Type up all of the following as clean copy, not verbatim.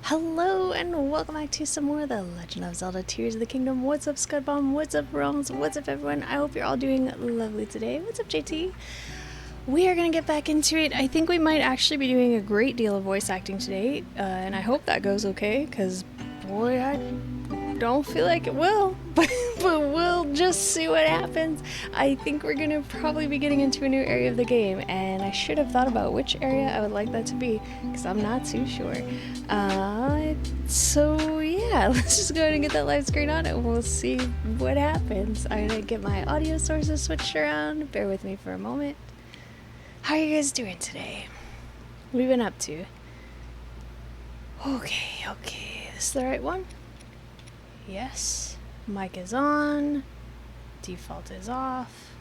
Hello and welcome back to some more of The Legend of Zelda Tears of the Kingdom. What's up, Scudbomb? What's up, Realms? What's up, everyone? I hope you're all doing lovely today. What's up, JT? We are going to get back into it. I think we might actually be doing a great deal of voice acting today, and I hope that goes okay, because, boy, I don't feel like it will, but we'll just see what happens. I think we're going to probably be getting into a new area of the game, and I should have thought about which area I would like that to be, because I'm not too sure. So yeah, let's just go ahead and get that live screen on and we'll see what happens. I'm going to get my audio sources switched around. Bear with me for a moment. How are you guys doing today? What have you been up to? Okay. This is the right one? Yes. Mic is on. Default is off.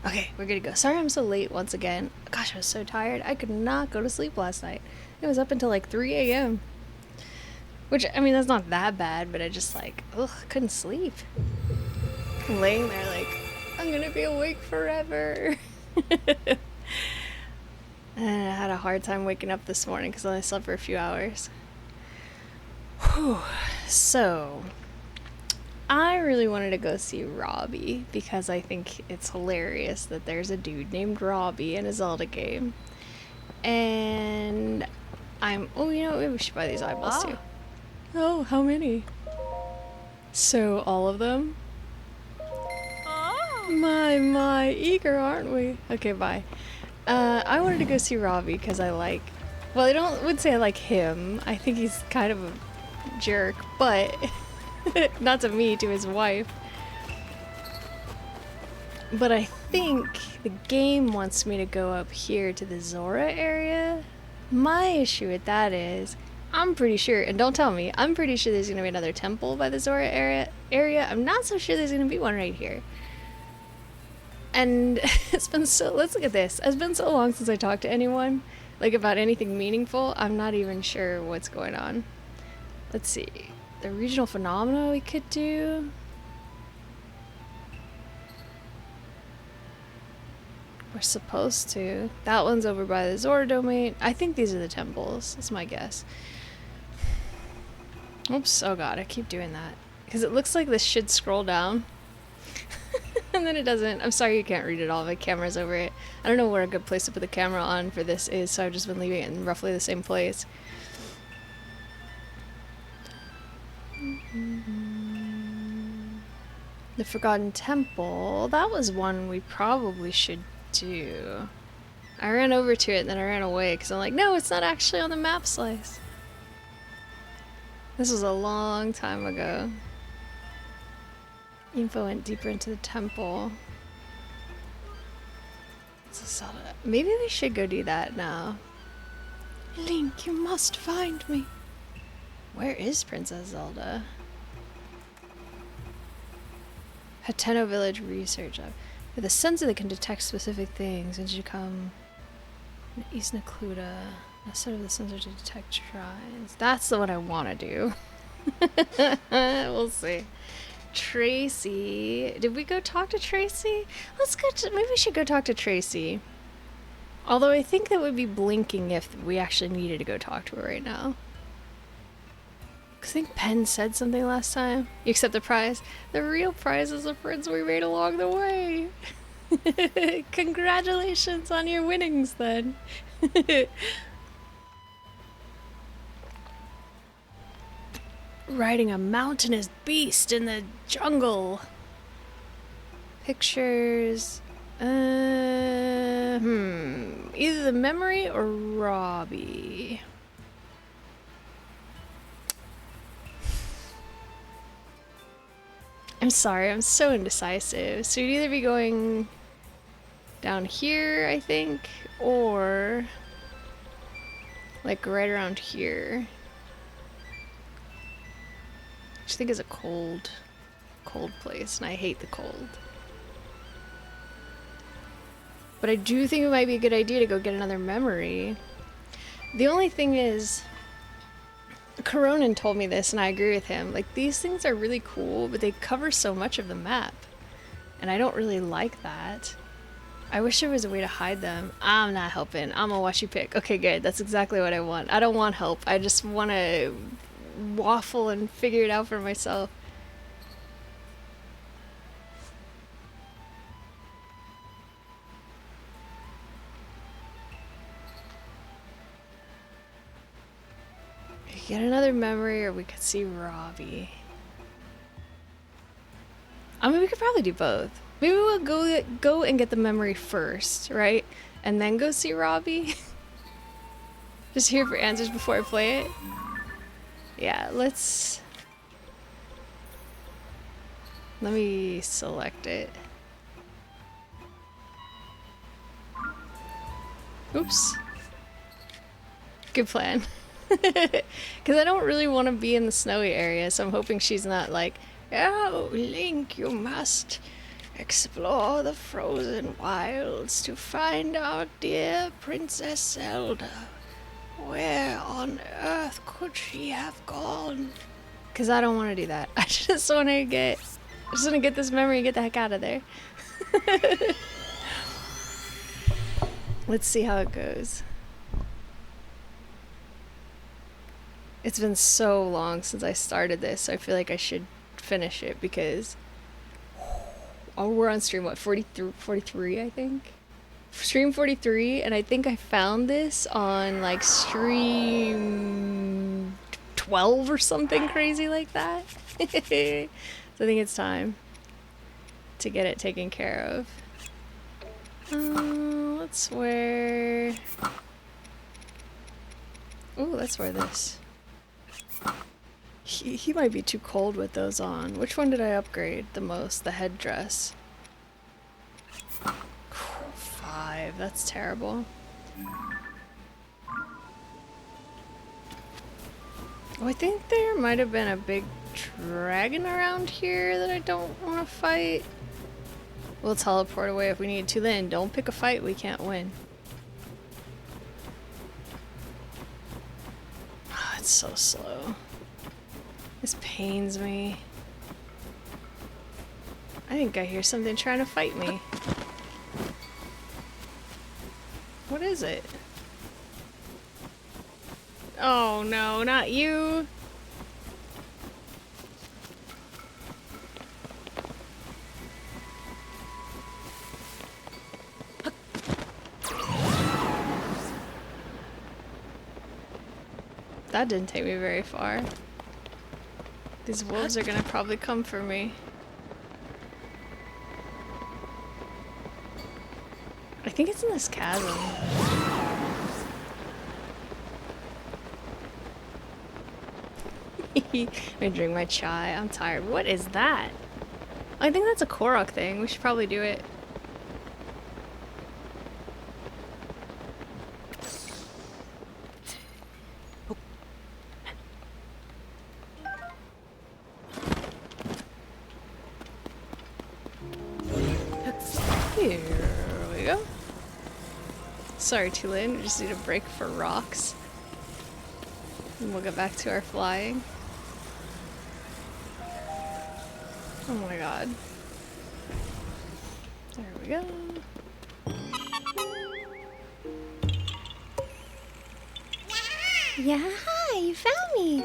Okay, we're gonna go. Sorry I'm so late once again. Gosh, I was so tired. I could not go to sleep last night. It was up until like 3 a.m. Which, I mean, that's not that bad, but I just like, couldn't sleep. Laying there like, I'm gonna be awake forever. And I had a hard time waking up this morning because I only slept for a few hours. Whew. So, I really wanted to go see Robbie because I think it's hilarious that there's a dude named Robbie in a Zelda game. And maybe we should buy these eyeballs too. Oh, how many? So, all of them? My, eager, aren't we? Okay, bye. I wanted to go see Robbie because I wouldn't say I like him. I think he's kind of a jerk, but not to me, to his wife. But I think the game wants me to go up here to the Zora area. My issue with that is, I'm pretty sure, and don't tell me, I'm pretty sure there's going to be another temple by the Zora area. I'm not so sure there's going to be one right here. And let's look at this. It's been so long since I talked to anyone, like about anything meaningful. I'm not even sure what's going on. Let's see. The regional phenomena we could do. We're supposed to. That one's over by the Zora domain. I think these are the temples. That's my guess. Oops. Oh god, I keep doing that. Because it looks like this should scroll down. And then it doesn't. I'm sorry you can't read it all. My camera's over it. I don't know where a good place to put the camera on for this is, so I've just been leaving it in roughly the same place. The Forgotten Temple. That was one we probably should do. I ran over to it and then I ran away because I'm like, no, it's not actually on the map slice. This was a long time ago. Info went deeper into the temple. Maybe we should go do that now. Link, you must find me. Where is Princess Zelda? Hateno Village Research. With a sensor that can detect specific things. And you come in East Nakluda. Instead of the sensor to detect shrines. That's the one I want to do. We'll see. Tracy. Did we go talk to Tracy? Let's go to, maybe we should go talk to Tracy. Although I think that would be blinking if we actually needed to go talk to her right now. Cause I think Penn said something last time. You accept the prize? The real prize is the friends we made along the way. Congratulations on your winnings then. Riding a mountainous beast in the jungle. Pictures. Either the memory or Robbie. I'm sorry, I'm so indecisive. So you'd either be going down here, I think, or like right around here. Which I think is a cold place, and I hate the cold. But I do think it might be a good idea to go get another memory. The only thing is, Coronin told me this, and I agree with him. Like, these things are really cool, but they cover so much of the map. And I don't really like that. I wish there was a way to hide them. I'm not helping. I'm gonna watch you pick. Okay, good. That's exactly what I want. I don't want help. I just want to waffle and figure it out for myself. Get another memory, or we could see Robbie. I mean, we could probably do both. Maybe we'll go and get the memory first, right? And then go see Robbie. Just here for answers before I play it. Yeah, let me select it. Oops. Good plan. Because I don't really want to be in the snowy area, so I'm hoping she's not like, oh, Link, you must explore the frozen wilds to find our dear Princess Zelda. Where on earth could she have gone? Because I don't want to do that. I just want to get this memory and get the heck out of there. Let's see how it goes. It's been so long since I started this, so I feel like I should finish it because we're on stream, what, 43, I think? Stream 43, and I think I found this on like stream 12 or something crazy like that. So I think it's time to get it taken care of. Let's wear... Ooh, let's wear this. He might be too cold with those on. Which one did I upgrade the most? The headdress. 5. That's terrible. Oh, I think there might have been a big dragon around here that I don't want to fight. We'll teleport away if we need to. Then don't pick a fight we can't win. Oh, it's so slow. This pains me. I think I hear something trying to fight me. What is it? Oh no, not you! That didn't take me very far. These wolves are gonna probably come for me. I think it's in this chasm. I'm gonna drink my chai. I'm tired. What is that? I think that's a Korok thing. We should probably do it. Here we go. Sorry, Tulin. We just need a break for rocks. And we'll get back to our flying. Oh my god. There we go. Yeah, hi, you found me.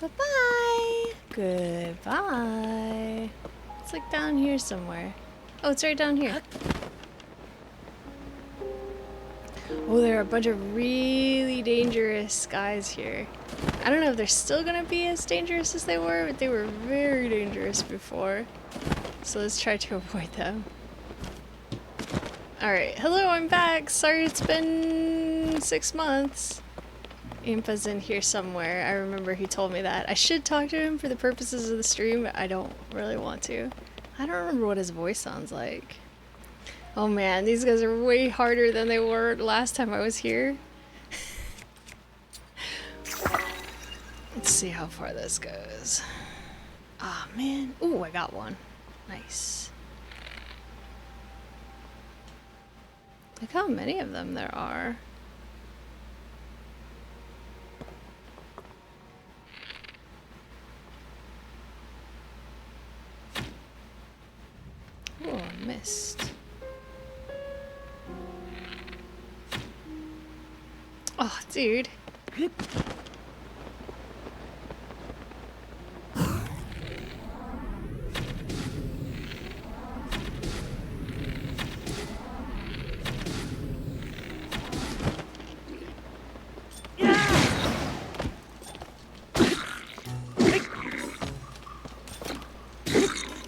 Bye-bye. Goodbye. It's like down here somewhere. Oh, it's right down here. Oh, there are a bunch of really dangerous guys here. I don't know if they're still gonna be as dangerous as they were, but they were very dangerous before. So let's try to avoid them. Alright, hello, I'm back. Sorry it's been 6 months. Impa's in here somewhere. I remember he told me that. I should talk to him for the purposes of the stream, but I don't really want to. I don't remember what his voice sounds like. Oh man, these guys are way harder than they were last time I was here. Let's see how far this goes. Ah man. Ooh, I got one. Nice. Look how many of them there are. Oh, I missed. Oh, dude.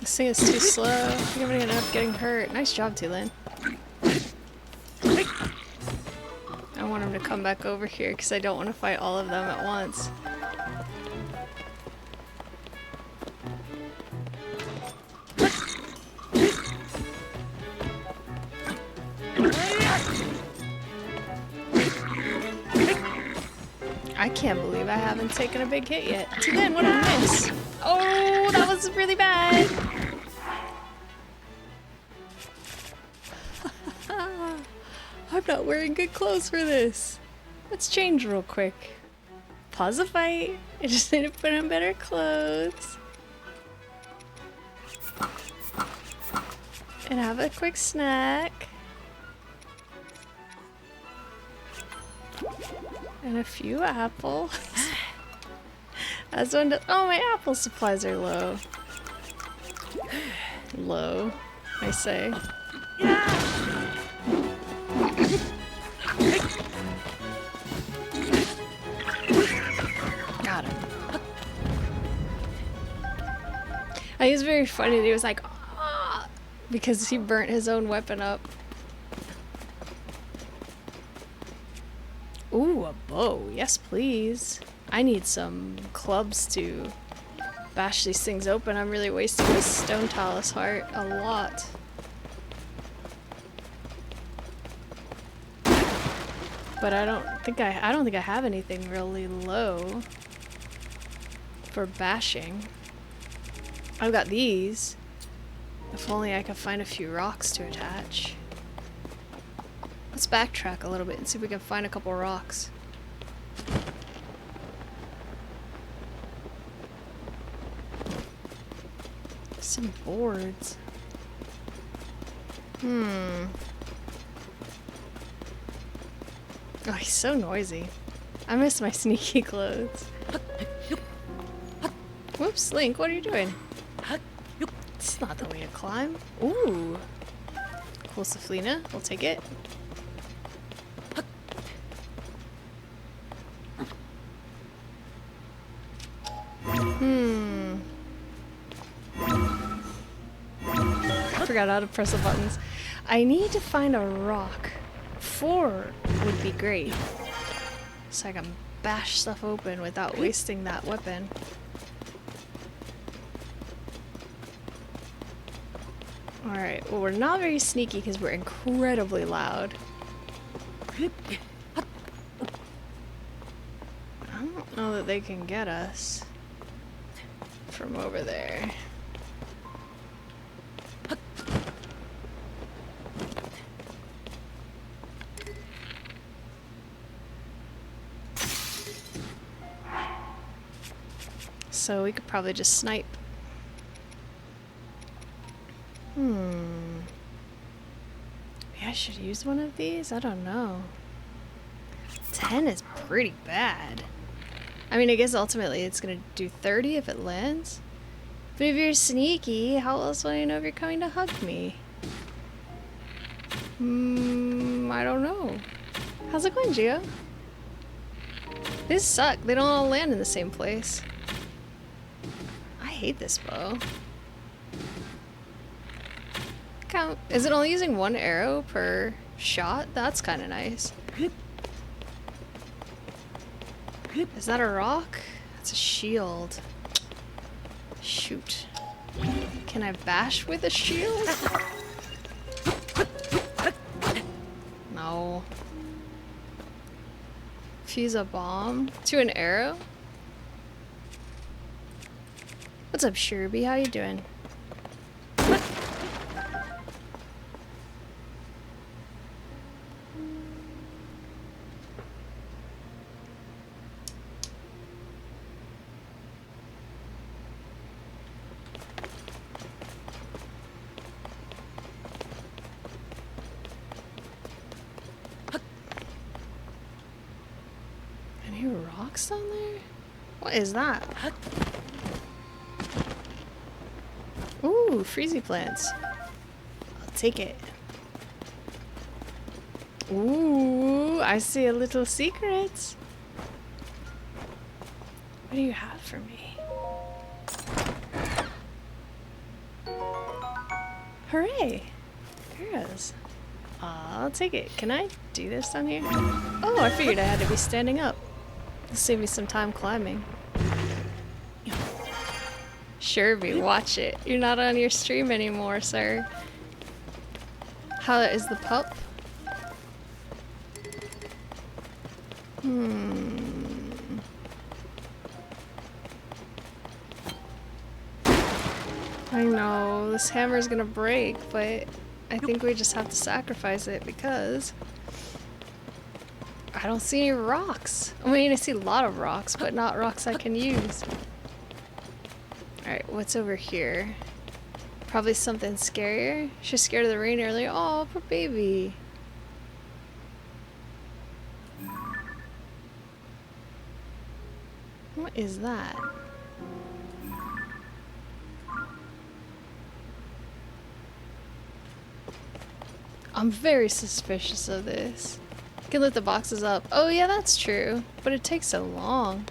This thing is too slow. I think I'm gonna end up getting hurt. Nice job, Tulin. I want him to come back over here because I don't want to fight all of them at once. I can't believe I haven't taken a big hit yet. Tulin, what did I miss? Oh, that was really bad. I'm not wearing good clothes for this. Let's change real quick. Pause the fight. I just need to put on better clothes. And have a quick snack. And a few apples. As one does. Oh, my apple supplies are low. Low, I say. Got him. I think it's very funny that he was like, ah, because he burnt his own weapon up. Ooh, a bow. Yes, please. I need some clubs to bash these things open. I'm really wasting this stone talus heart a lot. But I don't think I have anything really low for bashing. I've got these. If only I could find a few rocks to attach. Let's backtrack a little bit and see if we can find a couple rocks. Some boards. Oh, he's so noisy. I miss my sneaky clothes. Whoops, Link, what are you doing? It's not the way to climb. Ooh. Cool, Saflina. We'll take it. Forgot how to press the buttons. I need to find a rock. 4 would be great. So I can bash stuff open without wasting that weapon. Alright, well we're not very sneaky because we're incredibly loud. I don't know that they can get us from over there. so we could probably just snipe. Maybe I should use one of these? I don't know. 10 is pretty bad. I mean, I guess ultimately it's gonna do 30 if it lands. But if you're sneaky, how else will I know if you're coming to hug me? I don't know. How's it going, Gio? These suck. They don't all land in the same place. I hate this bow. Count. Is it only using one arrow per shot? That's kind of nice. Is that a rock? That's a shield. Shoot. Can I bash with a shield? No. Fuse a bomb to an arrow? What's up, Sherby? How you doing? Any rocks down there? What is that? Ooh, freezy plants. I'll take it. Ooh, I see a little secret. What do you have for me? Hooray! Arrows. I'll take it. Can I do this down here? Oh, I figured I had to be standing up. It'll save me some time climbing. Sherby, watch it. You're not on your stream anymore, sir. How is the pup? I know, this hammer's gonna break, but I think we just have to sacrifice it because I don't see any rocks. I mean, I see a lot of rocks, but not rocks I can use. Alright, what's over here? Probably something scarier. She was scared of the rain earlier. Oh, poor baby. What is that? I'm very suspicious of this. You can lift the boxes up. Oh yeah, that's true. But it takes so long.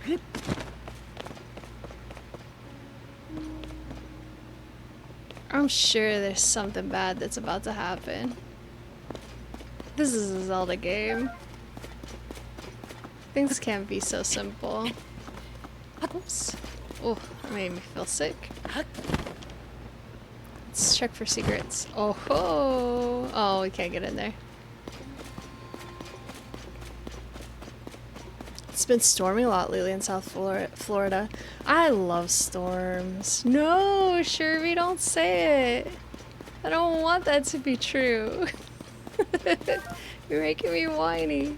I'm sure there's something bad that's about to happen. This is a Zelda game. Things can't be so simple. Oops. Oh, that made me feel sick. Let's check for secrets. Oh ho! Oh, we can't get in there. It's been storming a lot lately in South Florida. I love storms. No, Sherby, don't say it. I don't want that to be true. You're making me whiny.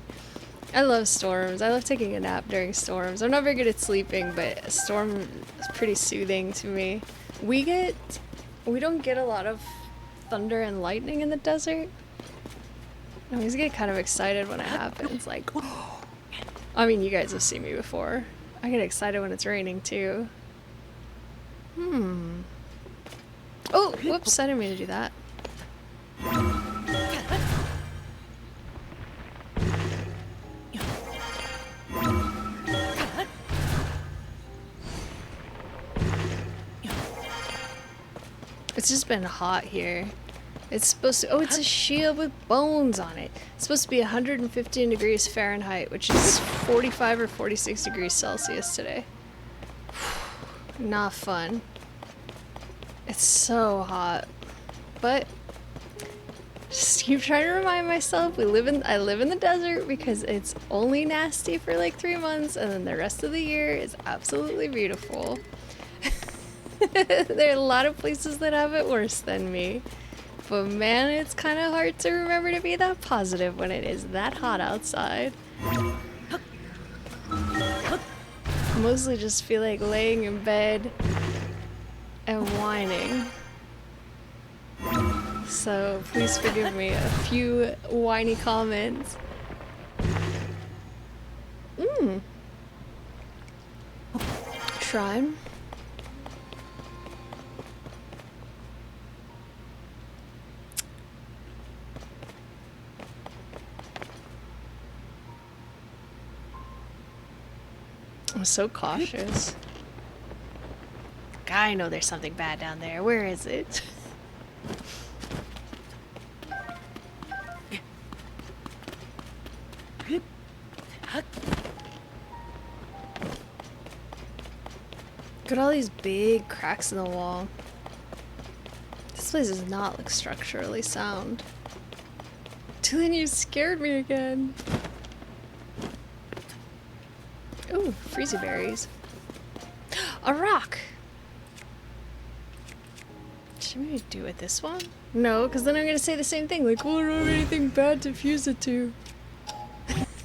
I love storms. I love taking a nap during storms. I'm not very good at sleeping, but a storm is pretty soothing to me. We don't get a lot of thunder and lightning in the desert. I always get kind of excited when it happens. Like, I mean, you guys have seen me before. I get excited when it's raining too. Oh, whoops, I didn't mean to do that. It's just been hot here. It's supposed to, oh, it's a shield with bones on it. It's supposed to be 115 degrees Fahrenheit, which is 45 or 46 degrees Celsius today. Not fun. It's so hot. But just keep trying to remind myself I live in the desert because it's only nasty for like 3 months and then the rest of the year is absolutely beautiful. There are a lot of places that have it worse than me. But man, it's kind of hard to remember to be that positive when it is that hot outside. mostly just feel like laying in bed and whining. So please forgive me a few whiny comments. Shrine. I'm so cautious. I know there's something bad down there. Where is it? Look at all these big cracks in the wall. This place does not look structurally sound. Tillian, you scared me again. Ooh, freezy berries. A rock! Should we do it this one? No, because then I'm gonna say the same thing, like, oh, I don't have anything bad to fuse it to.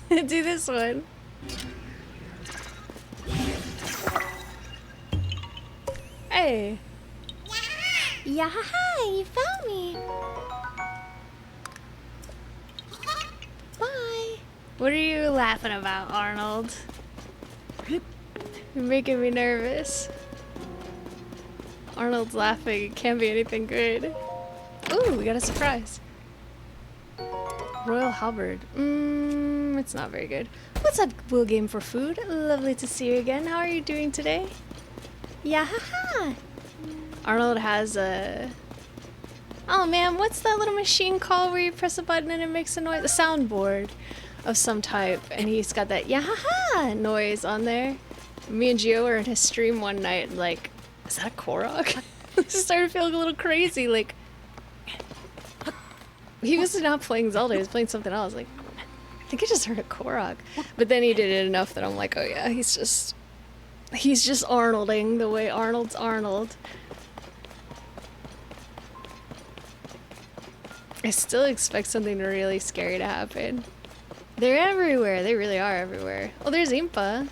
Do this one. Hey! Yeah, hi, you found me. Bye. What are you laughing about, Arnold? You're making me nervous. Arnold's laughing. It can't be anything good. Ooh, we got a surprise. Royal Halberd. It's not very good. What's up, Will Game for Food? Lovely to see you again. How are you doing today? Yeah, haha. Arnold has a... Oh man, what's that little machine called where you press a button and it makes a noise? A soundboard of some type. And he's got that yeah-ha-ha noise on there. Me and Gio were in his stream one night and like, is that a Korok? I just started feeling a little crazy, like... He was not playing Zelda, he was playing something else. Like, I think I just heard a Korok. But then he did it enough that I'm like, oh yeah, he's just Arnolding the way Arnold's Arnold. I still expect something really scary to happen. They're everywhere. They really are everywhere. Oh, there's Impa.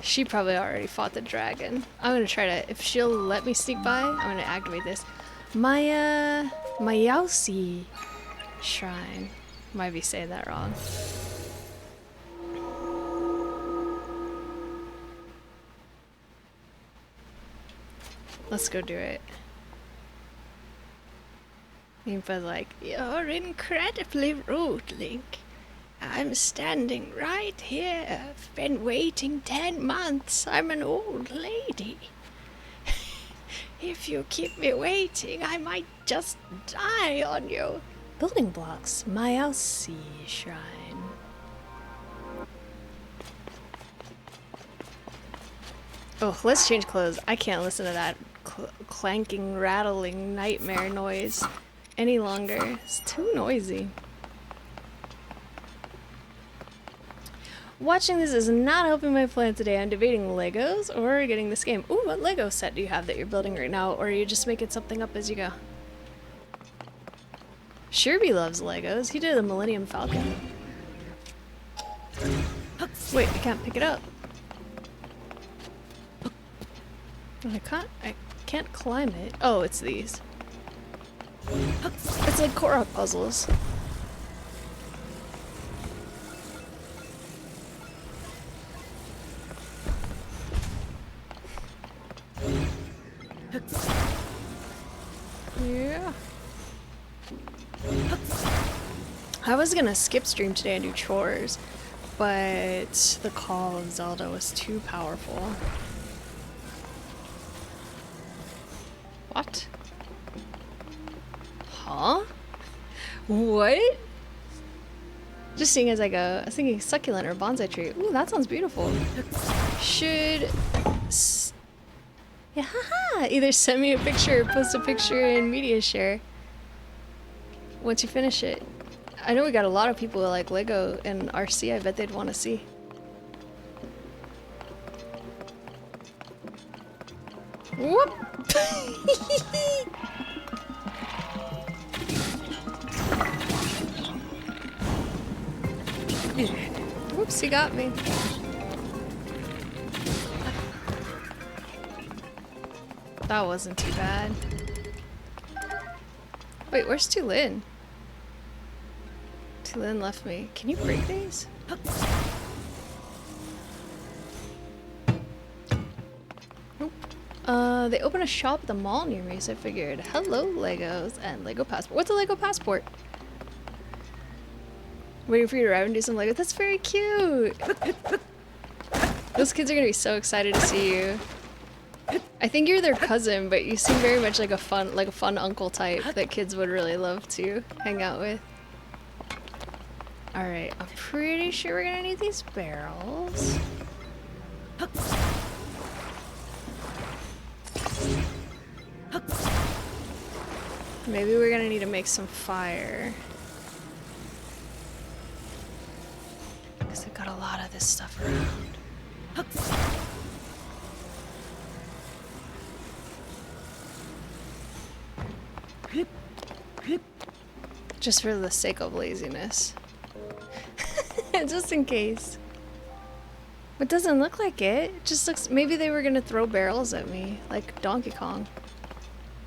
She probably already fought the dragon. I'm gonna try to, if she'll let me sneak by, I'm gonna activate this. Mayausi Shrine. Might be saying that wrong. Let's go do it. Impa's like, you're incredibly rude, Link. I'm standing right here. I've been waiting 10 months. I'm an old lady. If you keep me waiting, I might just die on you. Building blocks. Mayausi Shrine. Oh, let's change clothes. I can't listen to that clanking, rattling nightmare noise any longer. It's too noisy. Watching this is not helping my plan today. I'm debating Legos or getting this game. Ooh, what Lego set do you have that you're building right now? Or are you just making something up as you go? Sherby loves Legos. He did the Millennium Falcon. Wait, I can't pick it up. I can't climb it. Oh, it's these. It's like Korok puzzles. Yeah. I was gonna skip stream today and do chores, but the call of Zelda was too powerful. What? Huh? What? Just seeing as I go, I was thinking succulent or bonsai tree. Ooh, that sounds beautiful. Should... Yeah, haha! Either send me a picture or post a picture in media share once you finish it. I know we got a lot of people who like Lego and RC. I bet they'd want to see. Whoop! Whoops, he got me. That wasn't too bad. Wait, where's Tulin? Tulin left me. Can you break these? Nope. They open a shop at the mall near me, so I figured, hello, Legos and Lego passport. What's a Lego passport? Waiting for you to arrive and do some Lego. That's very cute. Those kids are gonna be so excited to see you. I think you're their cousin, but you seem very much like a fun uncle type that kids would really love to hang out with. Alright, I'm pretty sure we're gonna need these barrels. Maybe we're gonna need to make some fire. Because I've got a lot of this stuff around. Just for the sake of laziness. Just in case. It doesn't look like it. It just looks... Maybe they were gonna throw barrels at me, like Donkey Kong.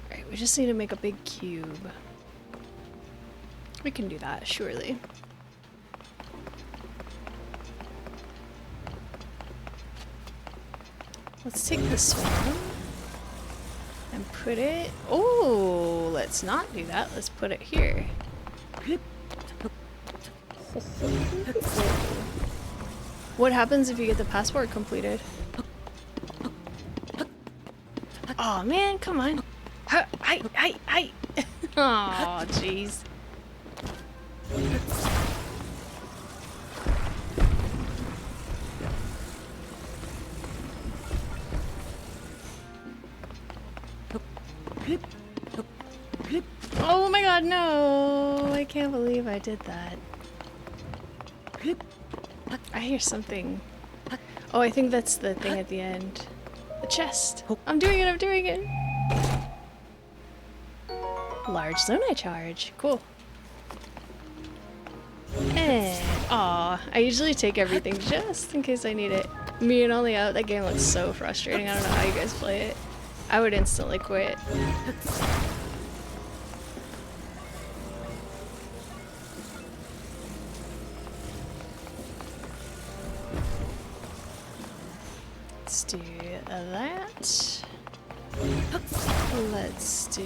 Alright, we just need to make a big cube. We can do that, surely. Let's take this one and put it... Oh, let's not do that. Let's put it here. What happens if you get the passport completed? Oh man, come on. Hi. Oh, jeez. Oh my god, no! I can't believe I did that. I hear something. Oh, I think that's the thing at the end. The chest! I'm doing it! Large zonai charge. Cool. And, aw, I usually take everything just in case I need it. Me and only out, that game looks so frustrating. I don't know how you guys play it. I would instantly quit. Let's do that. Let's do...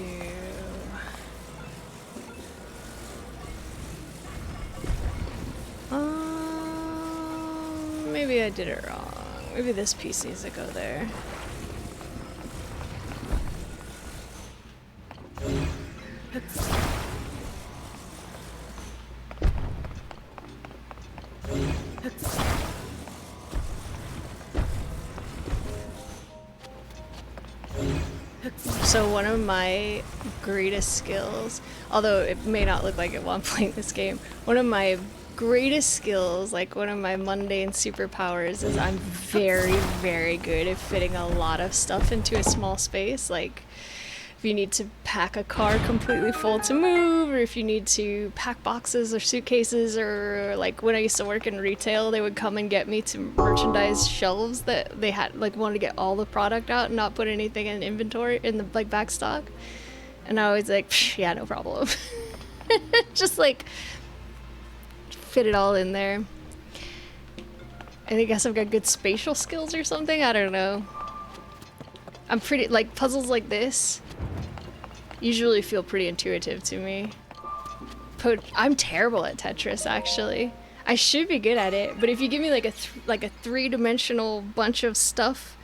maybe I did it wrong. Maybe this piece needs to go there. So one of my greatest skills, although it may not look like it while I'm playing this game, one of my greatest skills, like one of my mundane superpowers, is I'm very, very good at fitting a lot of stuff into a small space. Like if you need to pack a car completely full to move, or if you need to pack boxes or suitcases, or like when I used to work in retail, they would come and get me to merchandise shelves that they had, like wanted to get all the product out and not put anything in inventory, in the like back stock. And I was like, yeah, no problem. Just like fit it all in there. I guess I've got good spatial skills or something, I don't know. I'm pretty, like puzzles like this usually feel pretty intuitive to me. I'm terrible at Tetris, actually. I should be good at it, but if you give me like a three-dimensional bunch of stuff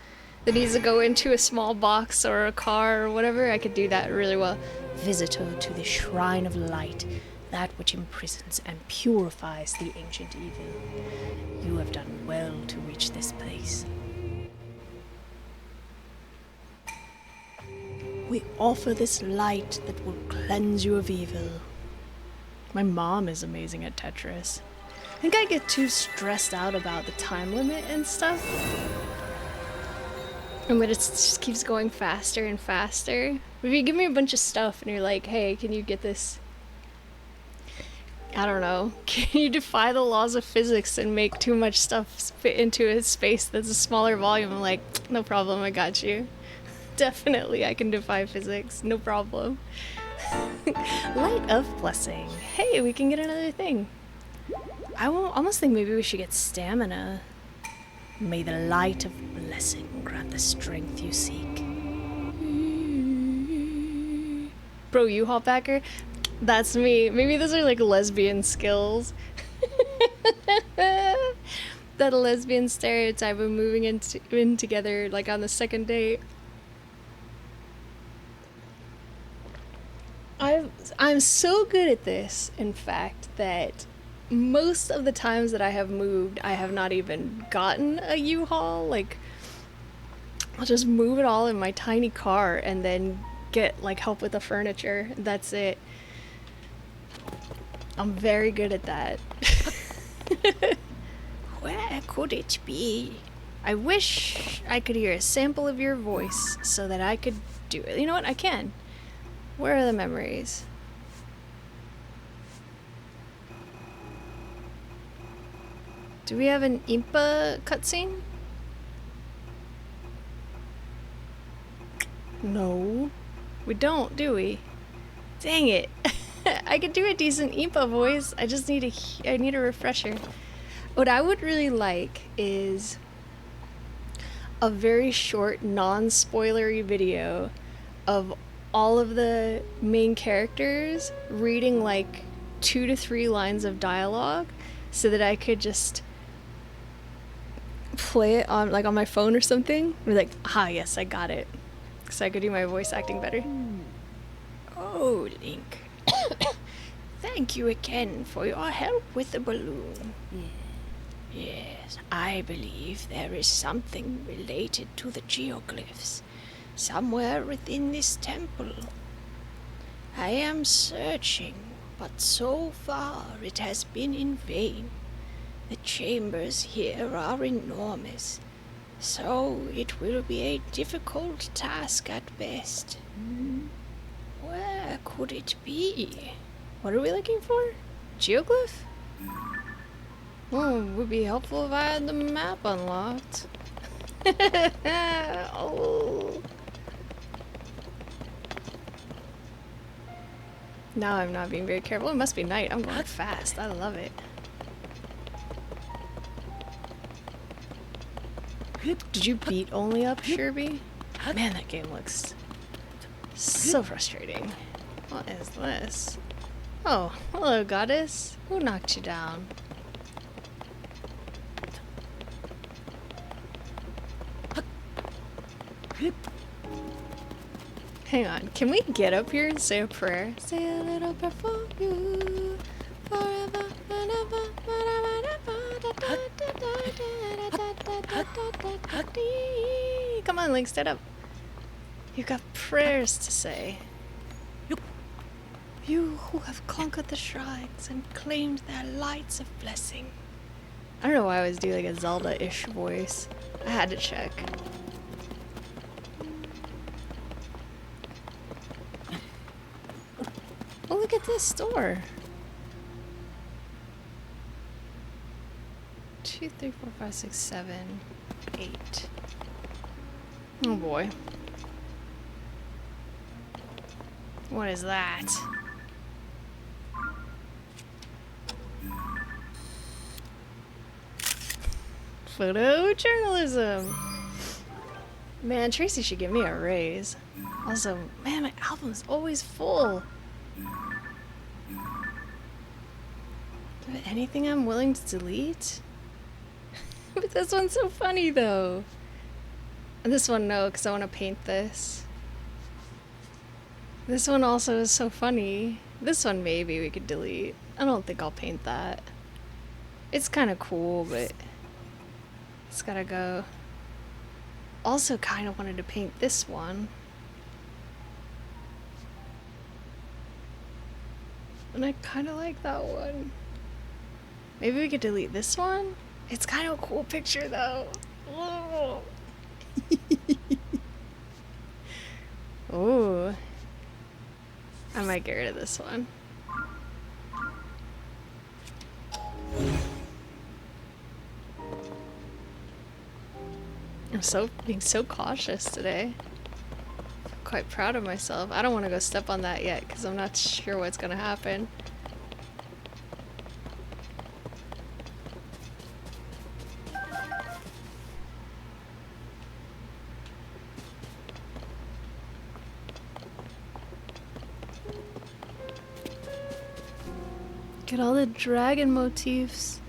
that needs to go into a small box or a car or whatever, I could do that really well. Visitor to the Shrine of Light, that which imprisons and purifies the ancient evil. You have done well to reach this place. We offer this light that will cleanse you of evil. My mom is amazing at Tetris. I think I get too stressed out about the time limit and stuff. And but it just keeps going faster and faster. If you give me a bunch of stuff and you're like, hey, can you get this? I don't know. Can you defy the laws of physics and make too much stuff fit into a space that's a smaller volume? I'm like, no problem, I got you. Definitely, I can defy physics. No problem. Light of blessing. Hey, we can get another thing. I almost think maybe we should get stamina. May the light of blessing grant the strength you seek. Bro, you hopbacker? That's me. Maybe those are like lesbian skills. That lesbian stereotype of moving in together like on the second date. I'm so good at this, in fact, that most of the times that I have moved, I have not even gotten a U-Haul. Like, I'll just move it all in my tiny car and then get like help with the furniture. That's it. I'm very good at that. Where could it be? I wish I could hear a sample of your voice so that I could do it. You know what? I can. Where are the memories? Do we have an Impa cutscene? No. We don't, do we? Dang it. I could do a decent Impa voice. I just need I need a refresher. What I would really like is a very short, non-spoilery video of all of the main characters reading like 2 to 3 lines of dialogue so that I could just play it on like on my phone or something. Be like, ah, yes, I got it. So I could do my voice acting better. Oh, Link. Thank you again for your help with the balloon. Yes, I believe there is something related to the geoglyphs somewhere within this temple. I am searching, but so far it has been in vain. The chambers here are enormous, so it will be a difficult task at best. Where could it be? What are we looking for? Geoglyph? Oh, it would be helpful if I had the map unlocked. Oh. Now I'm not being very careful. It must be night. I'm going fast. I love it. Did you beat only up, Sherby? Man, that game looks so frustrating. What is this? Oh, hello, goddess. Who knocked you down? Hang on, can we get up here and say a prayer? Say a little prayer for you, forever and ever. Come on, Link, stand up. You've got prayers to say. You who have conquered the shrines and claimed their lights of blessing. I don't know why I always do like a Zelda-ish voice. I had to check. Oh, look at this store. 2, 3, 4, 5, 6, 7, 8. Oh boy. What is that? Photojournalism. Man, Tracy should give me a raise. Also, man, my album's always full. Anything I'm willing to delete? But this one's so funny though. And this one no, because I want to paint this. This one also is so funny. This one maybe we could delete. I don't think I'll paint that. It's kind of cool, but it's gotta go. Also kind of wanted to paint this one. And I kind of like that one. Maybe we could delete this one? It's kind of a cool picture though. Oh. Ooh. I might get rid of this one. I'm being so cautious today. quite proud of myself. I don't want to go step on that yet because I'm not sure what's going to happen. Get all the dragon motifs.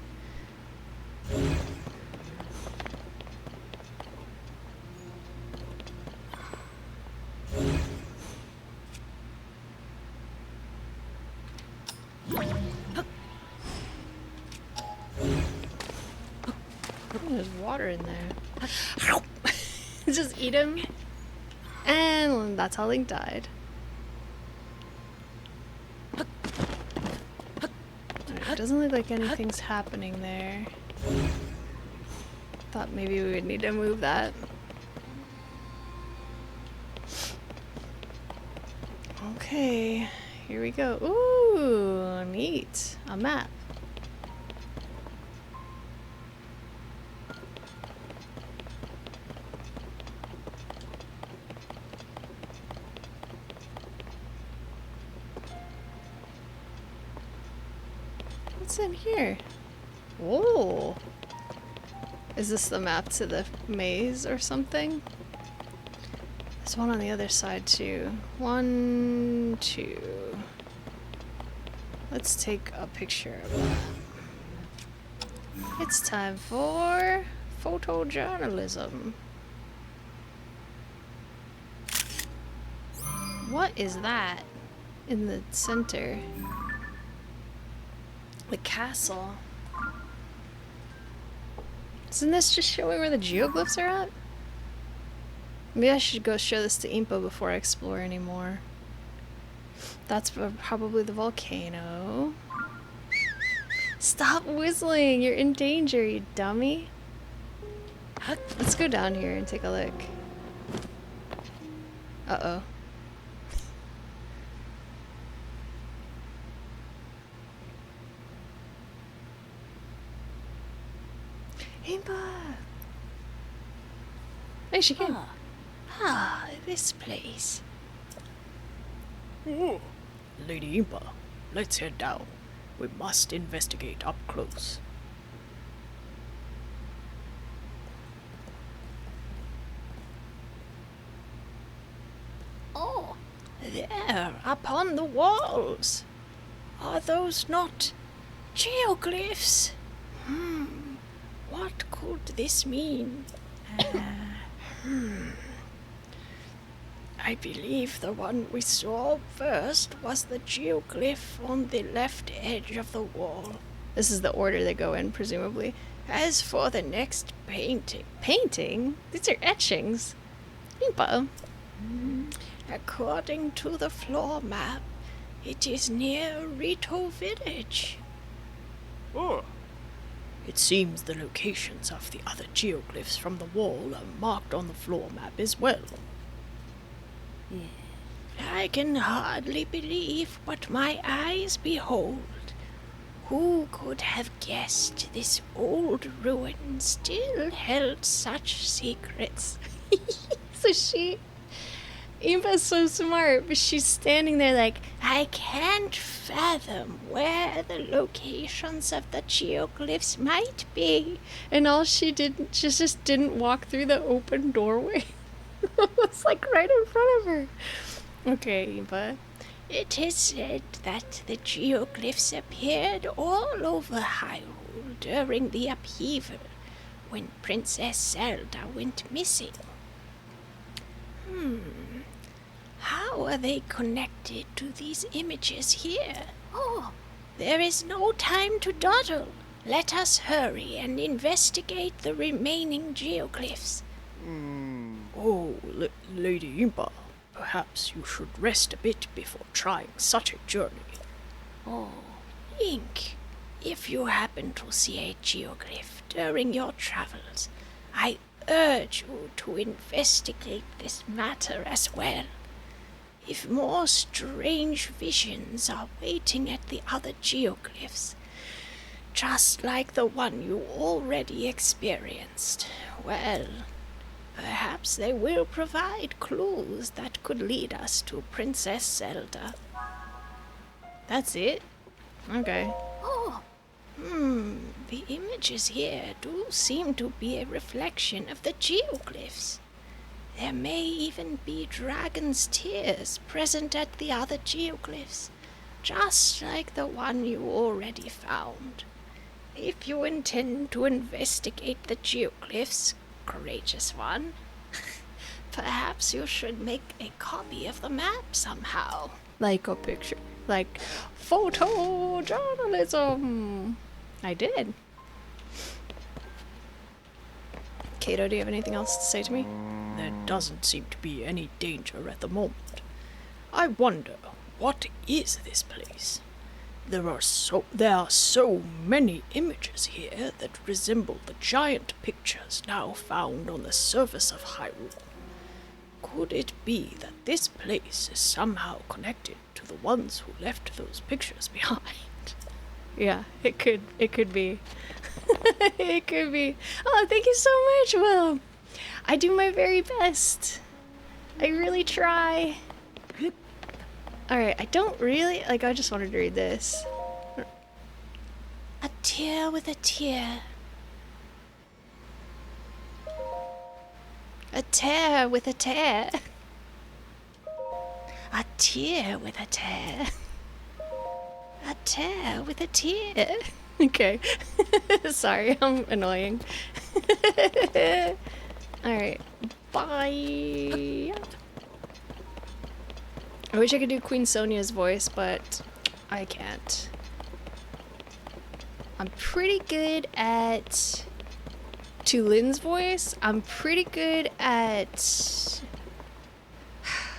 There's water in there. Just eat him. And that's how Link died. It doesn't look like anything's happening there. Thought maybe we would need to move that. Okay, here we go. Ooh, neat. A map. What's in here? Oh. Is this the map to the maze or something? There's one on the other side too. 1, 2. Let's take a picture of that. It's time for photojournalism. What is that in the center? The castle. Isn't this just showing where the geoglyphs are at? Maybe I should go show this to Impa before I explore anymore. That's probably the volcano. Stop whistling! You're in danger, you dummy. Let's go down here and take a look. Uh-oh. Impa! Hey, she came. This place. Oh, Lady Impa, let's head down. We must investigate up close. Oh, There, upon the walls. Are those not geoglyphs? What could this mean? I believe the one we saw first was the geoglyph on the left edge of the wall. This is the order they go in, presumably. As for the next painting, Painting? These are etchings. Impa. according to the floor map, it is near Rito village. Oh. It seems the locations of the other geoglyphs from the wall are marked on the floor map as well. I can hardly believe what my eyes behold. Who could have guessed this old ruin still held such secrets? So Impa's so smart, but she's standing there like, I can't fathom where the locations of the geoglyphs might be. and all she just didn't walk through the open doorway. It's like right in front of her. Okay, Impa. It is said that the geoglyphs appeared all over Hyrule during the upheaval, when Princess Zelda went missing. How are they connected to these images here? Oh, there is no time to dawdle. Let us hurry and investigate the remaining geoglyphs. Oh, Lady Impa, perhaps you should rest a bit before trying such a journey. Oh, Link, if you happen to see a geoglyph during your travels, I urge you to investigate this matter as well. If more strange visions are waiting at the other geoglyphs, just like the one you already experienced, well, Perhaps they will provide clues that could lead us to Princess Zelda. That's it? Okay. Oh, the images here do seem to be a reflection of the geoglyphs. There may even be dragon's tears present at the other geoglyphs, just like the one you already found. If you intend to investigate the geoglyphs, courageous one, perhaps you should make a copy of the map somehow. Like a picture. Like photojournalism. I did. Kato, do you have anything else to say to me? There doesn't seem to be any danger at the moment. I wonder, what is this place? There are so many images here that resemble the giant pictures now found on the surface of Hyrule. Could it be that this place is somehow connected to the ones who left those pictures behind? Yeah, it could be. It could be. Oh, thank you so much, Will. I do my very best. I really try. Alright, I don't really... Like, I just wanted to read this. A tear with a tear. A tear with a tear. A tear with a tear. A tear with a tear. Okay. Sorry, I'm annoying. Alright. Bye. I wish I could do Queen Sonia's voice, but I can't. I'm pretty good at Tulin's voice. I'm pretty good at...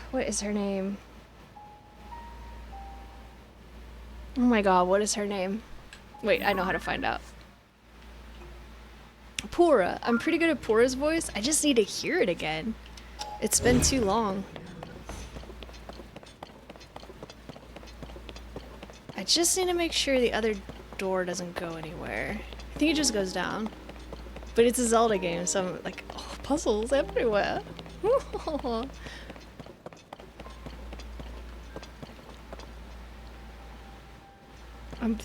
What is her name? Oh my god, what is her name? Wait, I know how to find out. Pura. I'm pretty good at Pura's voice. I just need to hear it again. It's been too long. I just need to make sure the other door doesn't go anywhere. I think it just goes down. But it's a Zelda game, so I'm like, oh, puzzles everywhere.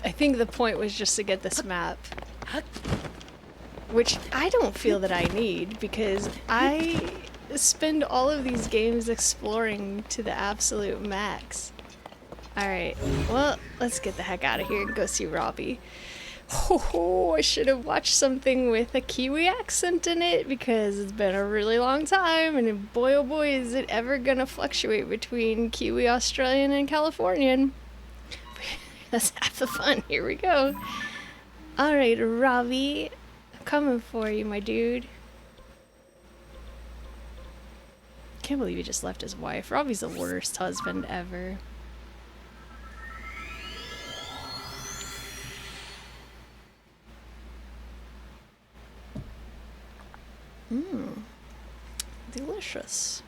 I think the point was just to get this map. Which I don't feel that I need, because I spend all of these games exploring to the absolute max. Alright, well, let's get the heck out of here and go see Robbie. Oh, I should have watched something with a Kiwi accent in it, because it's been a really long time, and boy oh boy is it ever gonna fluctuate between Kiwi, Australian, and Californian. That's half the fun. Here we go. Alright, Robbie. I'm coming for you, my dude. Can't believe he just left his wife. Robbie's the worst husband ever. Mmm. Delicious.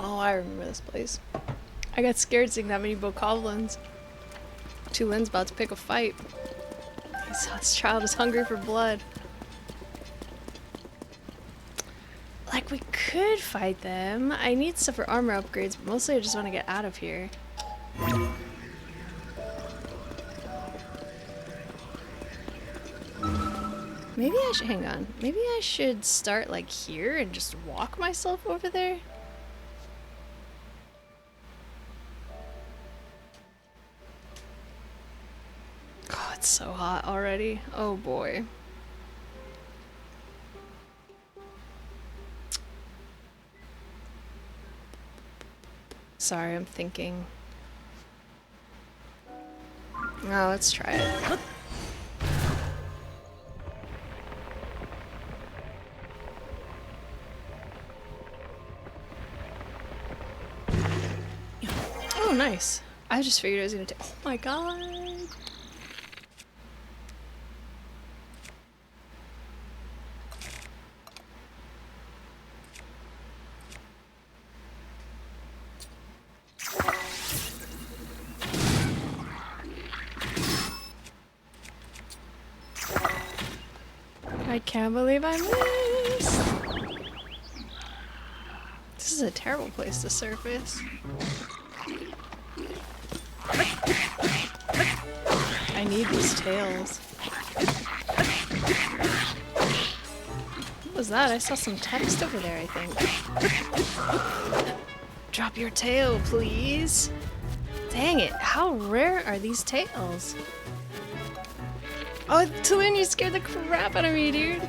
Oh, I remember this place. I got scared seeing that many bokoblins. Tulin's about to pick a fight. This child is hungry for blood. Like, we could fight them. I need stuff for armor upgrades, but mostly I just want to get out of here. Maybe I should, hang on. Maybe I should start like here and just walk myself over there. Oh, it's so hot already. Oh boy. Sorry, I'm thinking. Oh, let's try it. Oh, nice. I just figured it was gonna take. Oh my god. I can't believe I missed. This is a terrible place to surface. I need these tails. What was that? I saw some text over there, I think. Drop your tail, please. Dang it, how rare are these tails? Oh, Tulin, you scared the crap out of me, dude.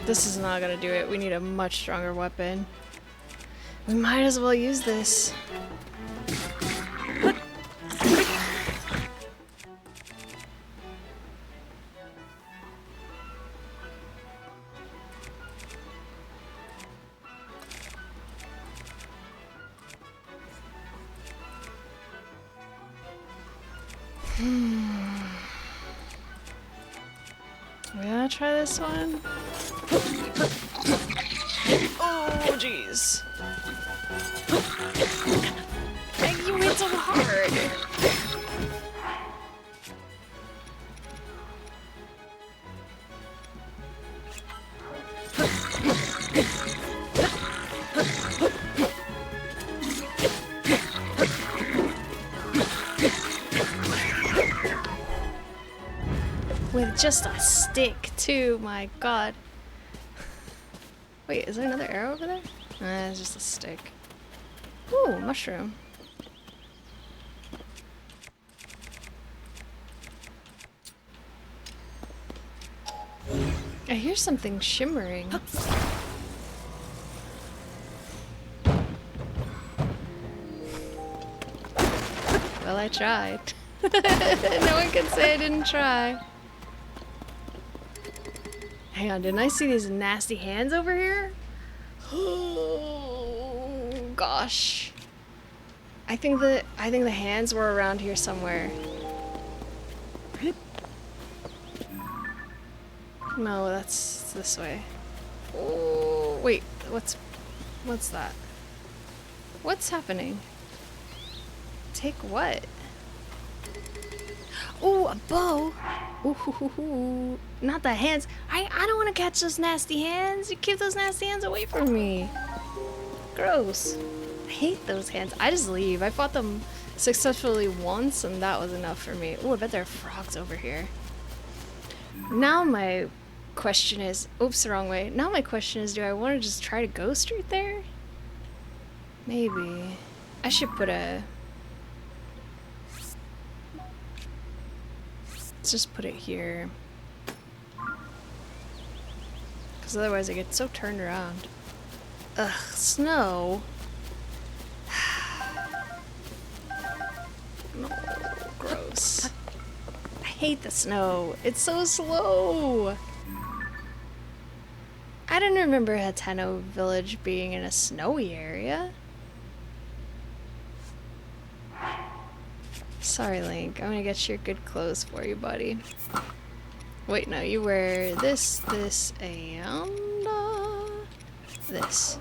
This is not gonna do it. We need a much stronger weapon. We might as well use this. We gonna try this one? Oh, jeez. You hit so hard. With just a stick, too, my god. Wait, is there another arrow over there? Nah, it's just a stick. Ooh, mushroom. I hear something shimmering. Well, I tried. No one can say I didn't try. Hang on, didn't I see these nasty hands over here? Oh gosh. I think the hands were around here somewhere. No, that's this way. Oh wait, what's that? What's happening? Take what? Ooh, a bow! Ooh, not the hands. I don't want to catch those nasty hands. You keep those nasty hands away from me. Gross. I hate those hands. I just leave. I fought them successfully once and that was enough for me. Ooh, I bet there are frogs over here. Now my question is, oops, the wrong way. Now my question is, do I want to just try to go straight there? Maybe. I should put a... Let's just put it here. Because otherwise I get so turned around. Ugh, snow. No, gross. I hate the snow. It's so slow. I didn't remember Hateno Village being in a snowy area. Sorry, Link. I'm gonna get your good clothes for you, buddy. Wait, no, you wear this, and this.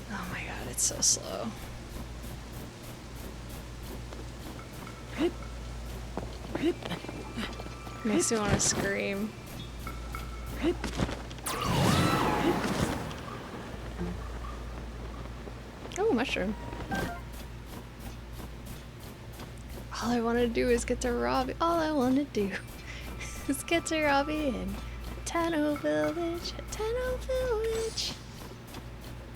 Oh my god, it's so slow. Makes me want to scream. Oh, mushroom. All I want to do is get to Robbie. All I want to do is get to Robbie in Hateno Village. Hateno Village.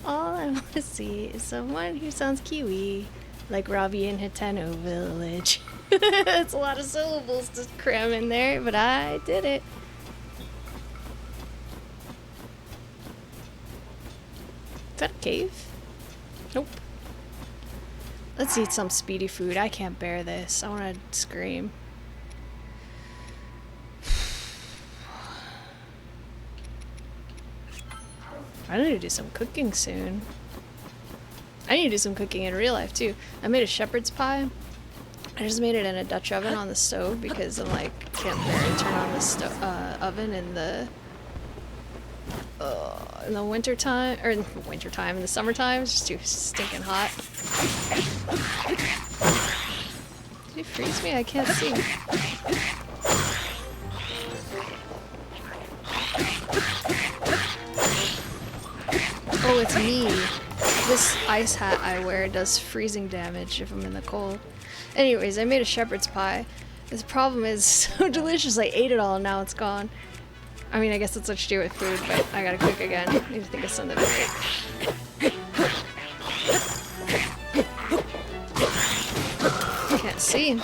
All I want to see is someone who sounds Kiwi, like Robbie in Hateno Village. That's a lot of syllables to cram in there, but I did it. Is that a cave? Nope. Let's eat some speedy food. I can't bear this. I want to scream. I need to do some cooking soon. I need to do some cooking in real life too. I made a shepherd's pie. I just made it in a Dutch oven on the stove because I'm like, can't bear to turn on the oven in the In the winter time, or in the winter time, in the summertime, it's just too stinking hot. Did he freeze me? I can't see. Oh, it's me. This ice hat I wear does freezing damage if I'm in the cold. Anyways, I made a shepherd's pie. The problem is so delicious. I ate it all and now it's gone. I mean, I guess that's what you do with food, but I gotta cook again. I need to think of something to make. Can't see.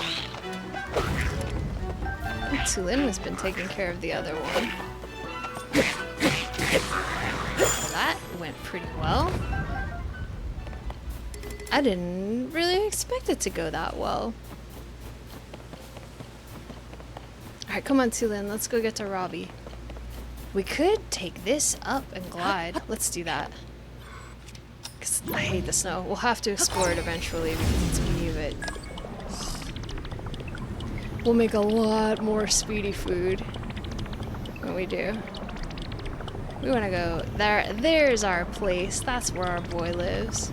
Tulin has been taking care of the other one. That went pretty well. I didn't really expect it to go that well. Alright, come on, Tulin. Let's go get to Robbie. We could take this up and glide. Let's do that. Because I hate the snow. We'll have to explore it eventually because it's uneven. We'll make a lot more speedy food when we do. We want to go there. There's our place. That's where our boy lives.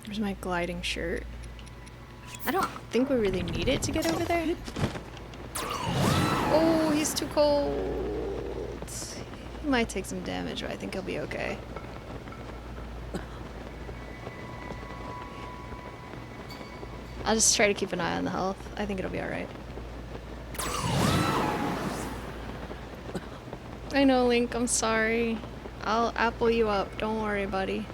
Where's my gliding shirt? I don't think we really need it to get over there. Oh, he's too cold. He might take some damage, but I think he'll be okay. I'll just try to keep an eye on the health. I think it'll be alright. I know, Link, I'm sorry. I'll apple you up. Don't worry, buddy.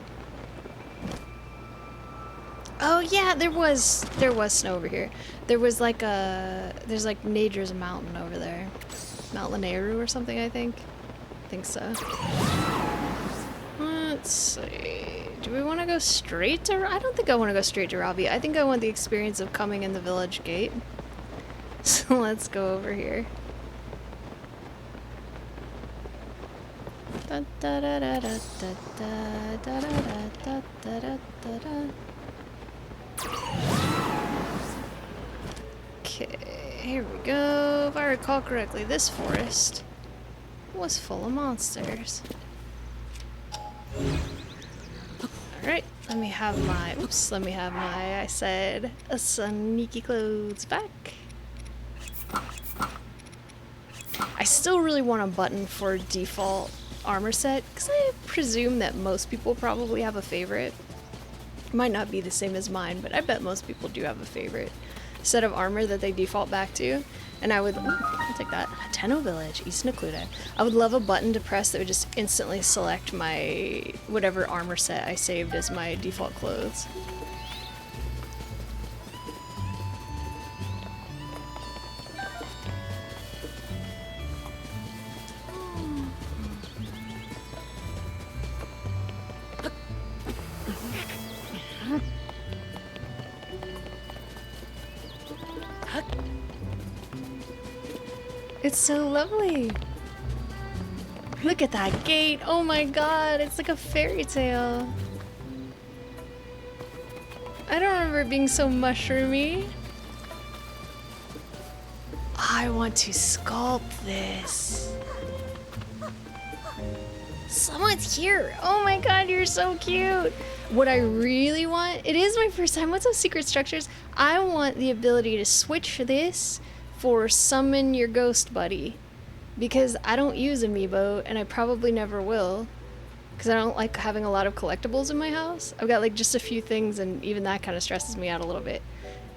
Oh yeah, there was snow over here. There was like there's like Nature's Mountain over there. Mount Lanayru or something, I think. I think so. Let's see. Do we want to go straight to... I don't think I want to go straight to Robbie. I think I want the experience of coming in the village gate. So let's go over here. Da da da da da da da da da da da da da. Okay, here we go. If I recall correctly, this forest was full of monsters. Alright, let me have my, I said, sneaky clothes back. I still really want a button for default armor set, because I presume that most people probably have a favorite. It might not be the same as mine, but I bet most people do have a favorite set of armor that they default back to. And I would, I'll take that. Tenno Village, East Nakluda. I would love a button to press that would just instantly select my, whatever armor set I saved as my default clothes. It's so lovely. Look at that gate. Oh my god, it's like a fairy tale. I don't remember it being so mushroomy. I want to sculpt this. Someone's here. Oh my god, you're so cute. What I really want, it is my first time. What's those secret structures? I want the ability to switch this for summon your ghost buddy, because I don't use amiibo and I probably never will, because I don't like having a lot of collectibles in my house. I've got like just a few things, and even that kind of stresses me out a little bit.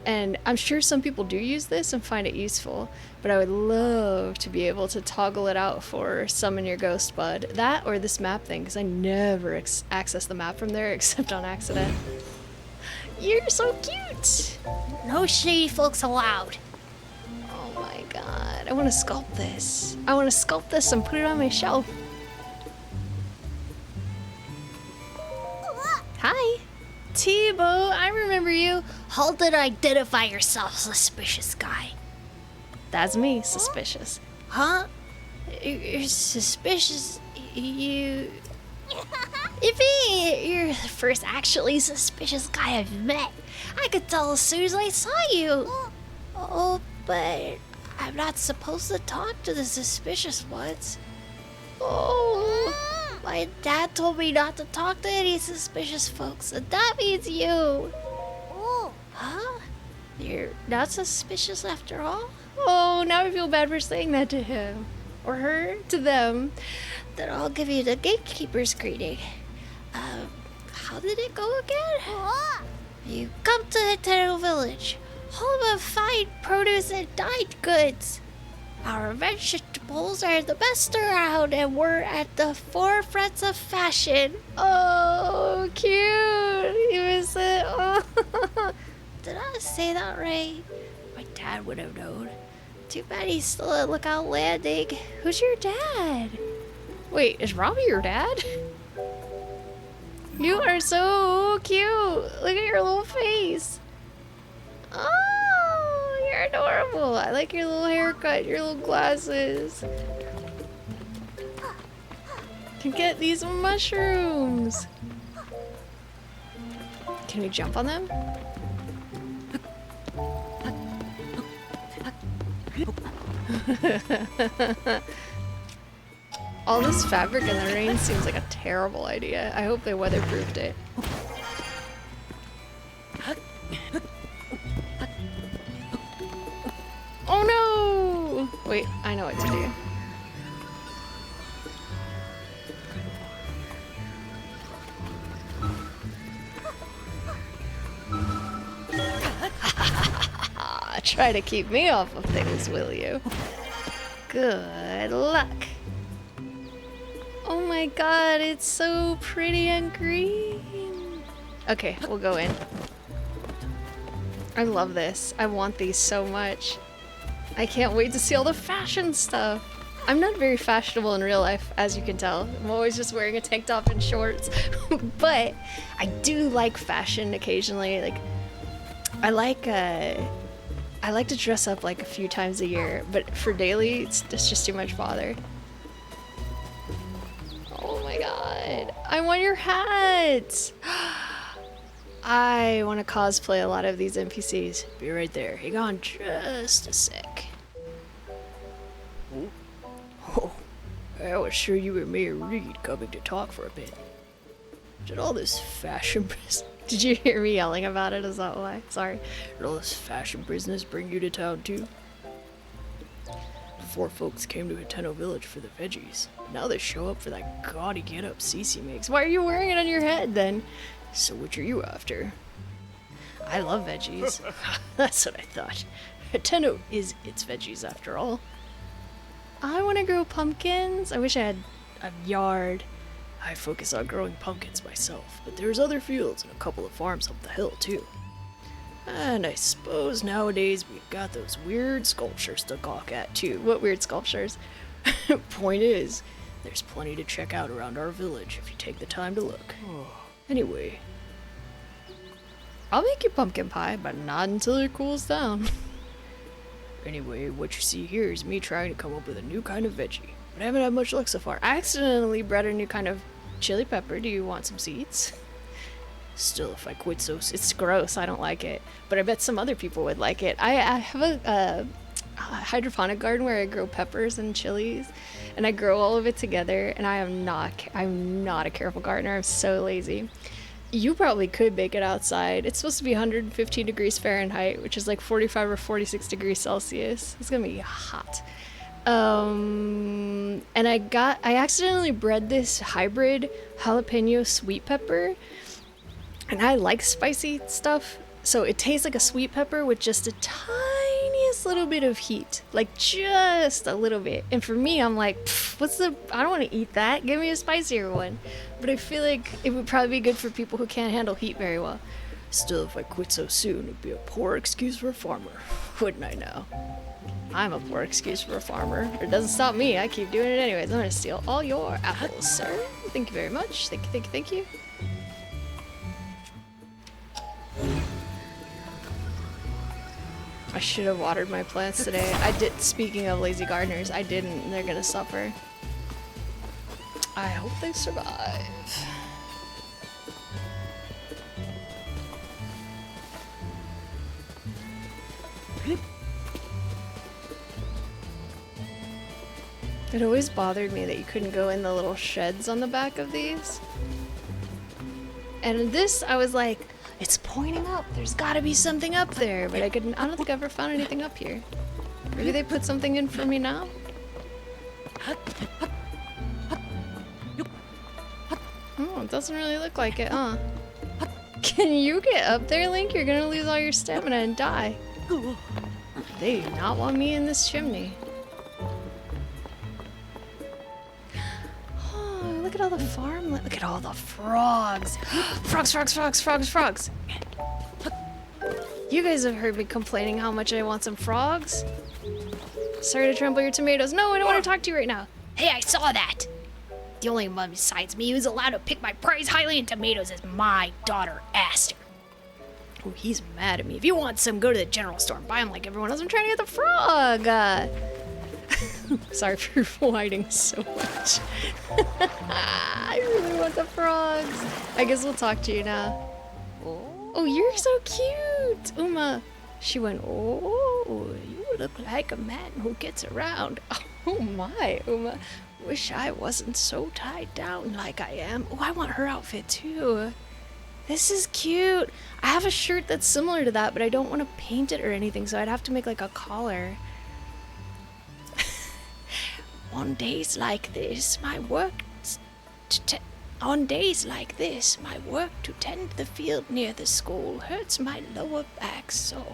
And I'm sure some people do use this and find it useful, but I would love to be able to toggle it out for summon your ghost bud. That or this map thing, because I never access the map from there except on accident. You're so cute! No shady folks allowed. Oh my god, I want to sculpt this. I want to sculpt this and put it on my shelf. Hi. T-Bo, I remember you. Hold it, identify yourself, suspicious guy. That's me, suspicious. Huh? You're suspicious. You... Iffy, you're the first actually suspicious guy I've met. I could tell as soon as I saw you. Oh, but I'm not supposed to talk to the suspicious ones. Oh, my dad told me not to talk to any suspicious folks, and that means you. Oh. Huh? You're not suspicious after all? Oh, now I feel bad for saying that to him. Or her, to them. Then I'll give you the gatekeeper's greeting. How did it go again? Oh. You come to Hetero Village, home of fine produce and dyed goods. Our vegetables are the best around, and we're at the forefront of fashion. Oh, cute. He said, oh. Did I say that right? My dad would have known. Too bad he's still at Lookout Landing. Who's your dad? Wait, is Robbie your dad? You are so cute. Look at your little face. Oh, you're adorable. I like your little haircut, your little glasses. Can get these mushrooms. Can we jump on them? All this fabric in the rain seems like a terrible idea. I hope they weatherproofed it. Oh no! Wait, I know what to do. Try to keep me off of things, will you? Good luck. Oh my god, it's so pretty and green. Okay, we'll go in. I love this. I want these so much. I can't wait to see all the fashion stuff. I'm not very fashionable in real life, as you can tell. I'm always just wearing a tank top and shorts. But I do like fashion occasionally. Like, I like to dress up like a few times a year, but for daily, it's just too much bother. Oh my god. I want your hat! I want to cosplay a lot of these NPCs. Be right there. Hang on just a sec. Oh, I was sure you were Mayor Reed coming to talk for a bit. Did all this fashion business... Did you hear me yelling about it? Is that why? Sorry. Did all this fashion business bring you to town too? Before folks came to Heteno Village for the veggies. Now they show up for that gaudy get-up Cece makes. Why are you wearing it on your head then? So which are you after? I love veggies. That's what I thought. Heteno is its veggies after all. I want to grow pumpkins. I wish I had a yard. I focus on growing pumpkins myself, but there's other fields and a couple of farms up the hill too. And I suppose nowadays we've got those weird sculptures to gawk at too. What weird sculptures? Point is, there's plenty to check out around our village if you take the time to look. Anyway, I'll make you pumpkin pie, but not until it cools down. Anyway, what you see here is me trying to come up with a new kind of veggie, but I haven't had much luck so far. I accidentally bred a new kind of chili pepper. Do you want some seeds? Still, if I quit so... It's gross. I don't like it. But I bet some other people would like it. I have a hydroponic garden where I grow peppers and chilies. And I grow all of it together. And I'm not a careful gardener. I'm so lazy. You probably could bake it outside. It's supposed to be 115 degrees Fahrenheit, which is like 45 or 46 degrees Celsius. It's gonna be hot. And I accidentally bred this hybrid jalapeno sweet pepper. And I like spicy stuff, so it tastes like a sweet pepper with just a tiniest little bit of heat. Like, just a little bit. And for me, I'm like, I don't want to eat that. Give me a spicier one. But I feel like it would probably be good for people who can't handle heat very well. Still, if I quit so soon, it'd be a poor excuse for a farmer. Wouldn't I know? I'm a poor excuse for a farmer. It doesn't stop me. I keep doing it anyways. I'm going to steal all your apples, sir. Thank you very much. Thank you, thank you, thank you. I should have watered my plants today. I did. Speaking of lazy gardeners, I didn't. They're gonna suffer. I hope they survive. It always bothered me that you couldn't go in the little sheds on the back of these. And in this, I was like, it's pointing up. There's gotta be something up there. But I don't think I ever found anything up here. Maybe they put something in for me now? Oh, it doesn't really look like it, huh? Can you get up there, Link? You're gonna lose all your stamina and die. They do not want me in this chimney. Oh, look at all the farmland. Look at all the frogs. Frogs, frogs, frogs, frogs, frogs. You guys have heard me complaining how much I want some frogs. Sorry to trample your tomatoes. No, I don't want to talk to you right now. Hey, I saw that! The only one besides me who's allowed to pick my prize highly in tomatoes is my daughter, Aster. Oh, he's mad at me. If you want some, go to the general store and buy them like everyone else. I'm trying to get the frog. Sorry for whining so much. I really want the frogs. I guess we'll talk to you now. Oh, you're so cute. Uma. She went, oh, you look like a man who gets around. Oh my, Uma. Wish I wasn't so tied down like I am. Oh, I want her outfit too. This is cute. I have a shirt that's similar to that, but I don't want to paint it or anything, so I'd have to make like a collar. On days like this, my work to tend the field near the school hurts my lower back so.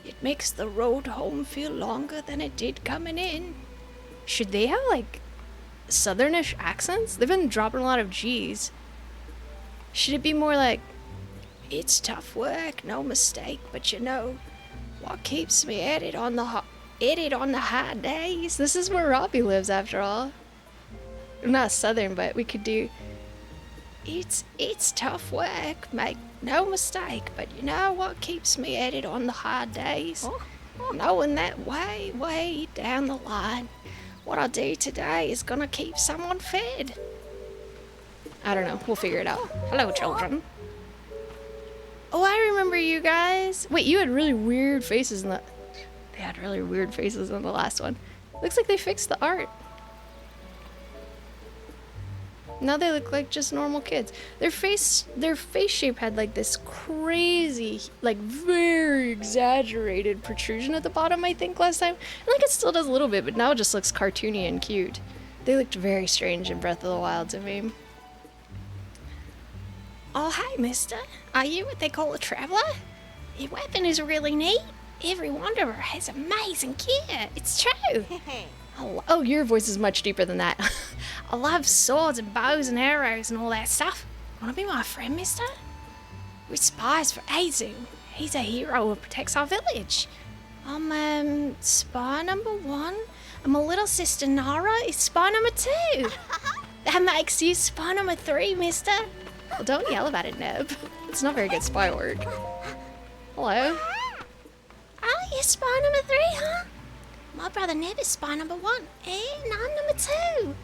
It makes the road home feel longer than it did coming in. Should they have like southernish accents? They've been dropping a lot of G's. Should it be more like, it's tough work, no mistake, but you know, what keeps me at it on the high days? This is where Robbie lives after all. Not southern, but we could do, it's tough work, make no mistake, but you know what keeps me at it on the hard days? Knowing that way down the line, what I do today is gonna keep someone fed. I don't know. We'll figure it out. Hello, children. Oh, I remember you guys. Wait, you had really weird faces in the... They had really weird faces in the last one. Looks like they fixed the art. Now they look like just normal kids. Their face shape had like this crazy, like very exaggerated protrusion at the bottom, I think, last time. I think it still does a little bit, but now it just looks cartoony and cute. They looked very strange in Breath of the Wild to me. Oh, hi, mister. Are you what they call a traveler? Your weapon is really neat. Every wanderer has amazing gear. It's true. Oh, your voice is much deeper than that. I love swords and bows and arrows and all that stuff. Wanna be my friend, mister? We're spies for Azu. He's a hero who protects our village. I'm, spy number 1. And my little sister Nara is spy number 2. That makes you spy number 3, mister. Well, don't yell about it, Neb. It's not very good spy work. Hello? Oh, you're spy number 3, huh? My brother Neb is spy number 1, and I'm number 2.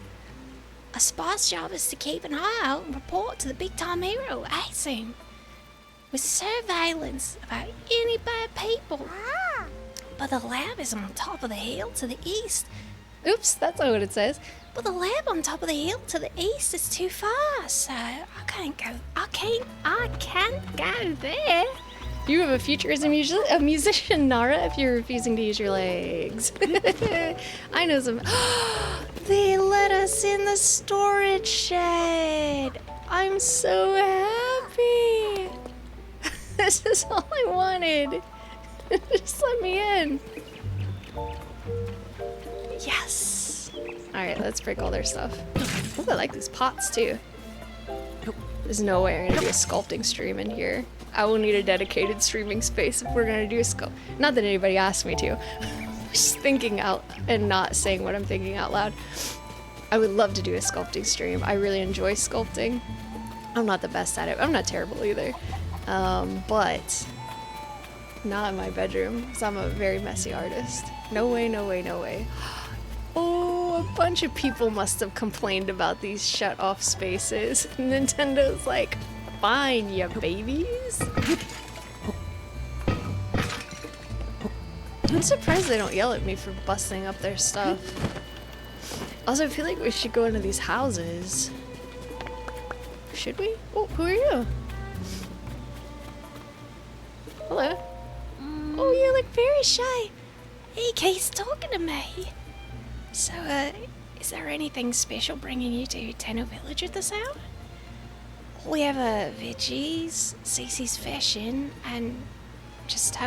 A spy's job is to keep an eye out and report to the big-time hero, Asim, with surveillance about any bad people. But the lab is on top of the hill to the east. Oops, that's not what it says. But the lab on top of the hill to the east is too far, so I can't go there. You have a future as a musician, Nara, if you're refusing to use your legs. I know some... They let us in the storage shed. I'm so happy. This is all I wanted. Just let me in. Yes. Alright, let's break all their stuff. Oh, I like these pots too. There's no way I'm gonna do a sculpting stream in here. I will need a dedicated streaming space if we're gonna do a sculpt. Not that anybody asked me to. Just thinking out and not saying what I'm thinking out loud. I would love to do a sculpting stream. I really enjoy sculpting. I'm not the best at it. I'm not terrible either. But not in my bedroom, because I'm a very messy artist. No way, no way, no way. Oh, a bunch of people must have complained about these shut-off spaces. Nintendo's like, fine, ya babies. I'm surprised they don't yell at me for busting up their stuff. Also, I feel like we should go into these houses. Should we? Oh, who are you? Hello. Oh, you look very shy. He keeps talking to me. So, is there anything special bringing you to Tenno Village at this hour? We have veggies, Cece's fashion, and just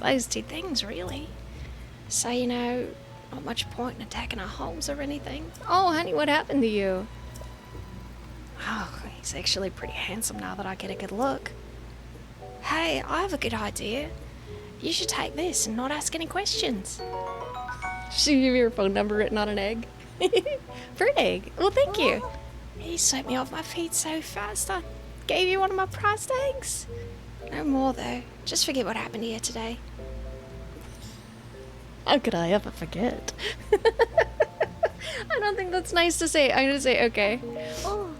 those two things, really. So, you know, not much point in attacking our homes or anything. Oh, honey, what happened to you? Oh, he's actually pretty handsome now that I get a good look. Hey, I have a good idea. You should take this and not ask any questions. Should you give me your phone number written on an egg? For an egg. Well, thank you. You swept me off my feet so fast I gave you one of my prized eggs. No more, though. Just forget what happened here today. How could I ever forget? I don't think that's nice to say. I'm gonna say okay. Oh,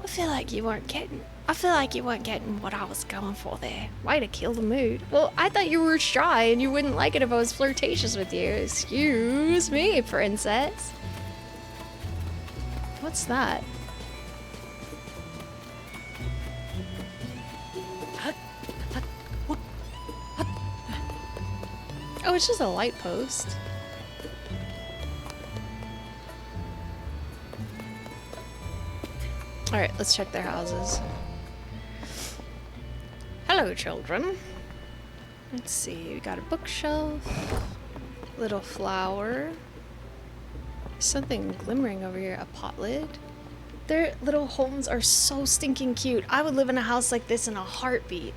I feel like you weren't getting what I was going for there. Way to kill the mood. Well, I thought you were shy and you wouldn't like it if I was flirtatious with you. Excuse me, princess. What's that? Oh, it's just a light post. Alright, let's check their houses. Hello, children. Let's see, we got a bookshelf, little flower, something glimmering over here, a pot lid. Their little homes are so stinking cute. I would live in a house like this in a heartbeat.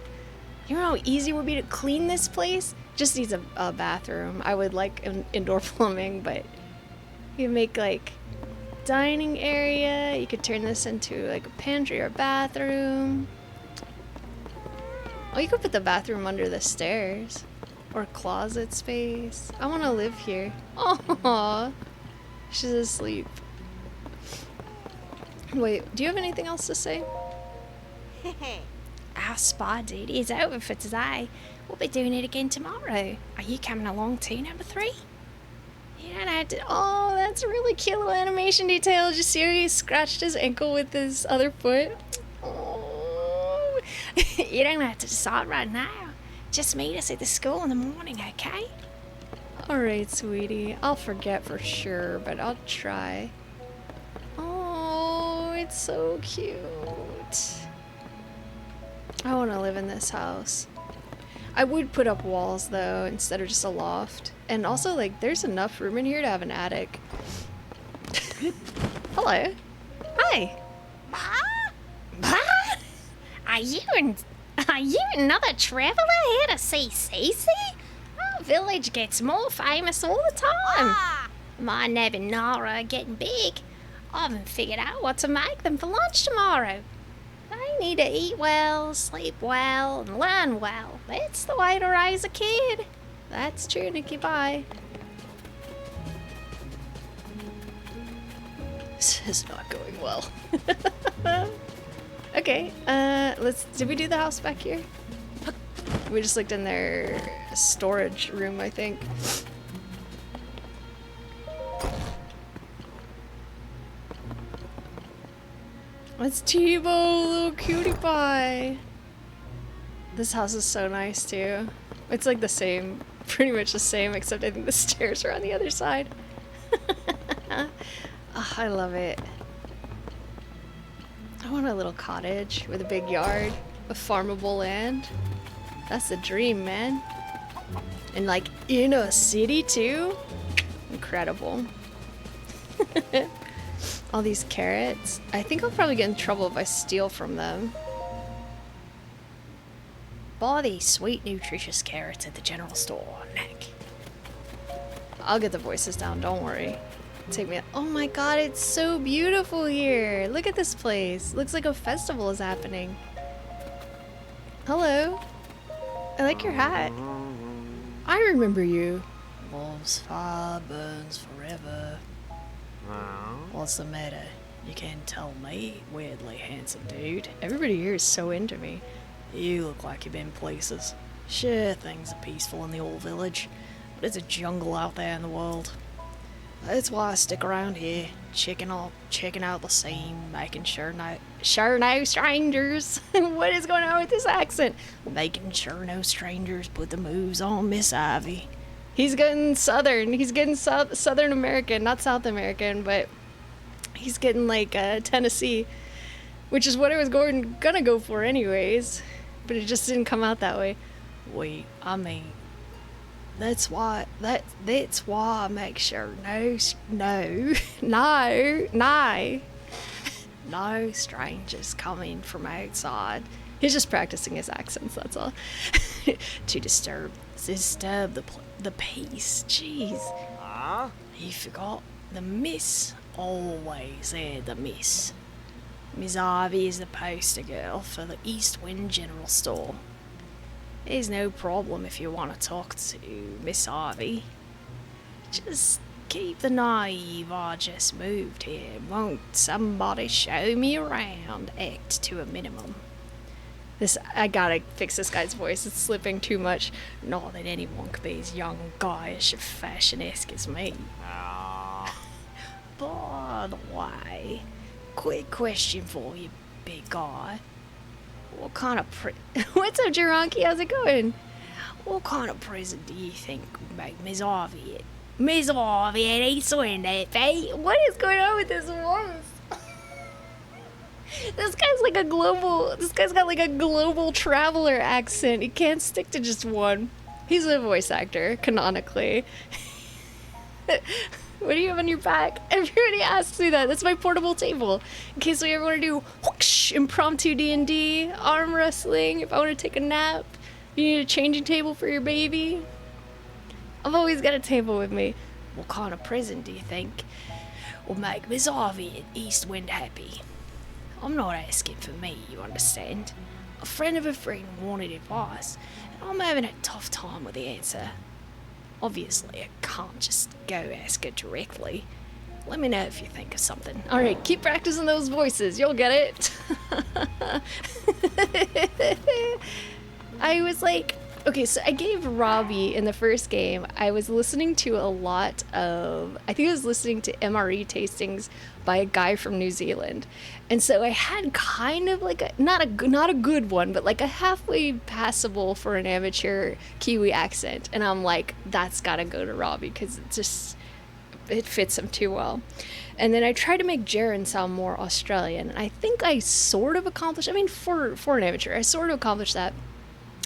You know how easy it would be to clean this place? Just needs a bathroom. I would like an indoor plumbing, but you make like dining area. You could turn this into like a pantry or bathroom. Oh, you could put the bathroom under the stairs. Or closet space. I want to live here. Aww. She's asleep. Wait, do you have anything else to say? Our spa duty is over for today. We'll be doing it again tomorrow. Are you coming along too, number 3? You don't have to. Oh, that's a really cute little animation detail. Did you see how he scratched his ankle with his other foot? Oh, you don't have to decide right now. Just meet us at the school in the morning, okay? Alright, sweetie. I'll forget for sure, but I'll try. Oh, it's so cute. I want to live in this house. I would put up walls though, instead of just a loft. And also, like, there's enough room in here to have an attic. Hello. Hi. Are you another traveler here to see Cece? Our village gets more famous all the time. My Neb and Nara are getting big. I haven't figured out what to make them for lunch tomorrow. They need to eat well, sleep well, and learn well. That's the way to raise a kid. That's true, Nikki. Bye. This is not going well. Okay, did we do the house back here? We just looked in their storage room, I think. It's Tebow, little cutie pie. This house is so nice too. It's like the same, pretty much the same, except I think the stairs are on the other side. Oh, I love it. I want a little cottage with a big yard, a farmable land. That's the dream, man. And like in a city too. Incredible. All these carrots. I think I'll probably get in trouble if I steal from them. Buy these sweet, nutritious carrots at the general store, Nick. I'll get the voices down, don't worry. Take me. Oh my god, it's so beautiful here. Look at this place. Looks like a festival is happening. Hello. I like your hat. I remember you. Wolf's fire burns forever. What's the matter? You can't tell me, weirdly handsome dude. Everybody here is so into me. You look like you've been places. Sure, things are peaceful in the old village, but it's a jungle out there in the world. That's why I stick around here, checking out the scene, making sure no strangers. What is going on with this accent? Making sure no strangers put the moves on Miss Ivy. He's getting southern. He's getting Southern American, not South American, but he's getting like Tennessee, which is what I was gonna go for anyways, but it just didn't come out that way. Wait, I mean, that's why I make sure no strangers coming from outside He's just practicing his accents, that's all. to disturb the peace. Jeez. He forgot the miss. Always there, the miss. Miss Ivy is the poster girl for the East Wind General Store. There's no problem if you want to talk to Miss Ivy. Just keep the naive I just moved here. Won't somebody show me around act to a minimum. I gotta fix this guy's voice. It's slipping too much. Not that anyone could be as young, guyish, and fashion-esque as me. By the way, quick question for you, big guy. What kind of What's up, Geronki? How's it going? What kind of present do you think would make Miss Ivy it? Miss Ivy at East Wind, What is going on with this voice? This guy's got like a global traveler accent. He can't stick to just one. He's a voice actor, canonically. What do you have on your back? Everybody asks me that. That's my portable table. In case we ever want to do whoosh, impromptu D&D, arm wrestling, if I want to take a nap, you need a changing table for your baby. I've always got a table with me. What kind of present do you think will make Miss Ivy at East Wind happy? I'm not asking for me, you understand. A friend of a friend wanted advice, and I'm having a tough time with the answer. Obviously, I can't just go ask her directly. Let me know if you think of something. Alright, keep practicing those voices. You'll get it. I was like... Okay, so I gave Robbie in the first game, I was listening to a lot of... I think I was listening to MRE tastings by a guy from New Zealand. And so I had kind of like not a good one, but like a halfway passable for an amateur Kiwi accent. And I'm like, that's gotta go to Robbie because it fits him too well. And then I tried to make Jaren sound more Australian. And I think I sort of accomplished, for an amateur, I sort of accomplished that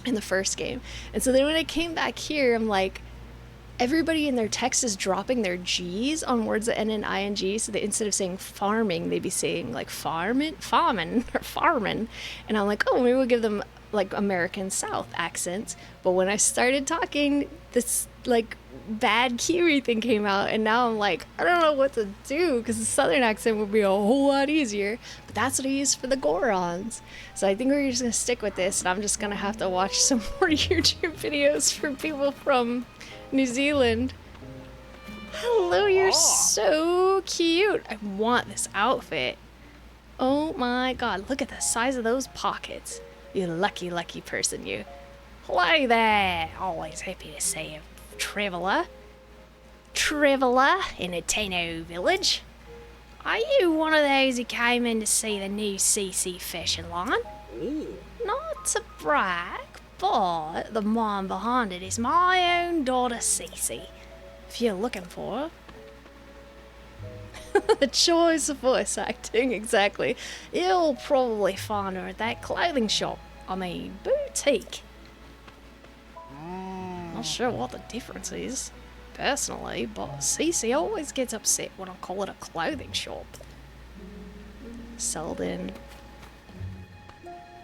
in the first game. And so then when I came back here, I'm like, everybody in their text is dropping their G's on words that end in ing, so that instead of saying farming, they'd be saying like farmin', or farmin'. And I'm like, oh, maybe we'll give them like American South accents. But when I started talking, this like bad Kiwi thing came out, and now I'm like, I don't know what to do, because the Southern accent would be a whole lot easier. But that's what I used for the Gorons. So I think we're just gonna stick with this, and I'm just gonna have to watch some more YouTube videos from people from New Zealand. Hello, you're so cute. I want this outfit. Oh my god, look at the size of those pockets. You lucky, lucky person, you. Hello there. Always happy to see a traveller in a Tino village. Are you one of those who came in to see the new CC fashion line? Not to brag, but the mind behind it is my own daughter Cece. If you're looking for her. The choice of voice acting, exactly. You'll probably find her at that clothing shop. Boutique. Not sure what the difference is, personally, but Cece always gets upset when I call it a clothing shop. Selden.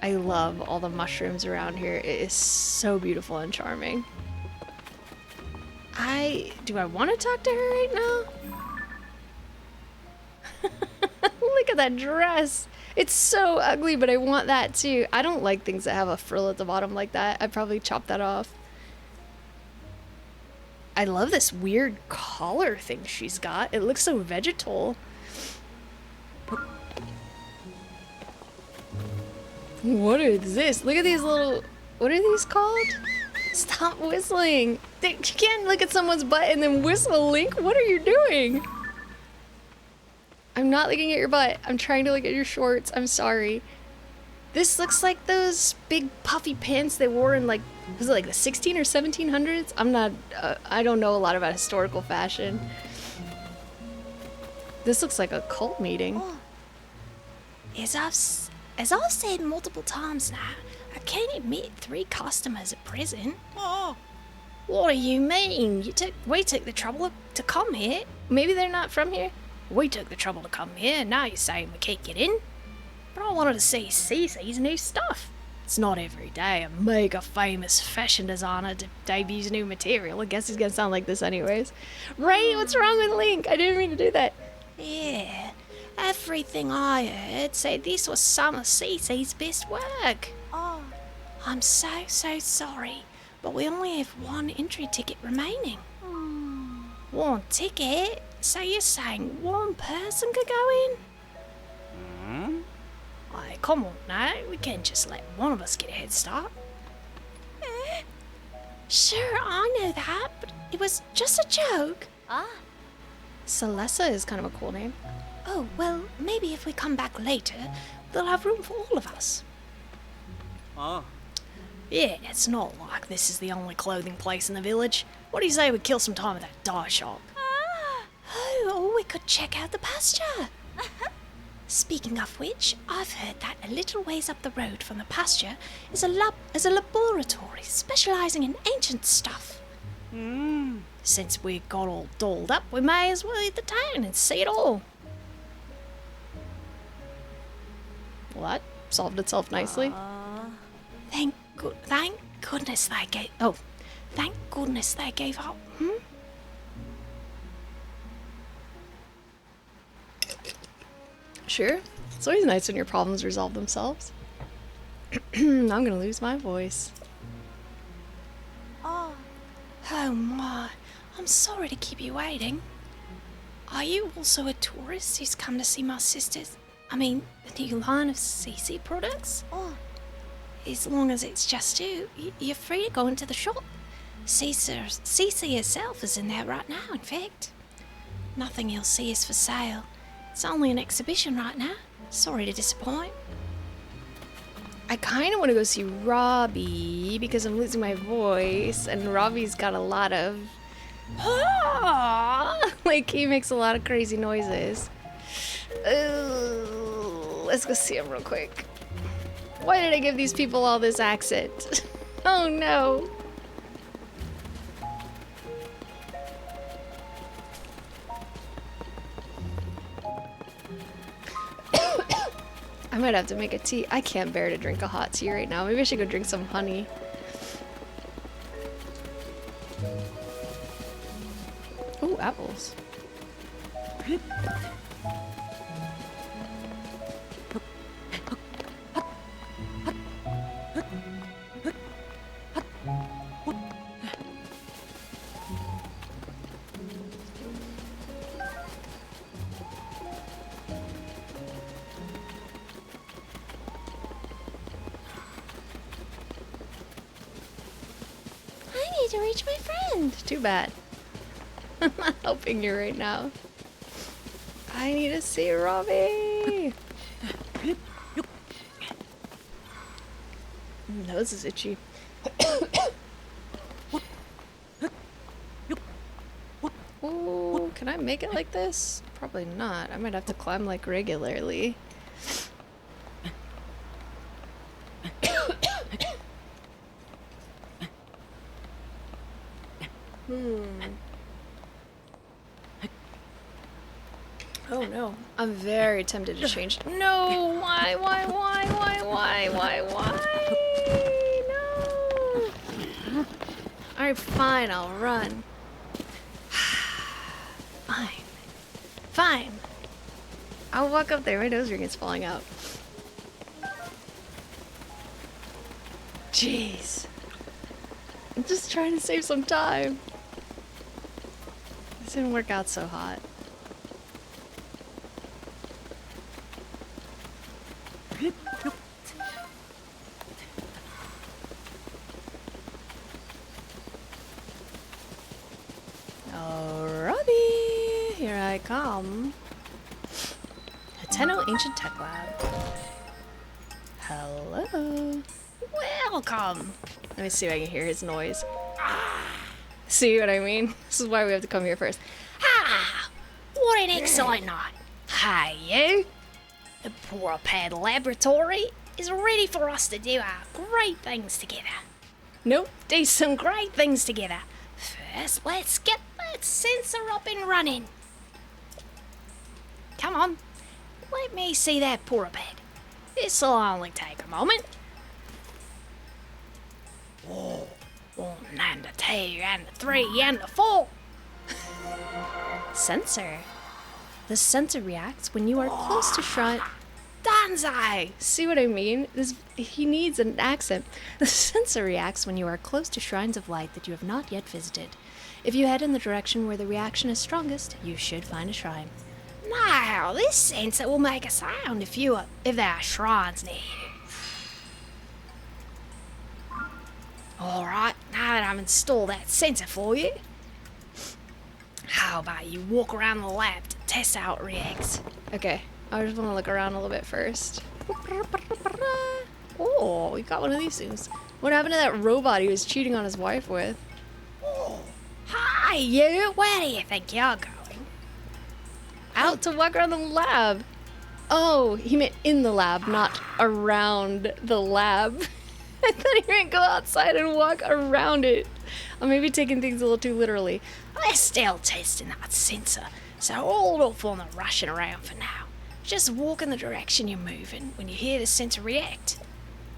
I love all the mushrooms around here. It is so beautiful and charming. Do I want to talk to her right now? Look at that dress. It's so ugly, but I want that too. I don't like things that have a frill at the bottom like that. I'd probably chop that off. I love this weird collar thing she's got. It looks so vegetal. What is this? Look at these little... What are these called? Stop whistling. You can't look at someone's butt and then whistle, Link. What are you doing? I'm not looking at your butt. I'm trying to look at your shorts. I'm sorry. This looks like those big puffy pants they wore in like, was it like the 16 or 1700s? I'm not, I don't know a lot about historical fashion. This looks like a cult meeting. Oh. As I've said multiple times now, I can't admit 3 customers at present. Oh. What do you mean? We took the trouble to come here. Maybe they're not from here? We took the trouble to come here, now you're saying we can't get in? But I wanted to see Cece's new stuff. It's not every day a mega famous fashion designer debuts new material. I guess he's gonna sound like this anyways. Right, what's wrong with Link? I didn't mean to do that. Yeah, everything I heard said this was some of Cece's best work. Oh. I'm so sorry, but we only have 1 entry ticket remaining. 1 ticket? So you're saying 1 person could go in? Aye, come on now, we can't just let one of us get a head start. Sure, I know that, but it was just a joke. Ah. Celessa is kind of a cool name. Oh, well, maybe if we come back later, they'll have room for all of us. Oh. Yeah, it's not like this is the only clothing place in the village. What do you say we kill some time at that dye shop? Oh, or we could check out the pasture. Speaking of which, I've heard that a little ways up the road from the pasture is a laboratory specialising in ancient stuff. Since we got all dolled up, we may as well hit the town and see it all. Well, that solved itself nicely. Thank goodness they gave. Oh, thank goodness they gave up. Sure. It's always nice when your problems resolve themselves. I'm gonna lose my voice. Oh. Oh my, I'm sorry to keep you waiting. Are you also a tourist who's come to see my sister's? I mean, the new line of CC products? Oh. As long as it's just you, you're free to go into the shop. CC herself is in there right now, in fact. Nothing you'll see is for sale. It's only an exhibition right now. Sorry to disappoint. I kind of want to go see Robbie because I'm losing my voice, and Robbie's got a lot of like he makes a lot of crazy noises. Let's go see him real quick. Why did I give these people all this accent? Oh no. I might have to make a tea. I can't bear to drink a hot tea right now. Maybe I should go drink some honey. Ooh, apples. I need to reach my friend. Too bad. I'm not helping you right now. I need to see Robbie. Nose is itchy. Ooh, can I make it like this? Probably not. I might have to climb like regularly. Oh no. I'm very tempted to change. No! Why? No! Alright, fine, I'll run. Fine. I'll walk up there. My nose ring is falling out. Jeez. I'm just trying to save some time. This didn't work out so hot. Welcome. Hateno Ancient Tech Lab. Hello. Welcome. Let me see if I can hear his noise. See what I mean? This is why we have to come here first. Ah, what an exciting night. Hey, you. The Pad Laboratory is ready for us to do our great things together. Nope. Do some great things together. First, let's get that sensor up and running. Come on. Let me see that Pad. This'll only take a moment. Oh, 1 and a 2 and a 3 and a 4. Sensor. The sensor reacts when you are close to shrine. Danzai! See what I mean? He needs an accent. The sensor reacts when you are close to shrines of light that you have not yet visited. If you head in the direction where the reaction is strongest, you should find a shrine. Now, this sensor will make a sound if there are shrines near you. Alright, now that I've installed that sensor for you, how about you walk around the lab to test how it reacts? Okay, I just want to look around a little bit first. Oh, we got one of these things. What happened to that robot he was cheating on his wife with? Hi, you! Where do you think you're going? Out to walk around the lab. Oh, he meant in the lab, not around the lab. I thought he meant go outside and walk around it. I may be taking things a little too literally. We're still testing that sensor, so hold off on the rushing around for now. Just walk in the direction you're moving when you hear the sensor react.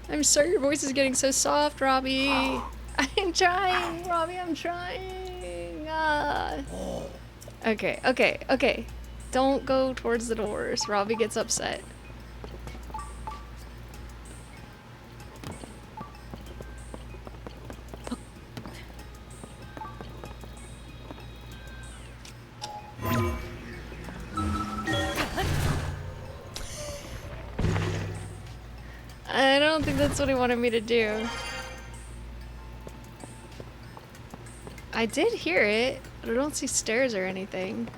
I'm sorry your voice is getting so soft, Robbie. I'm trying, Robbie, I'm trying. Okay. Don't go towards the doors. Robbie gets upset. I don't think that's what he wanted me to do. I did hear it, but I don't see stairs or anything.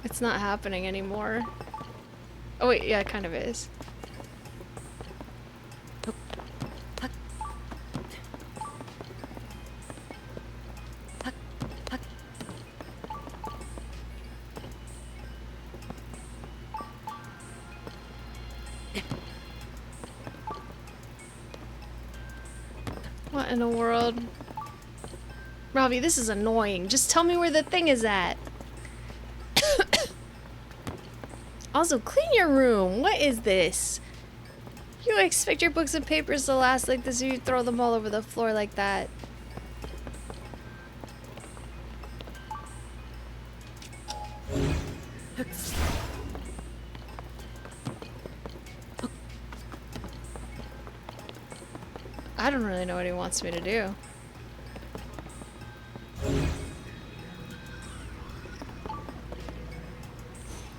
It's not happening anymore. Oh wait, yeah, it kind of is. What in the world? Robbie, this is annoying. Just tell me where the thing is at. Also, clean your room. What is this? You expect your books and papers to last like this, you throw them all over the floor like that. I don't really know what he wants me to do.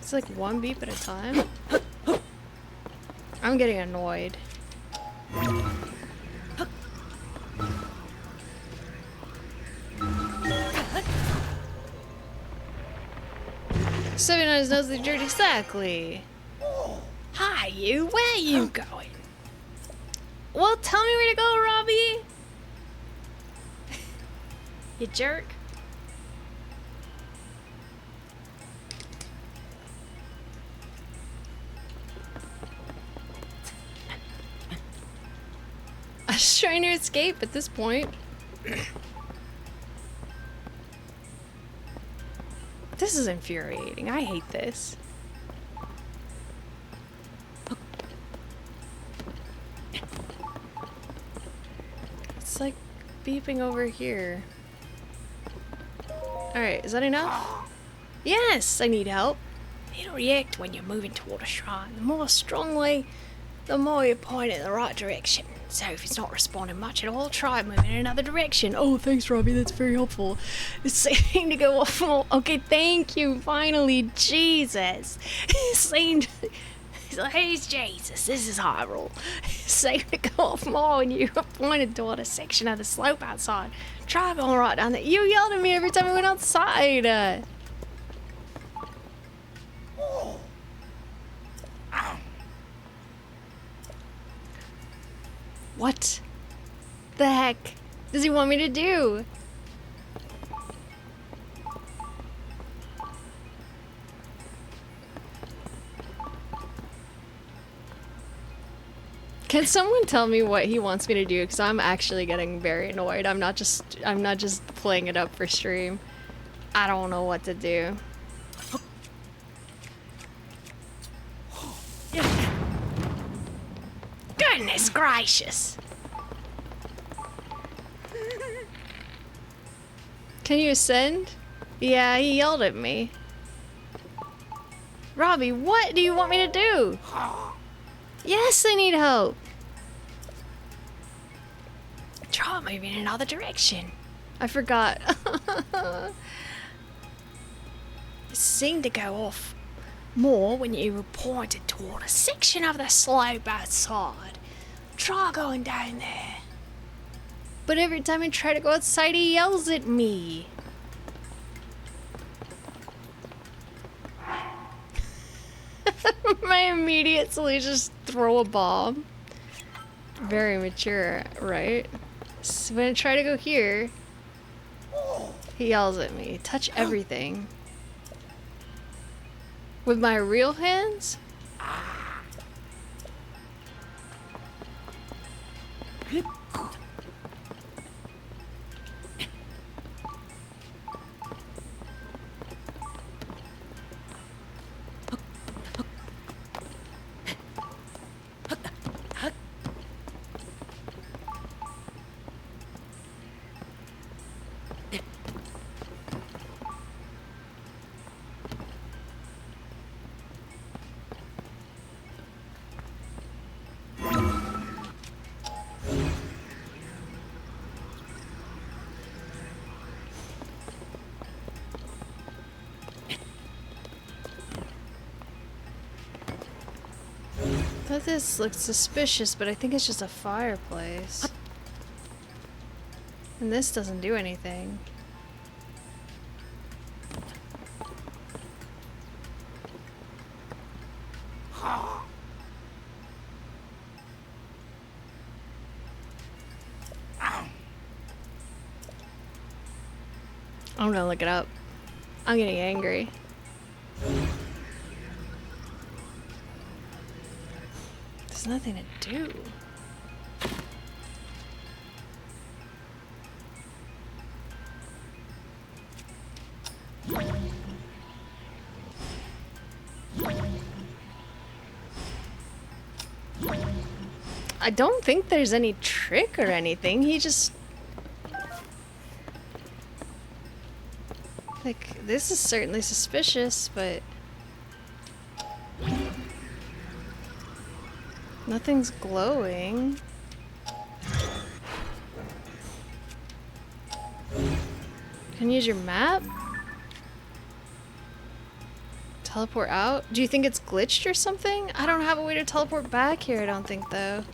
It's like one beep at a time. I'm getting annoyed. Stepping on his nose, the dirt exactly. Hi, you. Where are you going? Well, tell me where to go, Robbie. You jerk. I was trying to escape at this point. This is infuriating. I hate this. It's like beeping over here. Alright, is that enough? Yes, I need help. It'll react when you're moving toward a shrine. The more strongly, the more you point in the right direction. So if it's not responding much at all, try moving in another direction. Oh, thanks, Robbie. That's very helpful. It's seeming to go off more. Okay, thank you. Finally, Jesus. It seemed. Who's Jesus? This is Hyrule. It seemed to go off more when you pointed toward a section of the slope outside. Try going right down there. You yelled at me every time we went outside. What the heck does he want me to do? Can someone tell me what he wants me to do? Because I'm actually getting very annoyed. I'm not just playing it up for stream. I don't know what to do. Goodness gracious. Can you ascend? Yeah, he yelled at me. Robbie, what do you want me to do? Yes, I need help. Try moving in another direction. I forgot. It seemed to go off more when you were pointed toward a section of the slope outside. Try going down there. But every time I try to go outside, he yells at me. My immediate solution is throw a bomb. Very mature, right? So when I try to go here, he yells at me. Touch everything. With my real hands? This looks suspicious, but I think it's just a fireplace. And this doesn't do anything. I'm gonna look it up. I'm getting angry. There's nothing to do. I don't think there's any trick or anything. He just... Like, this is certainly suspicious, but... Nothing's glowing. Can you use your map? Teleport out? Do you think it's glitched or something? I don't have a way to teleport back here, I don't think, though.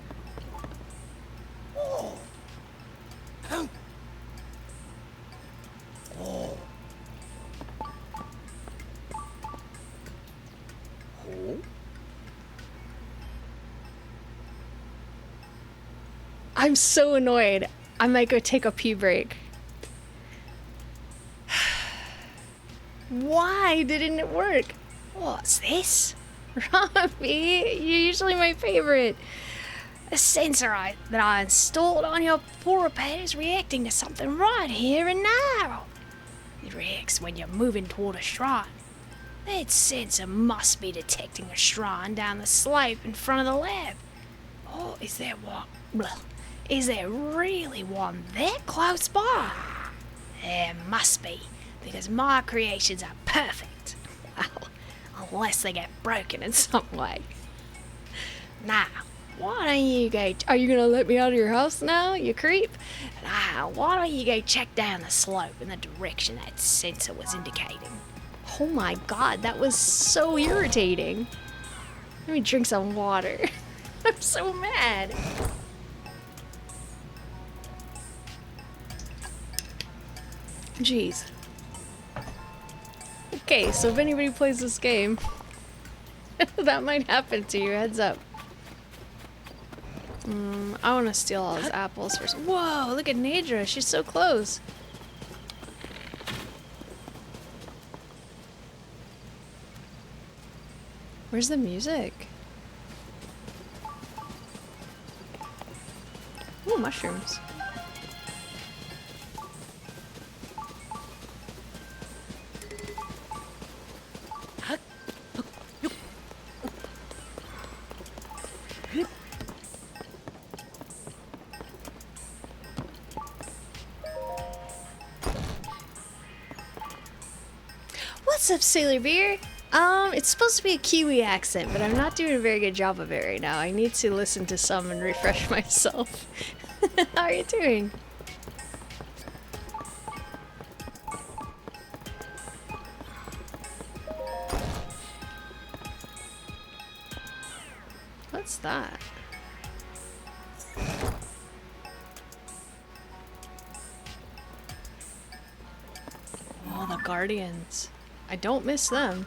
I'm so annoyed. I might go take a pee break. Why didn't it work? What's this? Robbie, you're usually my favorite. A sensor that I installed on your poor pet is reacting to something right here and now. It reacts when you're moving toward a shrine. That sensor must be detecting a shrine down the slope in front of the lab. Or is there one? Blah. Is there really one that close by? There must be, because my creations are perfect. Well, unless they get broken in some way. Now, why don't you go... Are you gonna let me out of your house now, you creep? Now, why don't you go check down the slope in the direction that sensor was indicating? Oh my god, that was so irritating. Let me drink some water. I'm so mad. Jeez. Okay, so if anybody plays this game, that might happen to you, heads up. I want to steal all his apples first. Whoa, look at Nadra. She's so close. Where's the music? Ooh, mushrooms. What's up, Sailor Beer? It's supposed to be a Kiwi accent, but I'm not doing a very good job of it right now. I need to listen to some and refresh myself. How are you doing? What's that? Oh, the Guardians. I don't miss them.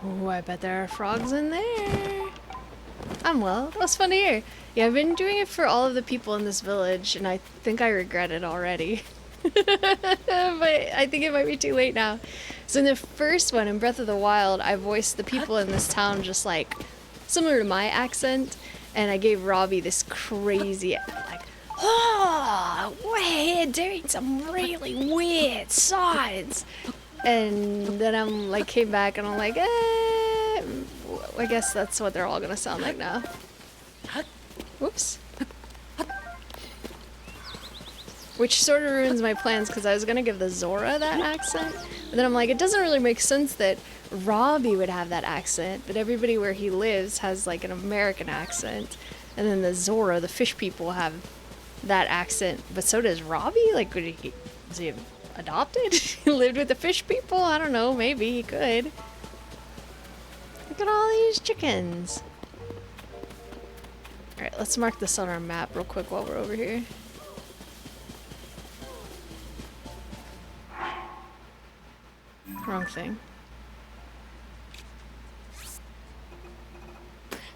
Oh, I bet there are frogs in there. I'm well. That was fun to hear. Yeah, I've been doing it for all of the people in this village, and I think I regret it already. But I think it might be too late now. So in the first one, in Breath of the Wild, I voiced the people in this town just like similar to my accent, and I gave Robbie this crazy like, oh, we're here doing some really weird signs. And then I'm like, came back and I'm like, I guess that's what they're all gonna sound like now. Whoops. Which sort of ruins my plans because I was gonna give the Zora that accent, but then I'm like, it doesn't really make sense that Robbie would have that accent, but everybody where he lives has like an American accent, and then the Zora, the fish people, have that accent, but so does Robbie. Like, was he adopted? He lived with the fish people? I don't know, maybe he could. Look at all these chickens. Alright, let's mark this on our map real quick while we're over here. Wrong thing.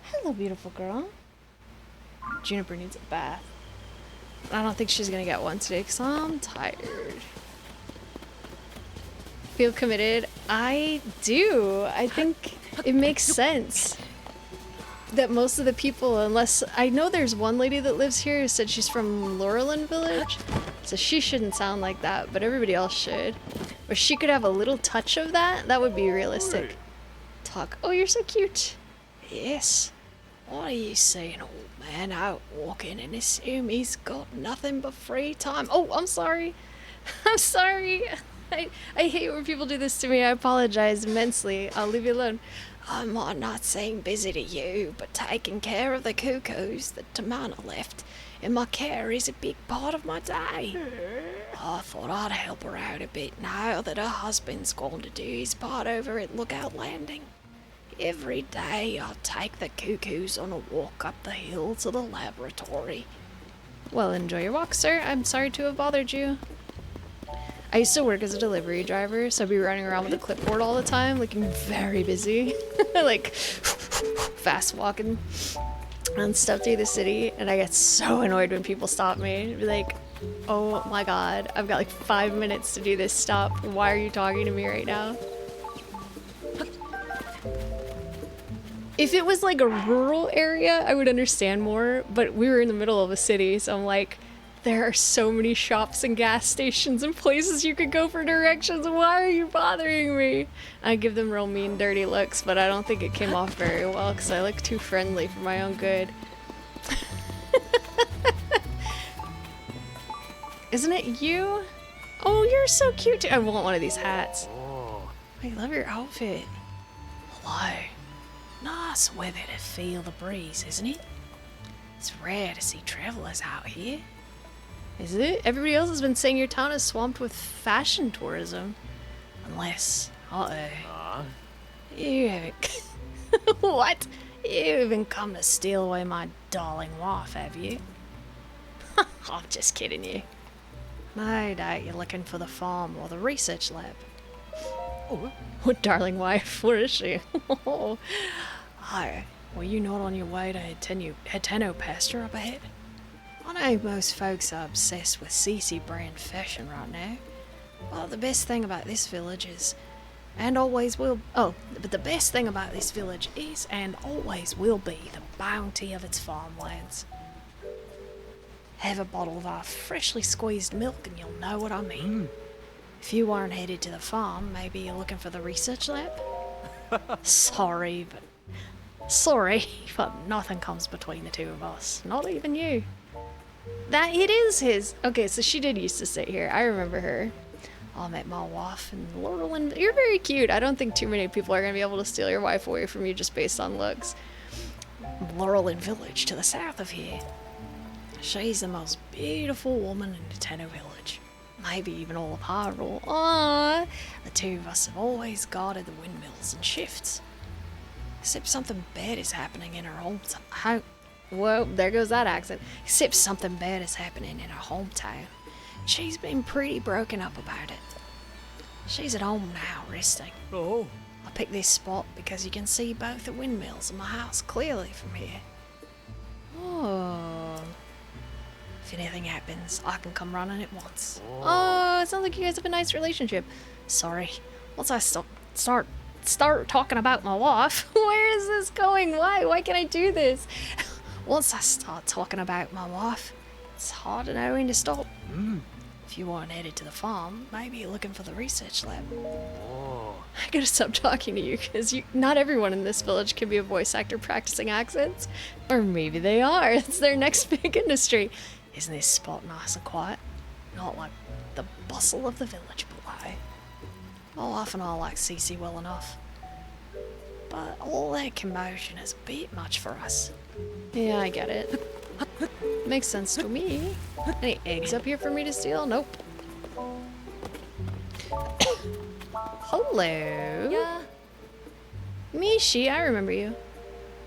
Hello, beautiful girl. Juniper needs a bath. I don't think she's gonna get one today because I'm tired. Feel committed? I do. I think it makes sense that most of the people, unless I know there's one lady that lives here who said she's from Laurelin Village, so she shouldn't sound like that, but everybody else should. Or she could have a little touch of that. That would be realistic. Talk. Oh, you're so cute. Yes. What are you seeing, old man, out walking and assume he's got nothing but free time? Oh, I'm sorry. I'm sorry. I hate when people do this to me. I apologize immensely. I'll leave you alone. I might not seem busy to you, but taking care of the cuckoos that Tamana left in my care is a big part of my day. I thought I'd help her out a bit now that her husband's gone to do his part over at Lookout Landing. Every day I take the cuckoos on a walk up the hill to the laboratory. Well, enjoy your walk, sir. I'm sorry to have bothered you. I used to work as a delivery driver, so I'd be running around with a clipboard all the time, looking very busy. Like, fast walking and stuff through the city, and I get so annoyed when people stop me. I'd be like, oh my god, I've got like 5 minutes to do this, stop. Why are you talking to me right now? If it was like a rural area, I would understand more, but we were in the middle of a city, so I'm like, there are so many shops and gas stations and places you could go for directions. Why are you bothering me? I give them real mean, dirty looks, but I don't think it came off very well because I look too friendly for my own good. Isn't it you? Oh, you're so cute too. I want one of these hats. I love your outfit. Hello. Nice weather to feel the breeze, isn't it? It's rare to see travelers out here. Is it? Everybody else has been saying your town is swamped with fashion tourism. Unless, you haven't... What? You haven't come to steal away my darling wife, have you? I'm just kidding you. No doubt you're looking for the farm or the research lab. What darling wife? Where is she? Hi. Were you not on your way to Heteno pasture up ahead? I know most folks are obsessed with CC brand fashion right now. Well, the best thing about this village is, and always will, but the best thing about this village is, and always will be, the bounty of its farmlands. Have a bottle of our freshly squeezed milk and you'll know what I mean. If you weren't headed to the farm, maybe you're looking for the research lab? Sorry, but nothing comes between the two of us. Not even you. That it is his. Okay, so she did used to sit here. I remember her. I met my wife in Laurel and you're very cute. I don't think too many people are gonna be able to steal your wife away from you just based on looks. Laurel and Village to the south of here. She's the most beautiful woman in the Tenno village. Maybe even all of Hyrule. Aww. The two of us have always guarded the windmills and shifts. Except something bad is happening in her hometown. Whoa, there goes that accent. Except something bad is happening in her hometown. She's been pretty broken up about it. She's at home now, resting. Oh. I picked this spot because you can see both the windmills and my house clearly from here. Oh. If anything happens, I can come running at once. Oh, it sounds like you guys have a nice relationship. Sorry. Once I start talking about my wife, where is this going? Why can't I do this? Once I start talking about my wife, it's hard to know when to stop. If you weren't headed to the farm, maybe you're looking for the research lab. I gotta stop talking to you, because not everyone in this village can be a voice actor practicing accents. Or maybe they are. It's their next big industry. Isn't this spot nice and quiet? Not like the bustle of the village below. My wife and I like Cece well enough. But all that commotion is a bit much for us. Yeah, I get it. Makes sense to me. Any eggs up here for me to steal? Nope. Hello. Yeah. Mishi, I remember you.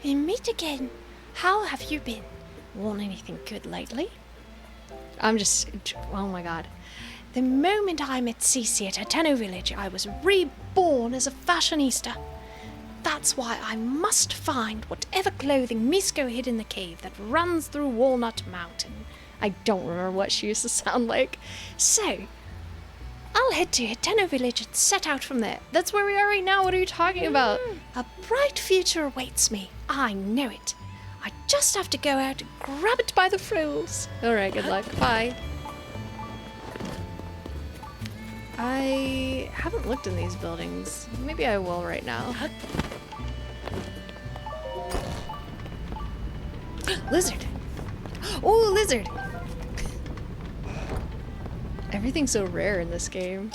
We meet again. How have you been? Want anything good lately? I'm just, oh my god. The moment I met Cece at Hateno village, I was reborn as a fashionista. That's why I must find whatever clothing Misko hid in the cave that runs through Walnut Mountain. I don't remember what she used to sound like. So, I'll head to Hateno village and set out from there. That's where we are right now. What are you talking about? A bright future awaits me. I know it. I just have to go out and grab it by the frills. Alright, good luck. Bye. I haven't looked in these buildings. Maybe I will right now. Lizard! Oh, lizard! Everything's so rare in this game.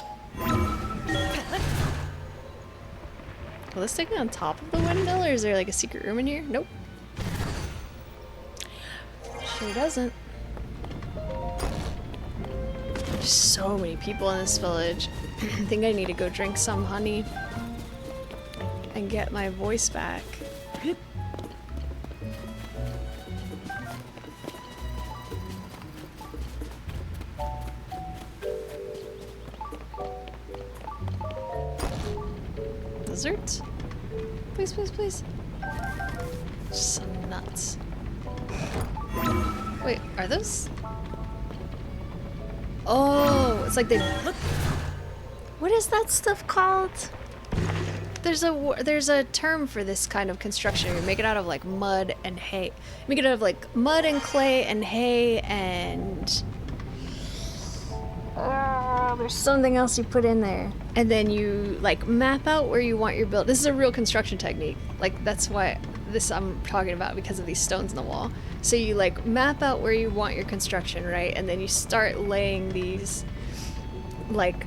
Will this take me on top of the windmill, or is there like a secret room in here? Nope. Sure doesn't. There's so many people in this village. I think I need to go drink some honey and get my voice back. Desserts? Please, please, please. Just some nuts. Wait, are those? Oh, it's like they look. What is that stuff called? There's a term for this kind of construction. You make it out of like mud and hay. Make it out of like mud and clay and hay and there's something else you put in there. And then you like map out where you want your build. This is a real construction technique. Like that's why this I'm talking about, because of these stones in the wall. So you like map out where you want your construction, right? And then you start laying these like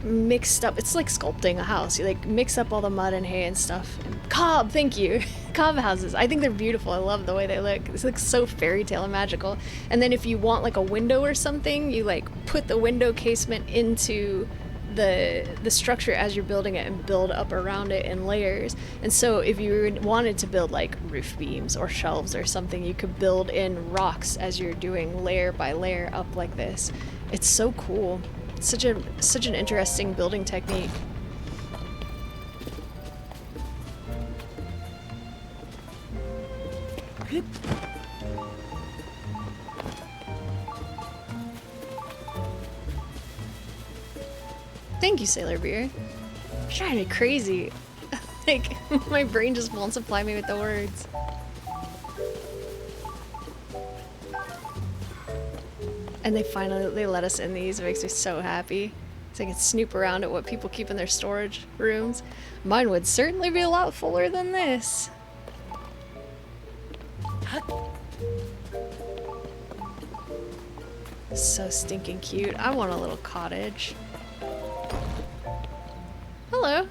mixed up, it's like sculpting a house. You like mix up all the mud and hay and stuff. And cob, thank you. Cob houses. I think they're beautiful. I love the way they look. This looks so fairy tale and magical. And then if you want like a window or something, you like put the window casement into the structure as you're building it and build up around it in layers. And so if you wanted to build like roof beams or shelves or something, you could build in rocks as you're doing layer by layer up like this. It's so cool. Such an interesting building technique. Thank you, Sailor Beer. You're driving me crazy. Like, my brain just won't supply me with the words. And they let us in these. It makes me so happy. So I can snoop around at what people keep in their storage rooms. Mine would certainly be a lot fuller than this. So stinking cute. I want a little cottage. Hello.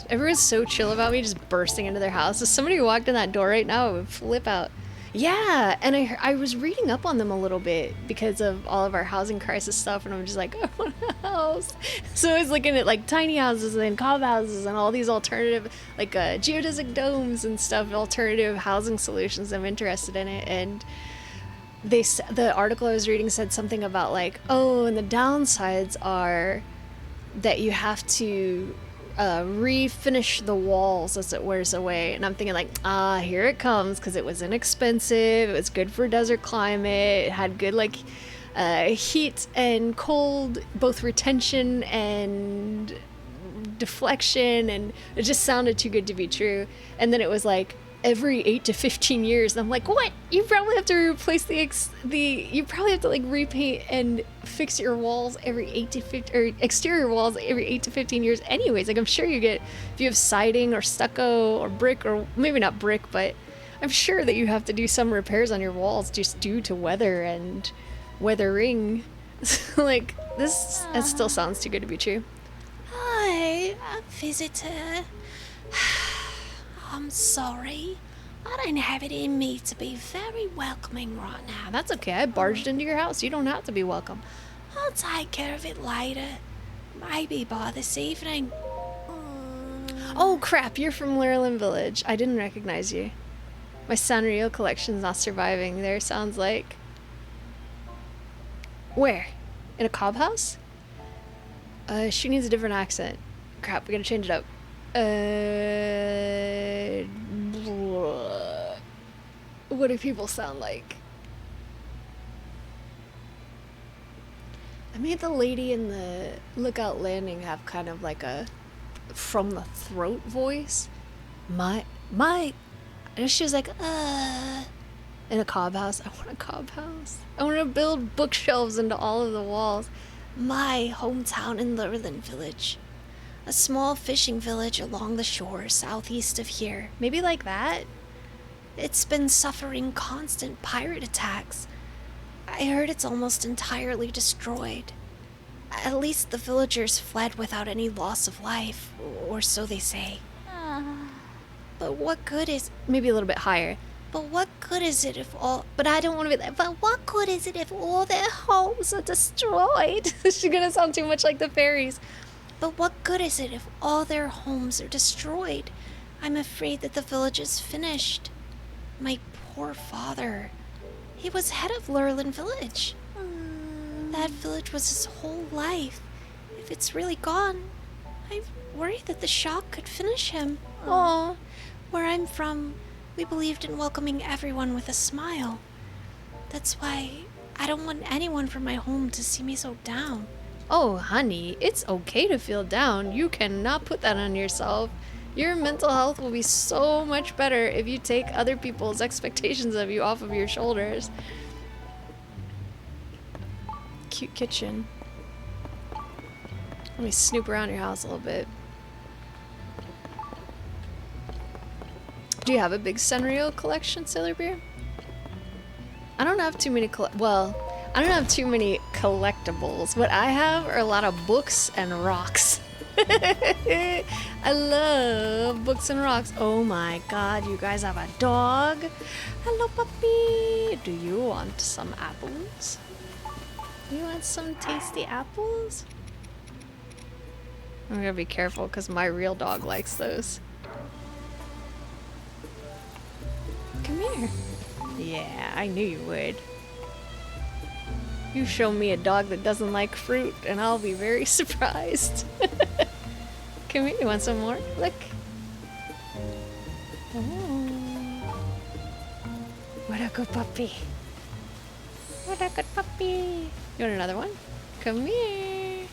Everyone's so chill about me just bursting into their house. If somebody walked in that door right now, I would flip out. Yeah, and I was reading up on them a little bit because of all of our housing crisis stuff, and I'm just like, I want a house. So I was looking at like tiny houses and cob houses and all these alternative, like geodesic domes and stuff, alternative housing solutions. I'm interested in it, and the article I was reading said something about like, oh, and the downsides are that you have to refinish the walls as it wears away. And I'm thinking like, here it comes, because it was inexpensive, it was good for desert climate, it had good like heat and cold, both retention and deflection, and it just sounded too good to be true. And then it was like every 8 to 15 years, and I'm like, what? You probably have to replace you probably have to like repaint and fix your walls every 8 to 15, or exterior walls every 8 to 15 years anyways. Like, I'm sure you get, if you have siding or stucco or brick, or maybe not brick, but I'm sure that you have to do some repairs on your walls just due to weather and weathering. Like, this, it still sounds too good to be true. Hi, a visitor. I'm sorry. I don't have it in me to be very welcoming right now. That's okay. I barged into your house. You don't have to be welcome. I'll take care of it later. Maybe by this evening. Oh crap, you're from Lurelin Village. I didn't recognize you. My Sanrio collection's not surviving there, sounds like. Where? In a cob house? She needs a different accent. Crap, we gotta change it up. What do people sound like? I made the lady in the Lookout Landing have kind of like a from the throat voice. And she was like, in a cob house. I want a cob house. I want to build bookshelves into all of the walls. My hometown in Lurelin Village. A small fishing village along the shore southeast of here. Maybe like that? It's been suffering constant pirate attacks. I heard it's almost entirely destroyed. At least the villagers fled without any loss of life, or so they say. But what good is... Maybe a little bit higher. But what good is it if all... But I don't want to be like, but what good is it if all their homes are destroyed? She's gonna sound too much like the fairies. But what good is it if all their homes are destroyed? I'm afraid that the village is finished. My poor father. He was head of Lurelin Village. That village was his whole life. If it's really gone, I worry that the shock could finish him. Aw. Where I'm from, we believed in welcoming everyone with a smile. That's why I don't want anyone from my home to see me so down. Oh, honey, it's okay to feel down. You cannot put that on yourself. Your mental health will be so much better if you take other people's expectations of you off of your shoulders. Cute kitchen. Let me snoop around your house a little bit. Do you have a big Sanrio collection, Sailor Beer? I don't have too many I don't have too many collectibles. What I have are a lot of books and rocks. I love books and rocks. Oh my god, you guys have a dog. Hello, puppy. Do you want some apples? You want some tasty apples? I'm gonna be careful because my real dog likes those. Come here. Yeah, I knew you would. You show me a dog that doesn't like fruit, and I'll be very surprised. Come here, you want some more? Look. What a good puppy. What a good puppy. You want another one? Come here.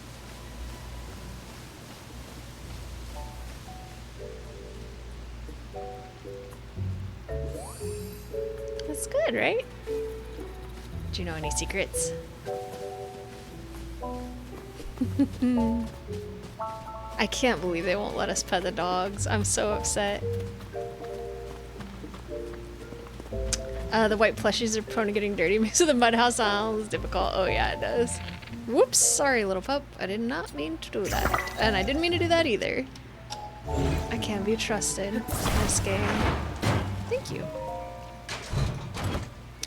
That's good, right? Do you know any secrets? I can't believe they won't let us pet the dogs. I'm so upset. The white plushies are prone to getting dirty because of the mud house sounds difficult. Oh yeah, it does. Whoops, sorry little pup. I did not mean to do that. And I didn't mean to do that either. I can't be trusted in this game. Thank you.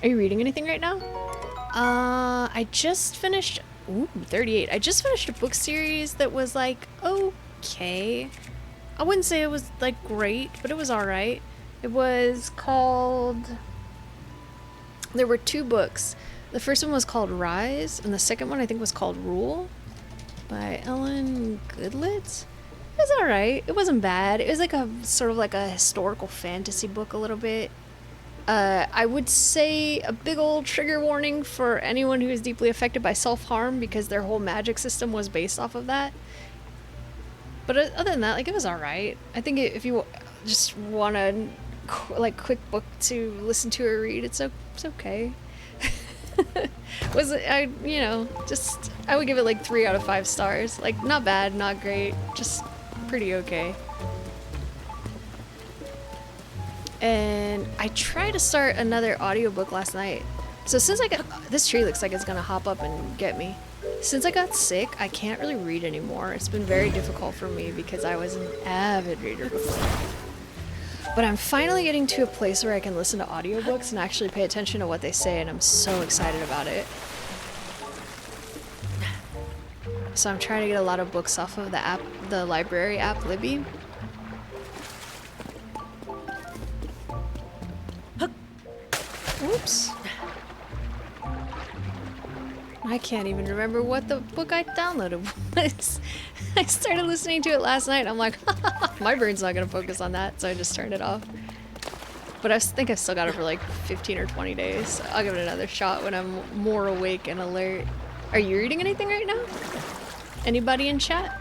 Are you reading anything right now? I just finished, ooh, 38. I just finished a book series that was like, okay. I wouldn't say it was like great, but it was alright. It was called, there were 2 books. The first one was called Rise, and the second one I think was called Rule by Ellen Goodlett. It was alright. It wasn't bad. It was like a sort of like a historical fantasy book a little bit. I would say a big old trigger warning for anyone who is deeply affected by self-harm because their whole magic system was based off of that. But other than that, like, it was alright. I think if you just want a like quick book to listen to or read, it's okay. Was it, I would give it like 3 out of 5 stars. Like, not bad, not great, just pretty okay. And I tried to start another audiobook last night. So since I got, this tree looks like it's gonna hop up and get me. Since I got sick, I can't really read anymore. It's been very difficult for me because I was an avid reader before. But I'm finally getting to a place where I can listen to audiobooks and actually pay attention to what they say, and I'm so excited about it. So I'm trying to get a lot of books off of the app, the library app, Libby. Oops. I can't even remember what the book I downloaded was. I started listening to it last night and I'm like, my brain's not gonna focus on that, so I just turned it off. But I think I've still got it for like 15 or 20 days. I'll give it another shot when I'm more awake and alert. Are you reading anything right now? Anybody in chat?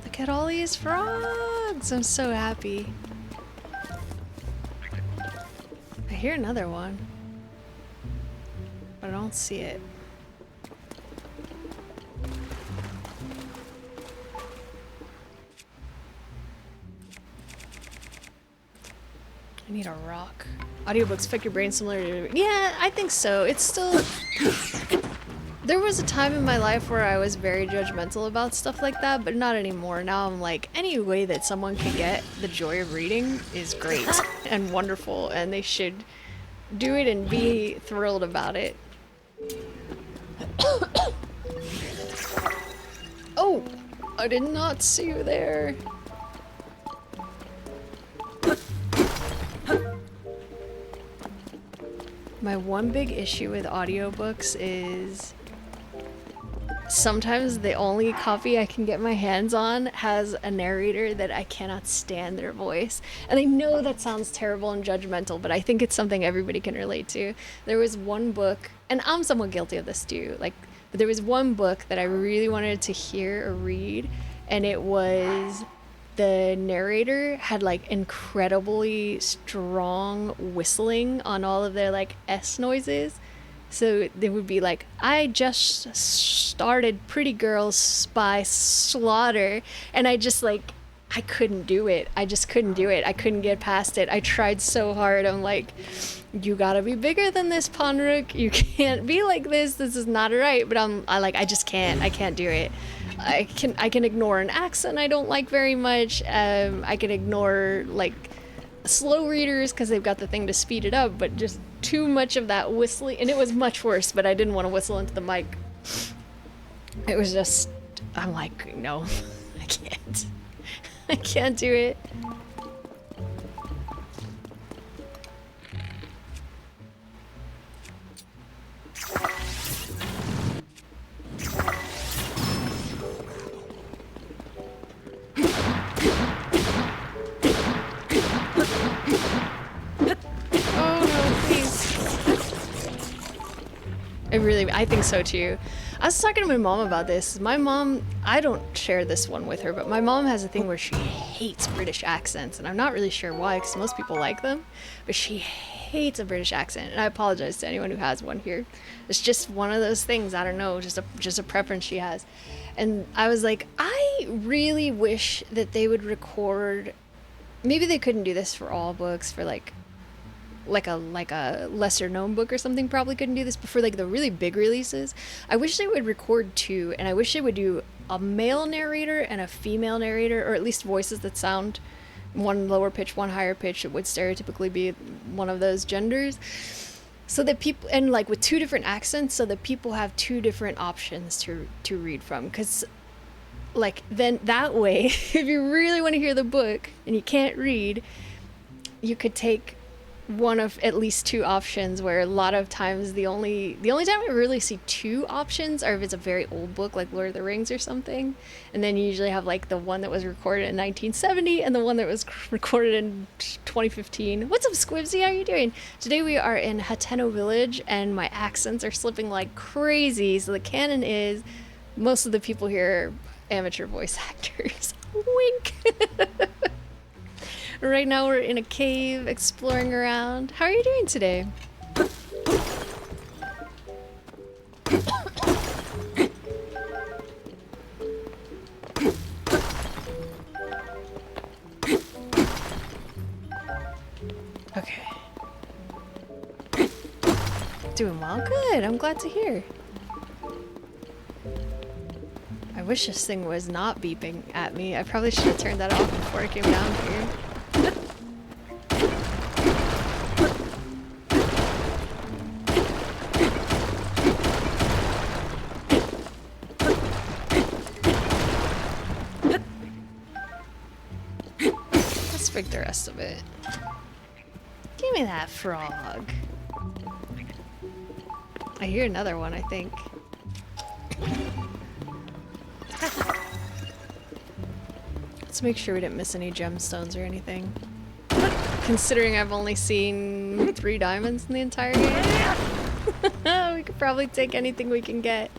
Look at all these frogs! I'm so happy. I hear another one, but I don't see it. I need a rock. Audiobooks affect your brain similar to... Yeah, I think so. It's still... There was a time in my life where I was very judgmental about stuff like that, but not anymore. Now I'm like, any way that someone can get the joy of reading is great and wonderful, and they should do it and be thrilled about it. Oh! I did not see you there. My one big issue with audiobooks is sometimes the only copy I can get my hands on has a narrator that I cannot stand their voice. And I know that sounds terrible and judgmental, but I think it's something everybody can relate to. There was one book, and I'm somewhat guilty of this too, but there was one book that I really wanted to hear or read, and it was... The narrator had like incredibly strong whistling on all of their like S noises. So they would be like, I just started Pretty Girls by Slaughter. And I just like, I couldn't do it. I just couldn't do it. I couldn't get past it. I tried so hard. I'm like, you gotta be bigger than this, Ponrook. You can't be like this. This is not right. But I just can't. I can't do it. I can ignore an accent I don't like very much. I can ignore like slow readers because they've got the thing to speed it up, but just too much of that whistling, and it was much worse, but I didn't want to whistle into the mic. It was just, I'm like, no, I can't. I can't do it. I think so too. I was talking to my mom about this. My mom, I don't share this one with her, but my mom has a thing where she hates British accents, and I'm not really sure why, because most people like them, but she hates a British accent, and I apologize to anyone who has one here. It's just one of those things, I don't know, just a preference she has. And I was like, I really wish that they would record, maybe they couldn't do this for all books, for like a lesser known book or something probably couldn't do this, but for like the really big releases, I wish they would record two, and I wish they would do a male narrator and a female narrator, or at least voices that sound one lower pitch, one higher pitch. It would stereotypically be one of those genders, so that people, and like with two different accents, so that people have two different options to read from, because like then that way if you really want to hear the book and you can't read, you could take one of at least two options, where a lot of times the only time I really see two options are if it's a very old book like Lord of the Rings or something, and then you usually have like the one that was recorded in 1970 and the one that was recorded in 2015. What's up, Squibsy? How are you doing? Today we are in Hateno Village and my accents are slipping like crazy, so the canon is most of the people here are amateur voice actors. Wink. Right now we're in a cave exploring around. How are you doing today? Okay. Doing well? Good. I'm glad to hear. I wish this thing was not beeping at me. I probably should have turned that off before I came down here. Let's pick the rest of it. Give me that frog. I hear another one, I think. Let's make sure we didn't miss any gemstones or anything. Considering I've only seen 3 diamonds in the entire game. We could probably take anything we can get.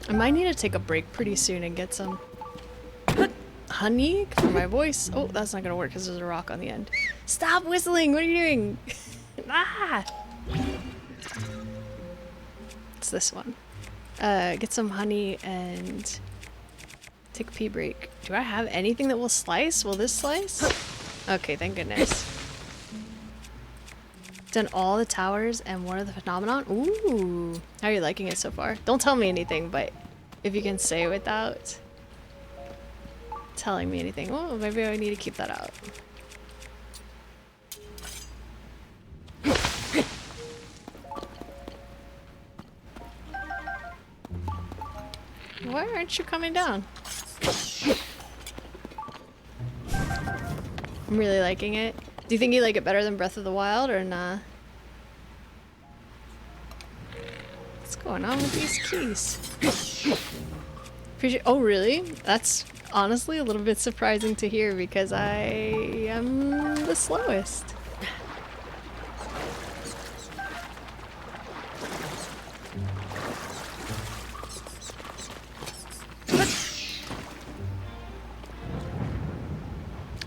I might need to take a break pretty soon and get some honey for my voice. Oh, that's not gonna work because there's a rock on the end. Stop whistling! What are you doing? Ah! It's this one. Get some honey and take a pee break. Do I have anything that will slice? Will this slice? Okay, thank goodness. Done all the towers and one of the phenomenon. Ooh, how are you liking it so far? Don't tell me anything, but if you can say without telling me anything. Oh, maybe I need to keep that out. Why aren't you coming down? I'm really liking it. Do you think you like it better than Breath of the Wild or nah? What's going on with these keys? Oh really? That's honestly a little bit surprising to hear because I am the slowest.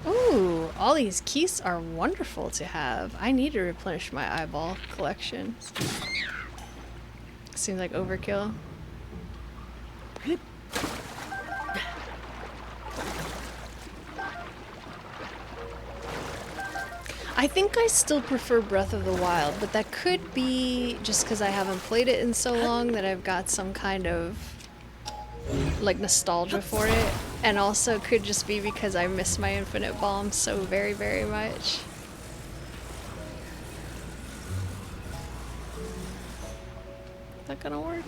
Ooh, all these keys are wonderful to have. I need to replenish my eyeball collection. Seems like overkill. I think I still prefer Breath of the Wild, but that could be just because I haven't played it in so long that I've got some kind of like nostalgia for it, and also could just be because I miss my infinite bomb so very, very much. Is that gonna work?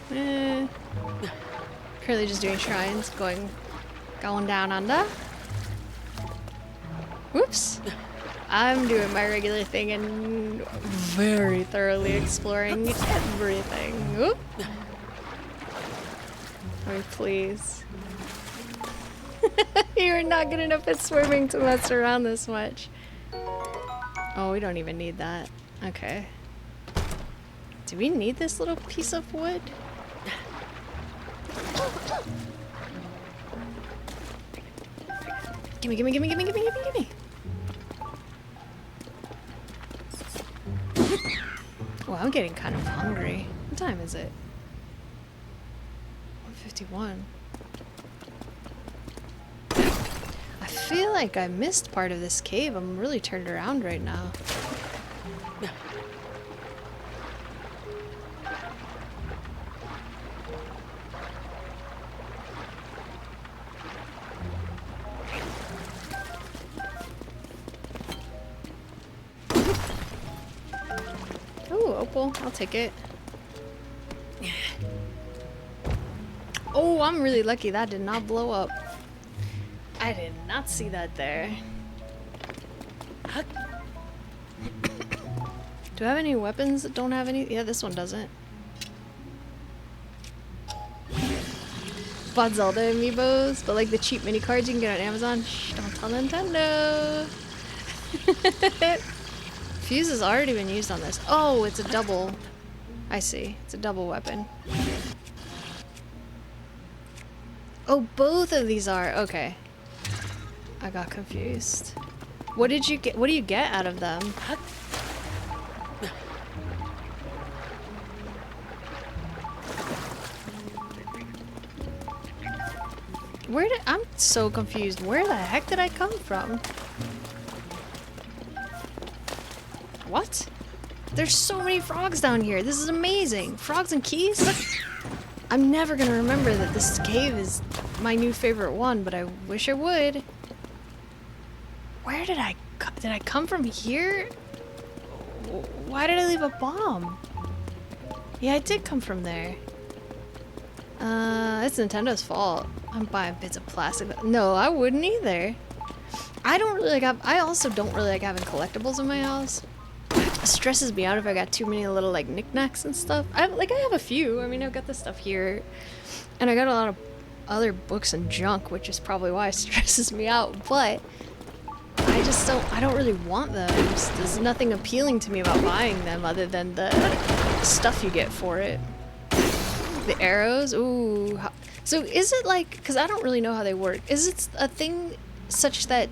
Currently just doing shrines, going down under. Whoops. I'm doing my regular thing and very thoroughly exploring everything. Whoop. Oh, please. You're not good enough at swimming to mess around this much. Oh, we don't even need that. Okay. Do we need this little piece of wood? Gimme, gimme, gimme, gimme, gimme, gimme, gimme. Well, I'm getting kind of hungry. What time is it? 1:51. I feel like I missed part of this cave. I'm really turned around right now. Ooh, opal. I'll take it. Oh, I'm really lucky that did not blow up. I did not see that there. Do I have any weapons that don't have any? Yeah, this one doesn't. Bought Zelda amiibos, but like the cheap mini cards you can get on Amazon. Shh, don't tell Nintendo. Fuse has already been used on this. Oh, it's a double. I see. It's a double weapon. Oh, both of these are. Okay. I got confused. What did you get? What do you get out of them? Where did... I'm so confused. Where the heck did I come from? What? There's so many frogs down here. This is amazing. Frogs and keys? I'm never gonna remember that this cave is my new favorite one, but I wish I would. Where did I come from here? Why did I leave a bomb? Yeah, I did come from there. It's Nintendo's fault. I'm buying bits of plastic. No, I wouldn't either. I don't really like I also don't really like having collectibles in my house. It stresses me out if I got too many little like knickknacks and stuff. I have a few. I mean, I've got this stuff here, and I got a lot of other books and junk, which is probably why it stresses me out. But I don't really want those. There's nothing appealing to me about buying them other than the stuff you get for it. The arrows, ooh. So is it like, because I don't really know how they work, is it a thing such that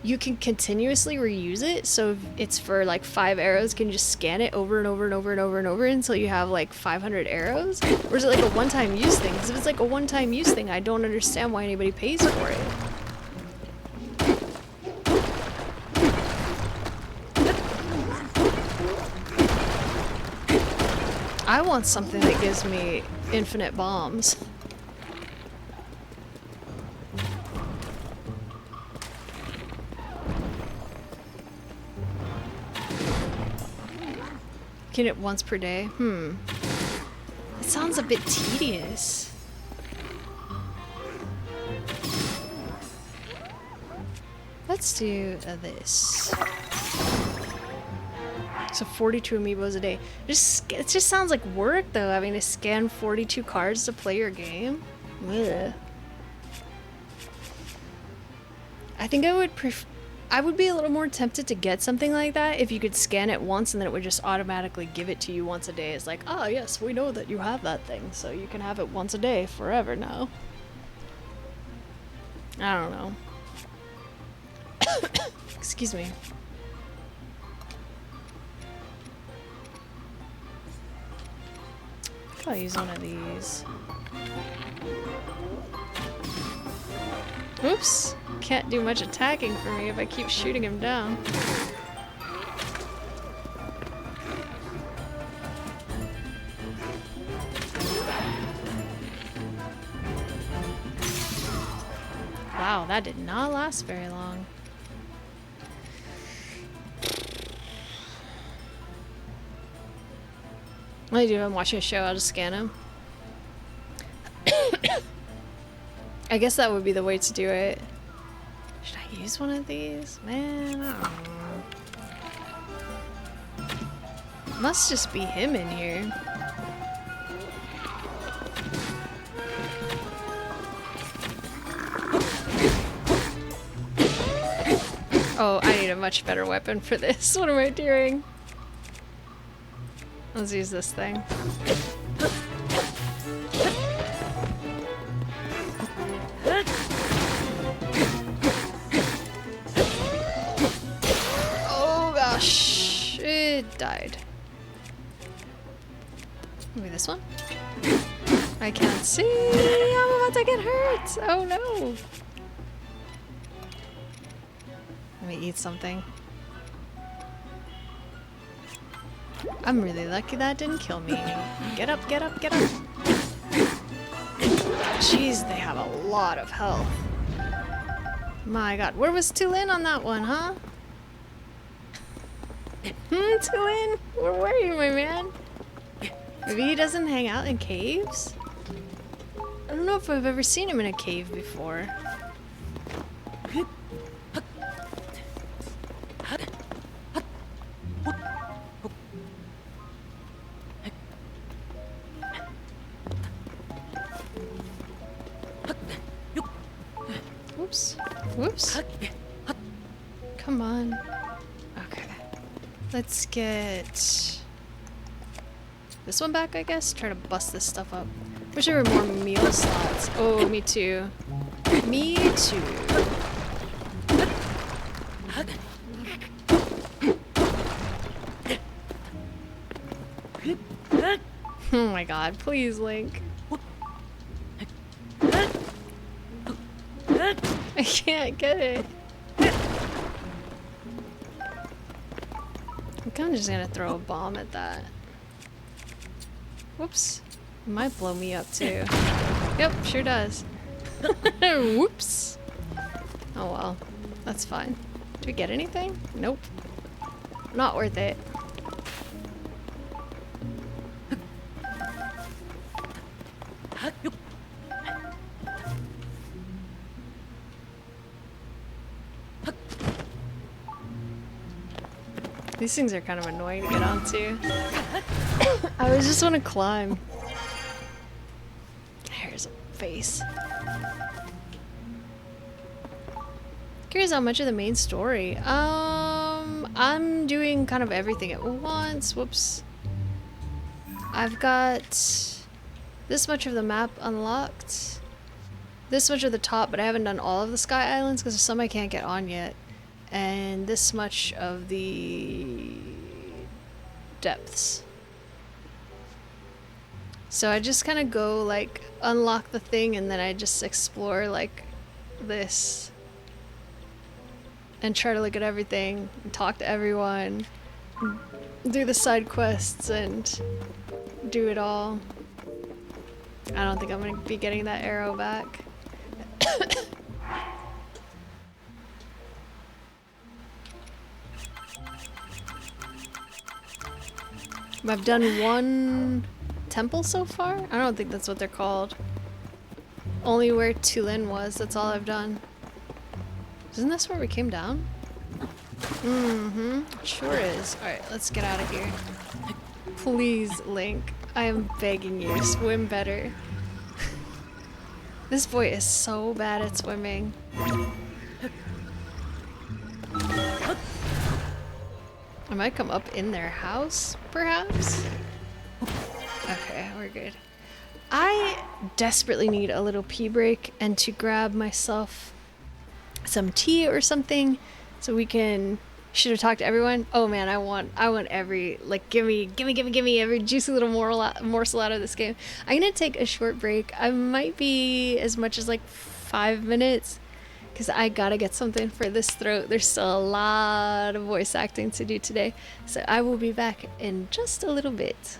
you can continuously reuse it? So if it's for like 5 arrows, can you just scan it over and over and over and over and over until you have like 500 arrows? Or is it like a one-time use thing? Because if it's like a one-time use thing, I don't understand why anybody pays for it. I want something that gives me infinite bombs. Get it once per day? It sounds a bit tedious. Let's do this. So 42 amiibos a day. It just sounds like work though, having to scan 42 cards to play your game. Ugh. I think I would be a little more tempted to get something like that if you could scan it once and then it would just automatically give it to you once a day. It's like, ah, yes, we know that you have that thing, so you can have it once a day forever now. I don't know. Excuse me. I'll use one of these. Oops. Can't do much attacking for me if I keep shooting him down. Wow, that did not last very long. What do I do if I'm watching a show? I'll just scan him. I guess that would be the way to do it. Should I use one of these? Man, I don't know. Must just be him in here. Oh, I need a much better weapon for this. What am I doing? Let's use this thing. Oh gosh, it died. Maybe this one? I can't see. I'm about to get hurt. Oh no. Let me eat something. I'm really lucky that didn't kill me. Get up, get up, get up. Jeez, they have a lot of health. My god, where was Tulin on that one, huh? Tulin, where were you, my man? Maybe he doesn't hang out in caves? I don't know if I've ever seen him in a cave before. Whoops. Whoops. Come on. Okay. Let's get this one back, I guess. Try to bust this stuff up. Wish there were more meal slots. Oh, me too. Me too. Oh my god, please, Link. I can't get it. I'm kind of just gonna throw a bomb at that. Whoops. It might blow me up too. Yep, sure does. Whoops. Oh well. That's fine. Do we get anything? Nope. Not worth it. These things are kind of annoying to get onto. I just want to climb. Here's a face. Curious how much of the main story. I'm doing kind of everything at once. Whoops. I've got this much of the map unlocked. This much of the top, but I haven't done all of the Sky Islands because there's some I can't get on yet. And this much of the depths. So I just kind of go like unlock the thing and then I just explore like this and try to look at everything and talk to everyone, do the side quests and do it all. I don't think I'm gonna be getting that arrow back. I've done one temple so far? I don't think that's what they're called. Only where Tulin was, that's all I've done. Isn't this where we came down? Mm-hmm, sure is. Alright, let's get out of here. Please, Link. I am begging you, swim better. This boy is so bad at swimming. I might come up in their house, perhaps? Okay, we're good. I desperately need a little pee break and to grab myself some tea or something so we can... Should have talked to everyone. Oh man, I want every, like, give me every juicy little morsel out of this game. I'm gonna take a short break. I might be as much as like 5 minutes because I gotta get something for this throat. There's still a lot of voice acting to do today. So I will be back in just a little bit.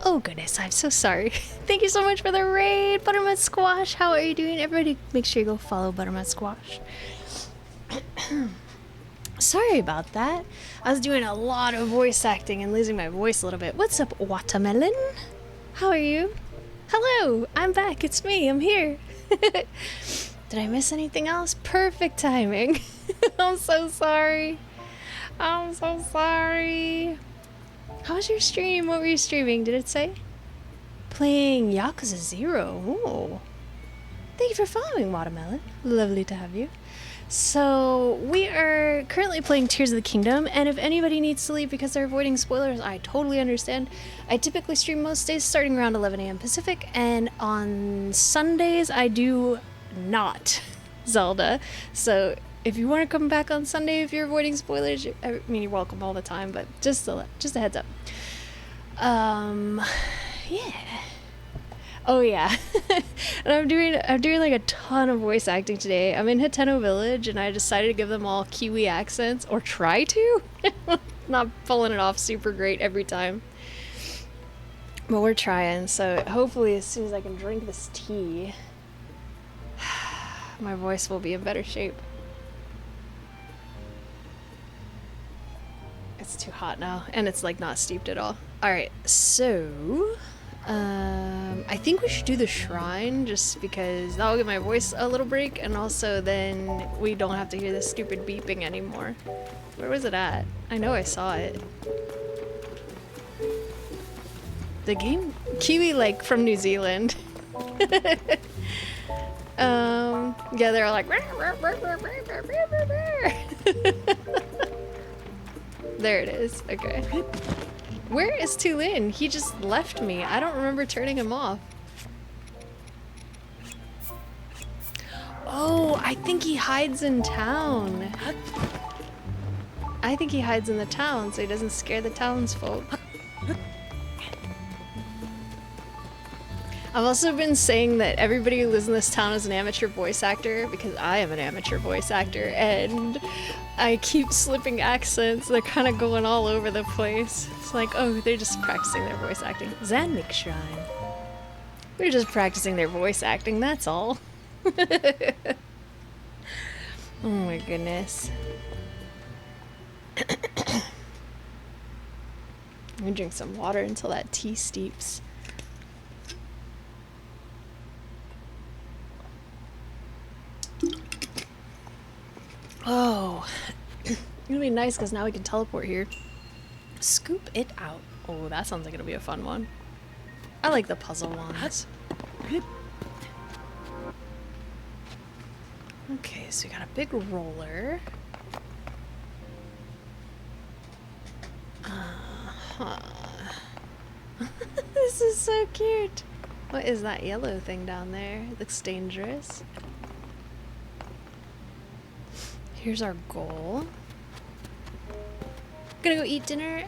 Oh goodness, I'm so sorry. Thank you so much for the raid, Buttermut Squash. How are you doing? Everybody make sure you go follow Buttermut Squash. Sorry about that. I was doing a lot of voice acting and losing my voice a little bit. What's up, Watermelon? How are you? Hello, I'm back. It's me. I'm here. Did I miss anything else? Perfect timing. I'm so sorry. I'm so sorry. How was your stream? What were you streaming? Did it say? Playing Yakuza 0. Ooh. Thank you for following, Watermelon. Lovely to have you. So, we are currently playing Tears of the Kingdom, and if anybody needs to leave because they're avoiding spoilers, I totally understand. I typically stream most days starting around 11 a.m. Pacific, and on Sundays I do not Zelda. So, if you want to come back on Sunday if you're avoiding spoilers, I mean, you're welcome all the time, but just a heads up. Yeah. Oh yeah. And I'm doing like a ton of voice acting today. I'm in Hateno Village and I decided to give them all Kiwi accents, or try to. Not pulling it off super great every time. But we're trying, so hopefully as soon as I can drink this tea, my voice will be in better shape. It's too hot now, and it's like not steeped at all. Alright, so I think we should do the shrine just because that'll give my voice a little break, and also then we don't have to hear this stupid beeping anymore. Where was it at? I know I saw it. The game? Kiwi, like, from New Zealand. Yeah, they're all like... There it is. Okay. Where is Tulin? He just left me. I don't remember turning him off. Oh, I think he hides in town. I think he hides in the town so he doesn't scare the townsfolk. I've also been saying that everybody who lives in this town is an amateur voice actor because I am an amateur voice actor, and I keep slipping accents. They're kind of going all over the place. It's like, oh, they're just practicing their voice acting. Zanmik Shrine. They're just practicing their voice acting, that's all. Oh my goodness. Let me drink some water until that tea steeps. Oh, it'll be nice because now we can teleport here. Scoop it out. Oh, that sounds like it'll be a fun one. I like the puzzle ones. Okay, so we got a big roller. This is so cute. What is that yellow thing down there? It looks dangerous. Here's our goal. Gonna go eat dinner.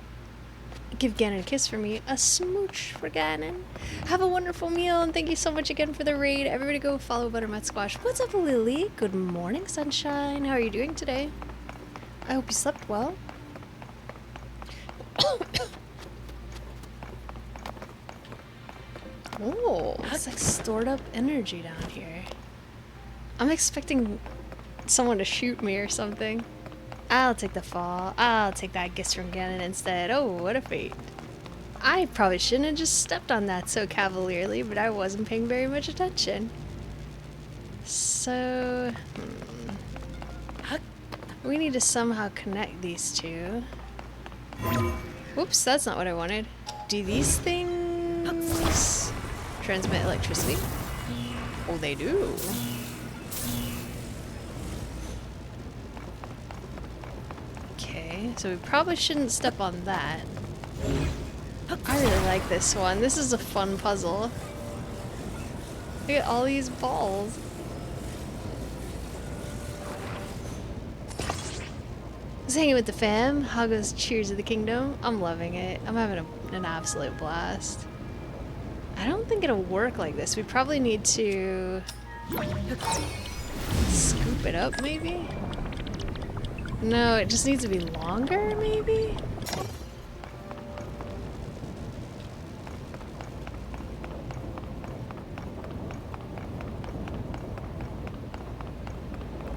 Give Ganon a kiss for me. A smooch for Ganon. Have a wonderful meal, and thank you so much again for the raid. Everybody go follow Buttermut Squash. What's up, Lily? Good morning, sunshine. How are you doing today? I hope you slept well. Oh, it's like stored up energy down here. I'm expecting someone to shoot me or something. I'll take the fall. I'll take that kiss from Ganon instead. Oh, what a fate. I probably shouldn't have just stepped on that so cavalierly, but I wasn't paying very much attention. So... we need to somehow connect these two. Whoops, that's not what I wanted. Do these things transmit electricity? Oh, they do. Okay, so we probably shouldn't step on that. I really like this one. This is a fun puzzle. Look at all these balls. Just hanging with the fam. How goes Cheers of the Kingdom? I'm loving it. I'm having an absolute blast. I don't think it'll work like this. We probably need to scoop it up, maybe? No, it just needs to be longer, maybe?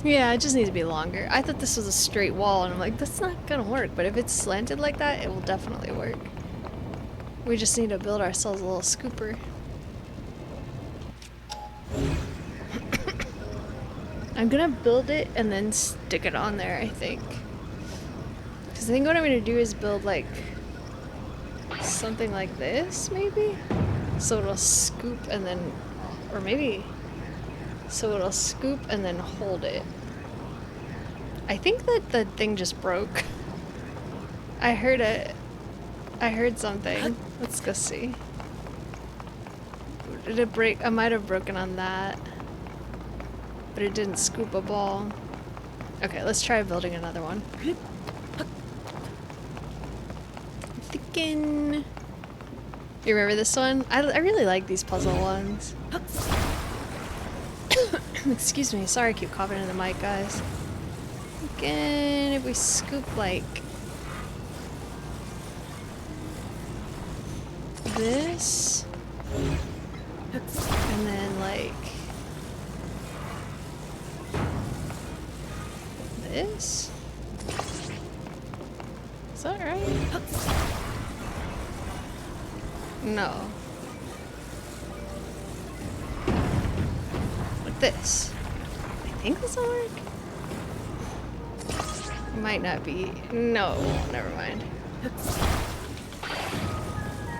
Yeah, it just needs to be longer. I thought this was a straight wall, and I'm like, that's not gonna work. But if it's slanted like that, it will definitely work. We just need to build ourselves a little scooper. I'm gonna build it and then stick it on there, I think. Because I think what I'm gonna do is build like something like this, maybe? So it'll scoop and then, or maybe, so it'll scoop and then hold it. I think that the thing just broke. I heard it. I heard something. Let's go see. Did it break? I might have broken on that. But it didn't scoop a ball. Okay, let's try building another one. I'm thinking... You remember this one? I really like these puzzle ones. Excuse me, sorry I keep coughing in the mic, guys. Again, if we scoop like this, and then like this, is that right? No. Like this. I think this will work. Might not be. No, it won't. Never mind.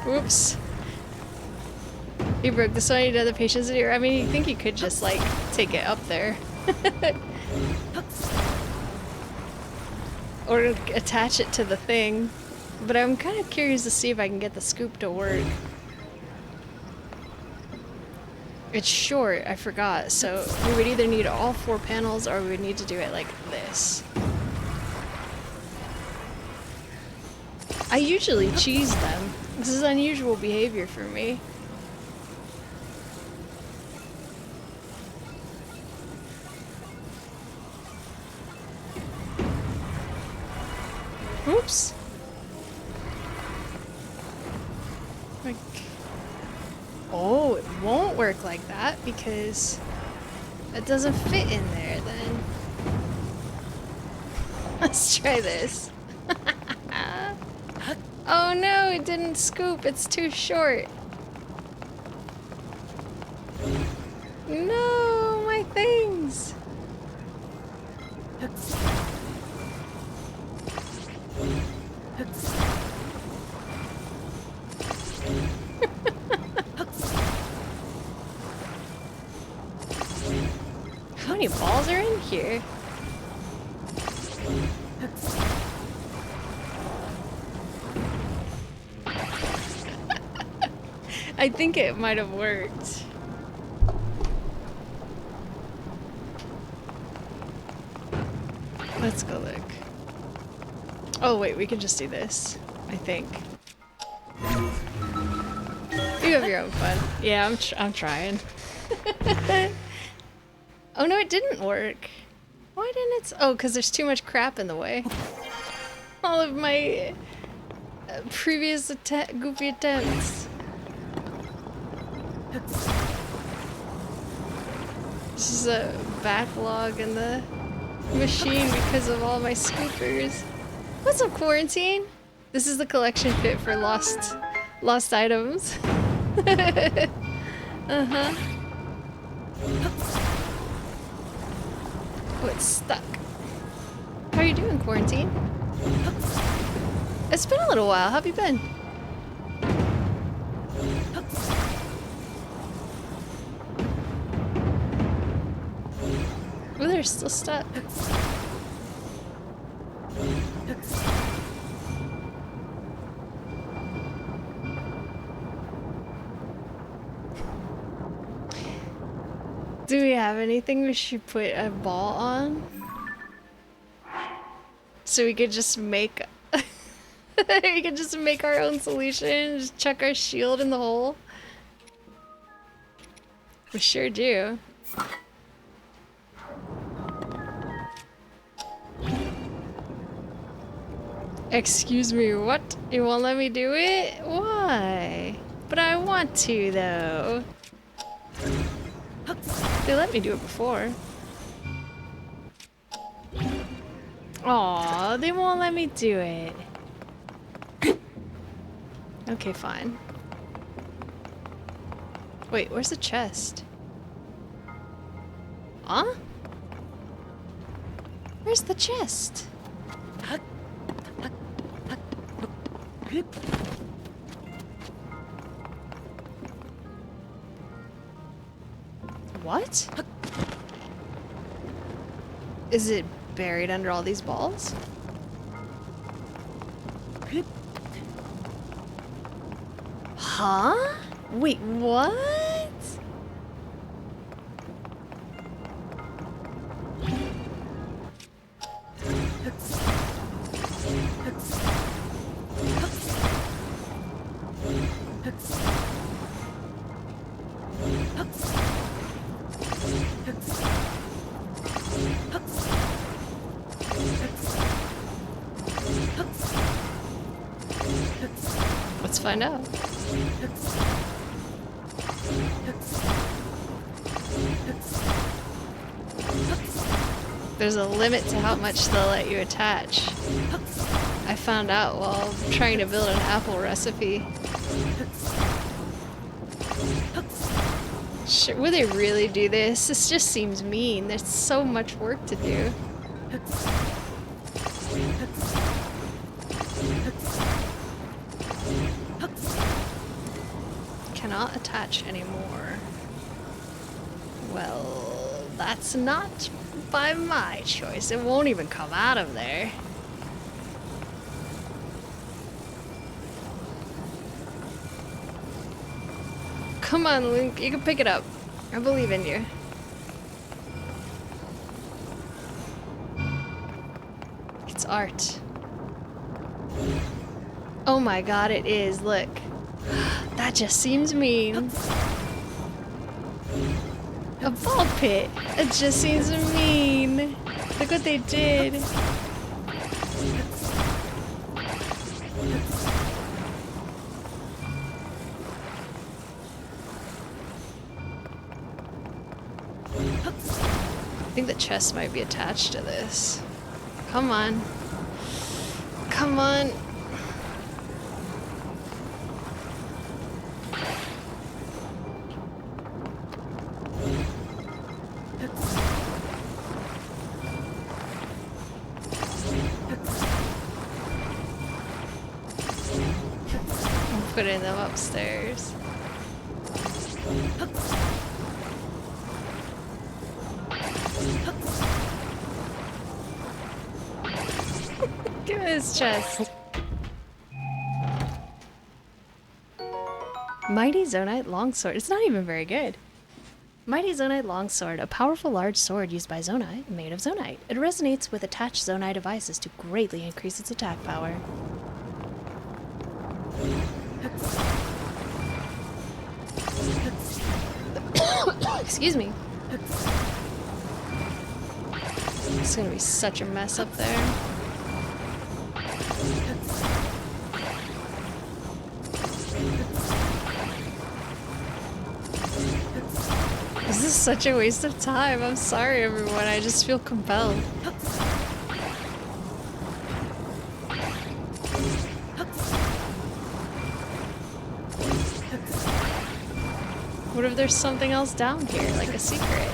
Whoops. You broke this one. You did the patience here. I mean, you think you could just like take it up there, or attach it to the thing. But I'm kind of curious to see if I can get the scoop to work. It's short. I forgot. So we would either need all 4 panels, or we would need to do it like this. I usually cheese them. This is unusual behavior for me. Oops. Like, oh, it won't work like that because it doesn't fit in there then. Let's try this. Oh no, it didn't scoop. It's too short. No, my things. How many balls are in here? I think it might have worked. Let's go look. Oh wait, we can just do this, I think. You have your own fun. Yeah, I'm trying. Oh no, it didn't work. Why didn't it? Oh, because there's too much crap in the way. All of my previous goofy attempts. This is a backlog in the machine because of all my scoopers. What's up, Quarantine? This is the collection kit for lost items. Uh-huh. Oh, it's stuck. How are you doing, Quarantine? It's been a little while. How have you been? Oh, they're still stuck. Do we have anything we should put a ball on? So we could just make we could just make our own solution, just chuck our shield in the hole. We sure do. Excuse me, what? You won't let me do it? Why? But I want to, though. They let me do it before. Aw, they won't let me do it. Okay, fine. Wait, where's the chest? Huh? Where's the chest? What? Is it buried under all these balls? Huh? Wait, what? Let's find out. There's a limit to how much they'll let you attach. I found out while trying to build an apple recipe. Sure, would they really do this? This just seems mean. There's so much work to do. Cannot attach anymore. Well, that's not by my choice. It won't even come out of there. Come on, Link. You can pick it up. I believe in you. It's art. Oh my god, it is. Look. That just seems mean. A ball pit. It just seems mean. Look what they did. I think the chest might be attached to this. Come on. Come on. I'm putting them upstairs. Give me his chest. Mighty Zonite Longsword. It's not even very good. Mighty Zonite Longsword, a powerful large sword used by Zonite, made of Zonite. It resonates with attached Zonite devices to greatly increase its attack power. Excuse me. It's gonna be such a mess up there. This is such a waste of time. I'm sorry, everyone. I just feel compelled. What if there's something else down here, like a secret?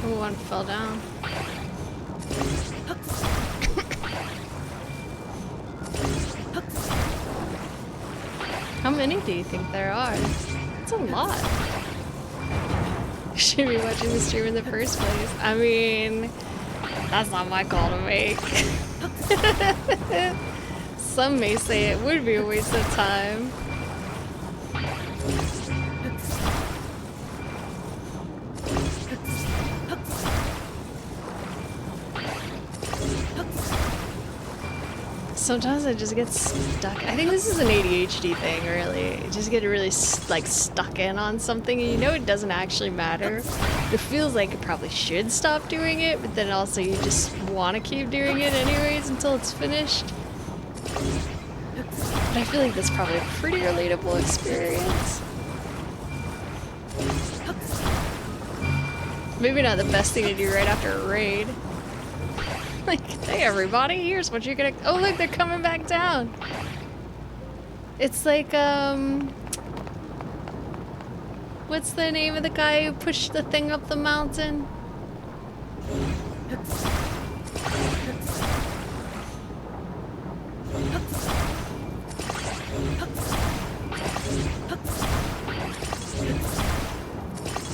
Oh, one fell down. How many do you think there are? It's a lot. Should be watching the stream in the first place. I mean, that's not my call to make. Some may say it would be a waste of time. Sometimes I just get stuck. I think this is an ADHD thing, really. You just get really like stuck in on something, and you know it doesn't actually matter. It feels like it probably should stop doing it, but then also you just want to keep doing it anyways until it's finished. But I feel like that's probably a pretty relatable experience. Maybe not the best thing to do right after a raid. Like, hey everybody, here's what you're gonna— oh look, they're coming back down. It's like, what's the name of the guy who pushed the thing up the mountain?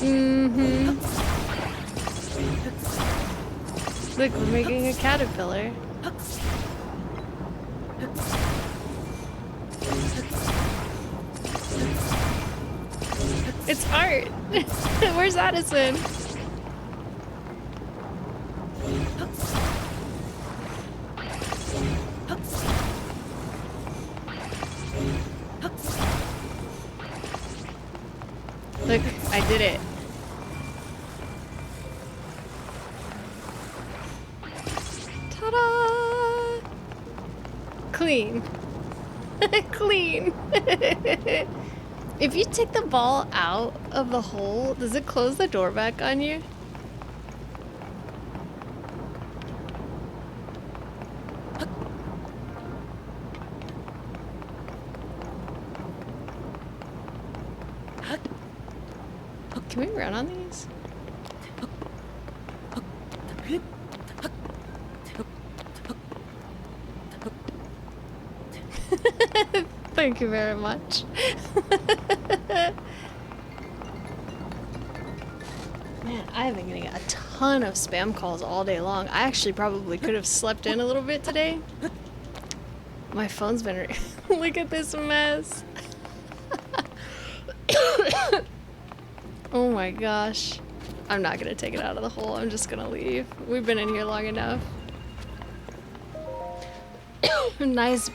Mm-hmm. Look, we're making a caterpillar. It's art. Where's Addison? Look, I did it. Ta-da! Clean. Clean. If you take the ball out of the hole, does it close the door back on you? Can we run on these? Thank you very much. Man, I've been getting a ton of spam calls all day long. I actually probably could have slept in a little bit today. My phone's been... Look at this mess. Oh my gosh. I'm not gonna take it out of the hole. I'm just gonna leave. We've been in here long enough. Nice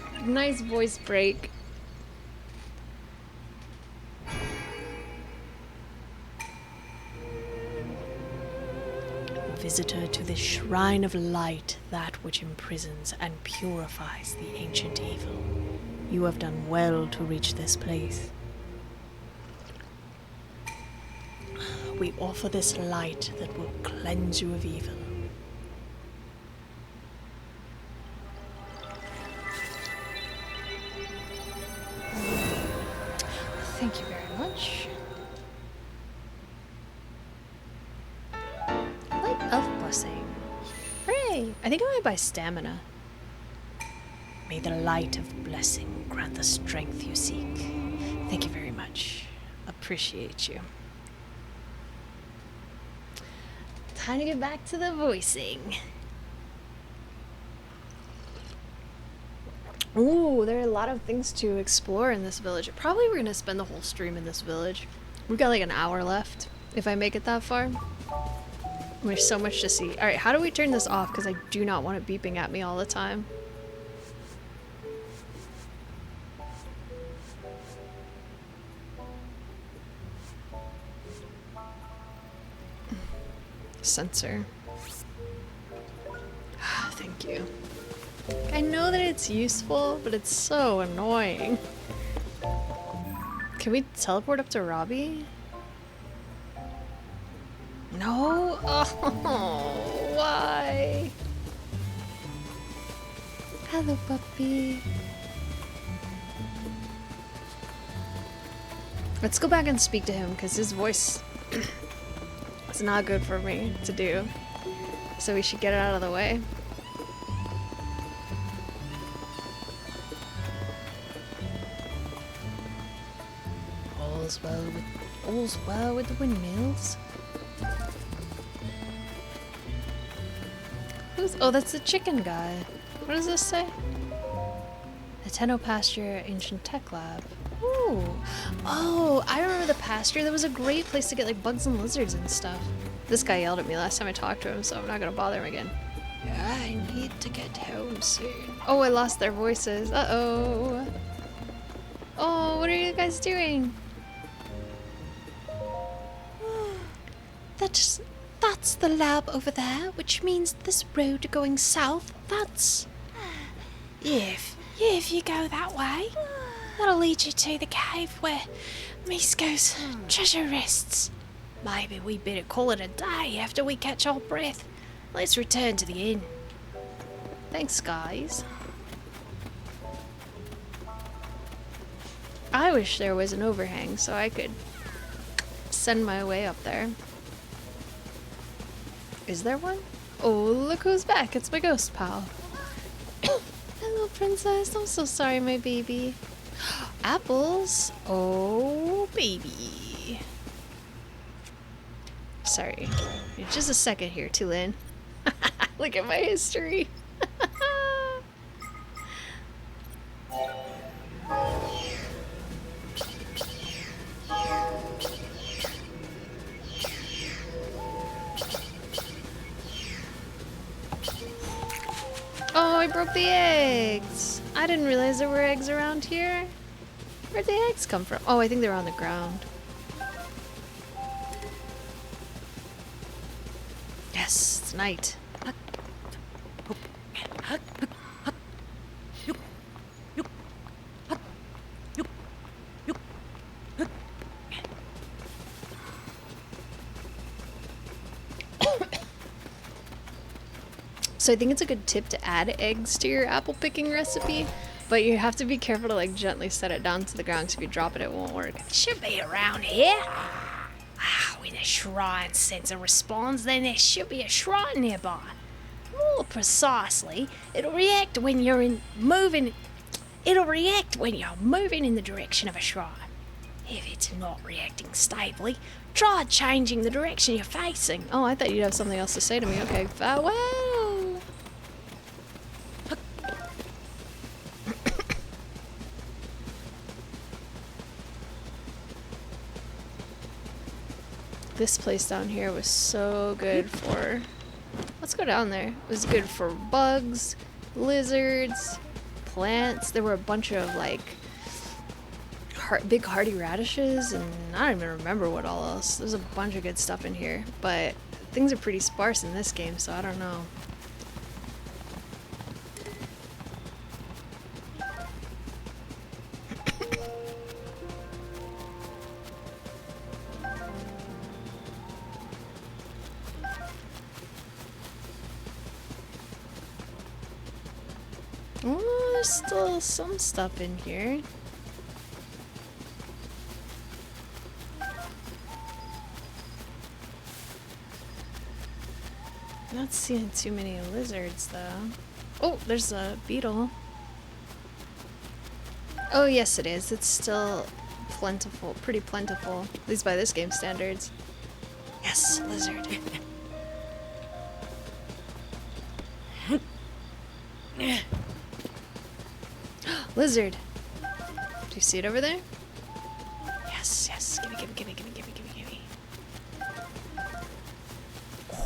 voice break. Visitor to the shrine of light, that which imprisons and purifies the ancient evil. You have done well to reach this place. We offer this light that will cleanse you of evil. Thank you very much. Light elf blessing. Hooray! I think I might buy stamina. May the light of blessing grant the strength you seek. Thank you very much. Appreciate you. Time to get back to the voicing. Ooh, there are a lot of things to explore in this village. Probably we're gonna spend the whole stream in this village. We've got like an hour left, if I make it that far. There's so much to see. Alright, how do we turn this off? Because I do not want it beeping at me all the time. Sensor. Thank you. I know that it's useful, but it's so annoying. Can we teleport up to Robbie? No? Oh, why? Hello, puppy. Let's go back and speak to him, because his voice is not good for me to do. So we should get it out of the way. All's well with the windmills. Oh, that's the chicken guy. What does this say? The Tenno Pasture Ancient Tech Lab. Ooh. Oh, I remember the pasture. That was a great place to get like bugs and lizards and stuff. This guy yelled at me last time I talked to him, so I'm not gonna bother him again. I need to get home soon. Oh, I lost their voices. Uh-oh. Oh, what are you guys doing? That's the lab over there, which means this road going south, that's... Yeah, if you go that way, that'll lead you to the cave where Misko's treasure rests. Maybe we better call it a day after we catch our breath. Let's return to the inn. Thanks, guys. I wish there was an overhang so I could send my way up there. Is there one? Oh, look who's back. It's my ghost pal. Hello, princess. I'm so sorry, my baby. Apples. Oh, baby. Sorry. Just a second here, Tulin. Look at my history. Oh, I broke the eggs. I didn't realize there were eggs around here. Where'd the eggs come from? Oh, I think they were on the ground. Yes, it's night. So I think it's a good tip to add eggs to your apple picking recipe, but you have to be careful to like gently set it down to the ground, because if you drop it, it won't work. It should be around here. When a shrine sends a response, then there should be a shrine nearby. More precisely, it'll react when you're moving in the direction of a shrine. If it's not reacting stably, try changing the direction you're facing. Oh, I thought you'd have something else to say to me. Okay, farewell. This place down here was so good for... Let's go down there. It was good for bugs, lizards, plants. There were a bunch of like big hardy radishes, and I don't even remember what all else. There's a bunch of good stuff in here, but things are pretty sparse in this game, so I don't know. Oh, there's still some stuff in here. Not seeing too many lizards though. Oh, there's a beetle. Oh yes it is. It's still plentiful, pretty plentiful, at least by this game standards. Yes, lizard. Lizard. Do you see it over there? Yes, yes. Gimme.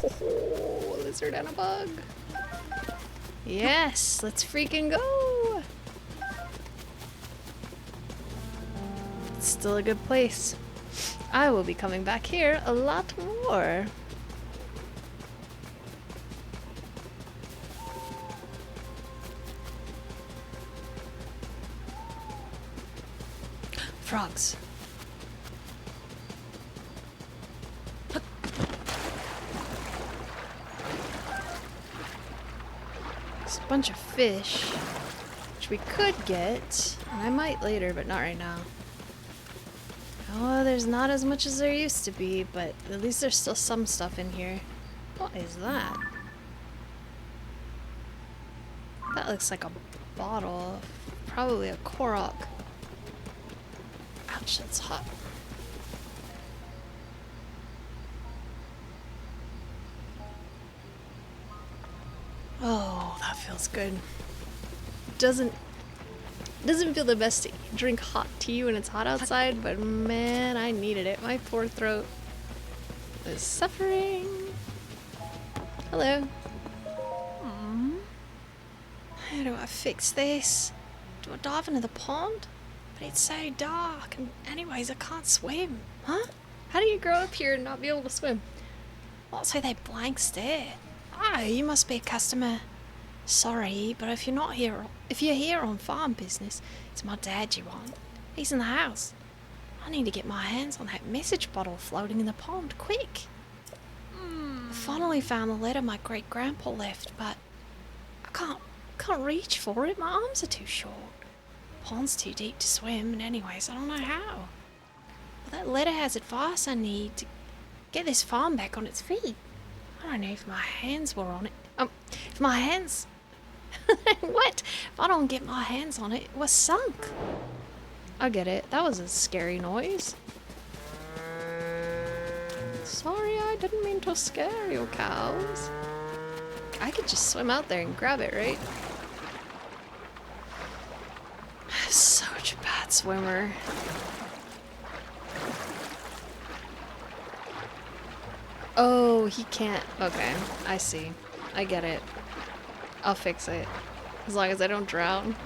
Oh, lizard and a bug. Yes, let's freaking go. It's still a good place. I will be coming back here a lot more. Frogs. There's a bunch of fish, which we could get, and I might later, but not right now. Oh, there's not as much as there used to be, but at least there's still some stuff in here. What is that? That looks like a bottle. Probably a Korok. Ouch, that's hot. Oh, that feels good. Doesn't feel the best to drink hot tea when it's hot outside, but man, I needed it. My poor throat is suffering. Hello. How do I fix this? Do I dive into the pond? But it's so dark, and anyways, I can't swim. Huh? How do you grow up here and not be able to swim? What's with that blank stare? Oh, you must be a customer. Sorry, but if you're here on farm business, it's my dad you want. He's in the house. I need to get my hands on that message bottle floating in the pond, quick. I finally found the letter my great-grandpa left, but I can't reach for it. My arms are too short. Pond's too deep to swim, and anyways, I don't know how. But that letter has advice I need to get this farm back on its feet. I don't know if my hands were on it. If my hands... What? If I don't get my hands on it, it was sunk. I get it. That was a scary noise. Sorry, I didn't mean to scare you, cows. I could just swim out there and grab it, right? Such a bad swimmer. Oh, he can't. Okay, I see. I get it. I'll fix it. As long as I don't drown.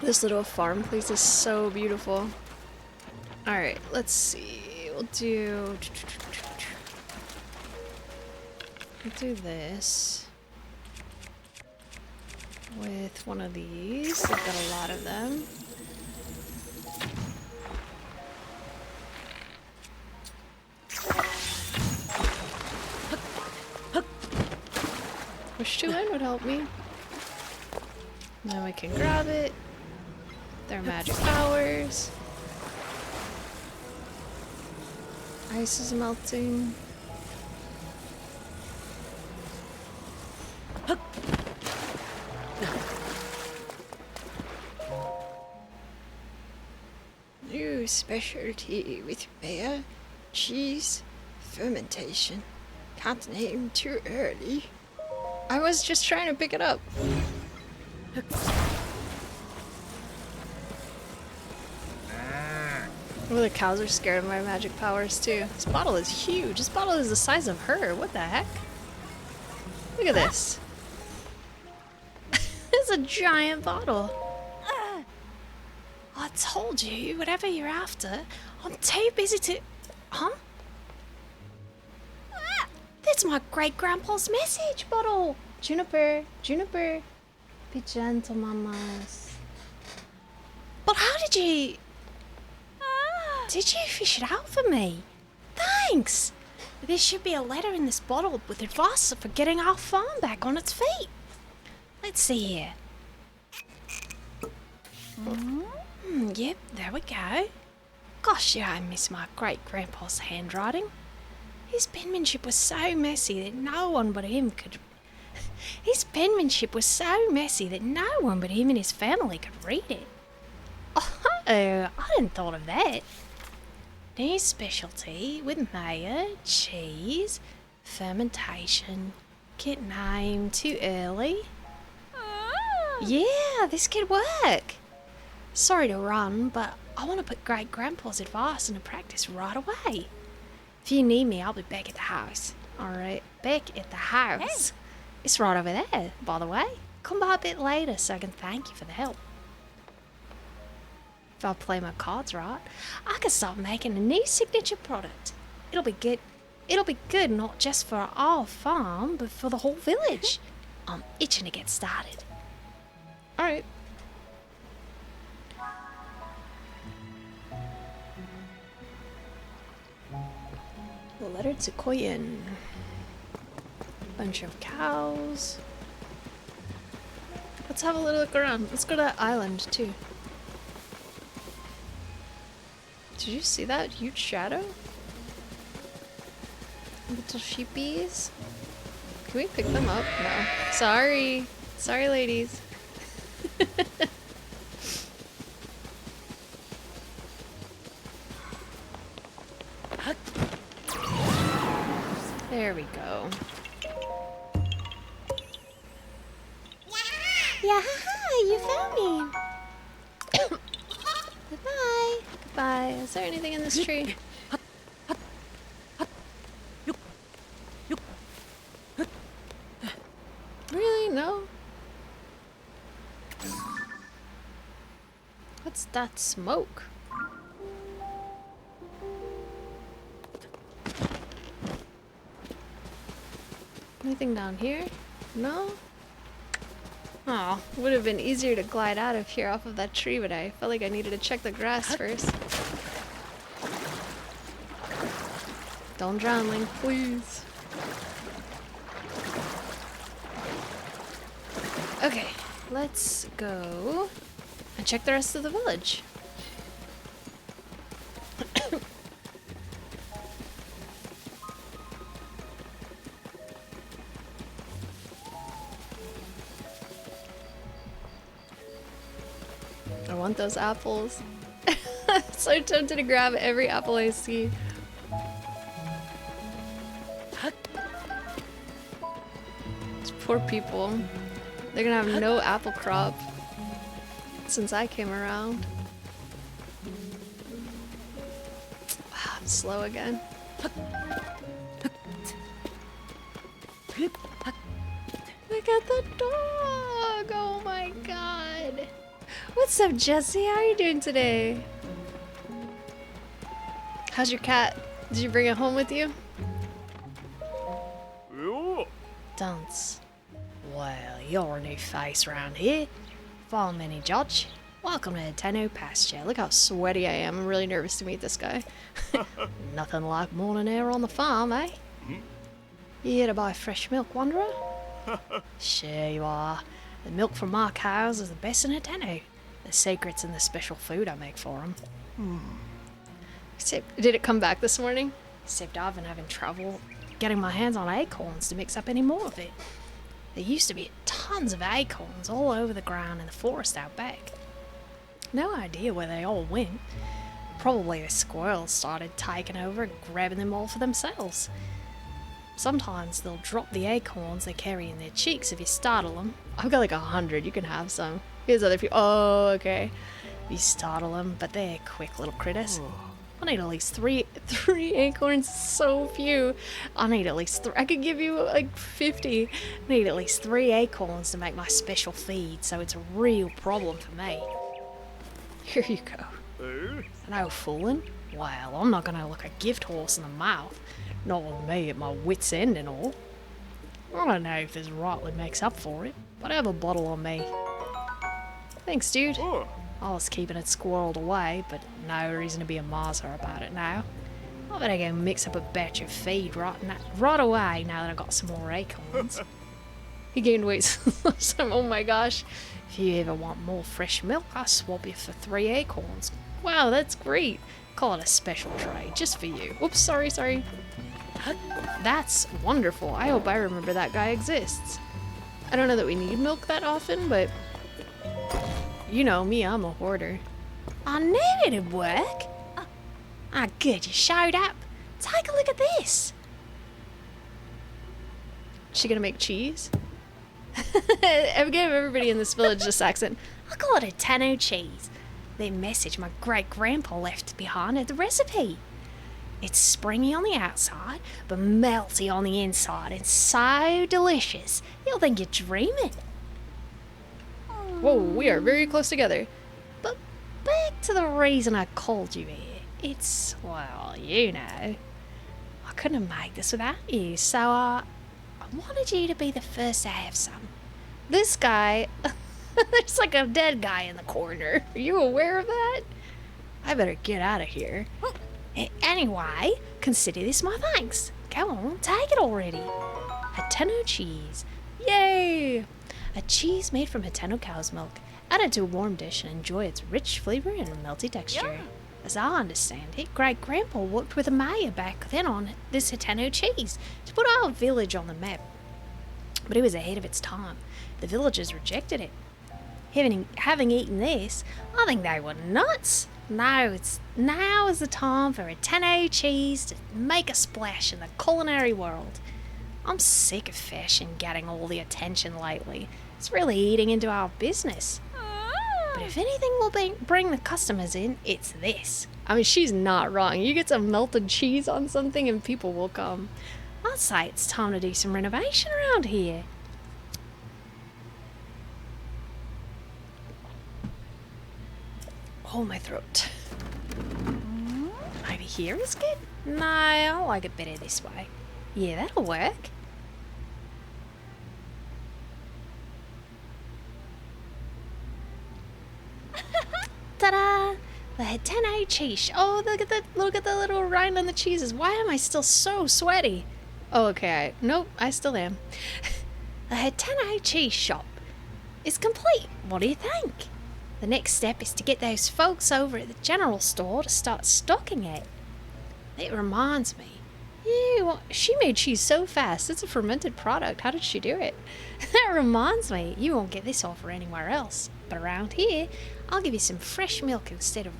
This little farm place is so beautiful. Alright, let's see. We'll do this with one of these. I've got a lot of them. Push two in would help me. And then we can grab it. Their magic powers. Ice is melting. New specialty with beer, cheese, fermentation. Can't name too early. I was just trying to pick it up. Oh, the cows are scared of my magic powers too. This bottle is huge. This bottle is the size of her. What the heck? Look at this. It's a giant bottle. I told you, whatever you're after, I'm too busy to... Huh? That's my great-grandpa's message bottle. Juniper, Juniper. Be gentle, mamas. But how did you... Did you fish it out for me? Thanks! There should be a letter in this bottle with advice for getting our farm back on its feet. Let's see here. Yep, there we go. Gosh, yeah, I miss my great-grandpa's handwriting. His penmanship was so messy that no one but him could... His penmanship was so messy that no one but him and his family could read it. Oh, I hadn't thought of that. New specialty with mayo, cheese, fermentation. Get named too early. Yeah, this could work. Sorry to run, but I want to put great-grandpa's advice into practice right away. If you need me, I'll be back at the house. Alright, back at the house. It's right over there, by the way. Come by a bit later so I can thank you for the help. If I play my cards right, I can start making a new signature product. It'll be good. It'll be good not just for our farm, but for the whole village. I'm itching to get started. Alright. The letter to Koyin. Bunch of cows. Let's have a little look around. Let's go to that island too. Did you see that huge shadow? Little sheepies. Can we pick them up? No. Sorry. Sorry, ladies. There we go. Yeah, you found me. Goodbye. Goodbye. Is there anything in this tree? Really? No? What's that smoke? Anything down here? No? Oh, would have been easier to glide out of here off of that tree, but I felt like I needed to check the grass first. Don't drown, Link, please. Okay, let's go and check the rest of the village. I want those apples. So tempted to grab every apple I see. These poor people. They're gonna have no apple crop since I came around. Wow, I'm slow again. Look at the dog! Oh my god! What's up, Jesse? How are you doing today? How's your cat? Did you bring it home with you? Dunce. Well, you're a new face round here. Follow me, Judge. Welcome to the Tenno pasture. Look how sweaty I am. I'm really nervous to meet this guy. Nothing like morning air on the farm, eh? You here to buy fresh milk, Wanderer? Sure you are. The milk from my cows is the best in a Tenno. The secret's in the special food I make for them. Did it come back this morning? Except I've been having trouble getting my hands on acorns to mix up any more of it. There used to be tons of acorns all over the ground in the forest out back. No idea where they all went. Probably the squirrels started taking over and grabbing them all for themselves. Sometimes they'll drop the acorns they carry in their cheeks if you startle them. I've got like 100, you can have some. Here's other people. Oh, okay. You startle them, but they're quick little critters. I need at least three acorns, so few. I need at least I could give you like 50. I need at least 3 acorns to make my special feed, so it's a real problem for me. Here you go. No fooling. Well, I'm not gonna look a gift horse in the mouth. Not with me at my wit's end and all. I don't know if this rightly makes up for it, but I have a bottle on me. Thanks, dude. I was keeping it squirreled away, but no reason to be a miser about it now. I better go mix up a batch of feed right away now that I've got some more acorns. He gained weight so oh my gosh. If you ever want more fresh milk, I'll swap you for 3 acorns. Wow, that's great. Call it a special trade, just for you. Oops, sorry. That's wonderful. I hope I remember that guy exists. I don't know that we need milk that often, but you know me, I'm a hoarder. I knew it'd work. Good, you showed up. Take a look at this. Is she gonna make cheese? I'm giving everybody in this village this accent. I call it a Tenno cheese. The message my great-grandpa left behind at the recipe. It's springy on the outside, but melty on the inside, and so delicious. You'll think you're dreaming. Whoa, we are very close together. But back to the reason I called you here. It's, well, you know, I couldn't have made this without you, so I wanted you to be the first to have some. This guy, There's like a dead guy in the corner. are you aware of that? I better get out of here. Anyway, consider this my thanks. Go on, take it already. A Tenno cheese. Yay! A cheese made from Tenno cow's milk, added to a warm dish and enjoy its rich flavour and melty texture. As I understand it, Great-Grandpa worked with a mayor back then on this Tenno cheese to put our village on the map. But it was ahead of its time. The villagers rejected it. Having eaten this, I think they were nuts. Now is the time for a Tenno cheese to make a splash in the culinary world. I'm sick of fashion getting all the attention lately. It's really eating into our business. But if anything will bring the customers in, it's this. I mean, she's not wrong. You get some melted cheese on something and people will come. I'd say it's time to do some renovation around here. Oh, my throat. Maybe here is good? No, I like it better this way. Yeah, that'll work. Ta-da! The Hatene cheese. Oh, look at the little rind on the cheeses. Why am I still so sweaty? Oh, okay. Nope, I still am. The Hatene cheese shop is complete. What do you think? The next step is to get those folks over at the general store to start stocking it. It reminds me. Yeah, well, she made cheese so fast. It's a fermented product. How did she do it? That reminds me. You won't get this offer anywhere else. But around here, I'll give you some fresh milk instead of...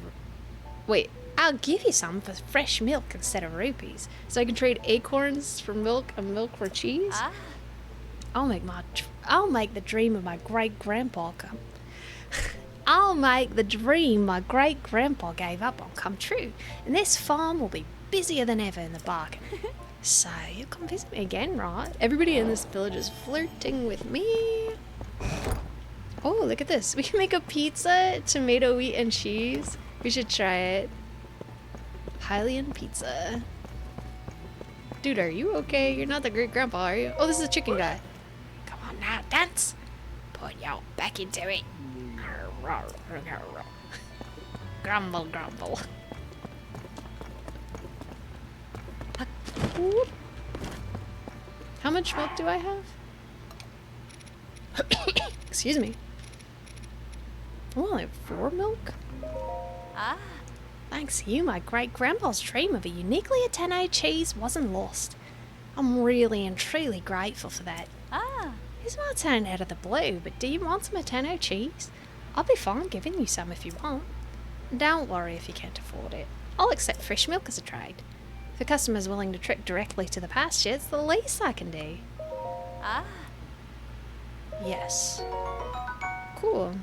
Wait, I'll give you some for fresh milk instead of rupees. So I can trade acorns for milk and milk for cheese? Ah. I'll make the dream of my great-grandpa come... I'll make the dream my great-grandpa gave up on come true. And this farm will be busier than ever in the bargain. So, you'll come visit me again, right? Everybody in this village is flirting with me. Oh, look at this. We can make a pizza, tomato, wheat, and cheese. We should try it. Hylian pizza. Dude, are you okay? You're not the great-grandpa, are you? Oh, this is a chicken guy. Come on now, dance. Put your back into it. Grumble, grumble. How much milk do I have? Excuse me. Oh, I have 4 milk? Ah. Thanks to you, my great-grandpa's dream of a uniquely Atene cheese wasn't lost. I'm really and truly grateful for that. Ah. This might sound out of the blue, but do you want some Atene cheese? I'll be fine giving you some if you want. Don't worry if you can't afford it. I'll accept fresh milk as a trade. If a customer's willing to trek directly to the pasture, it's the least I can do. Ah. Yes. Cool.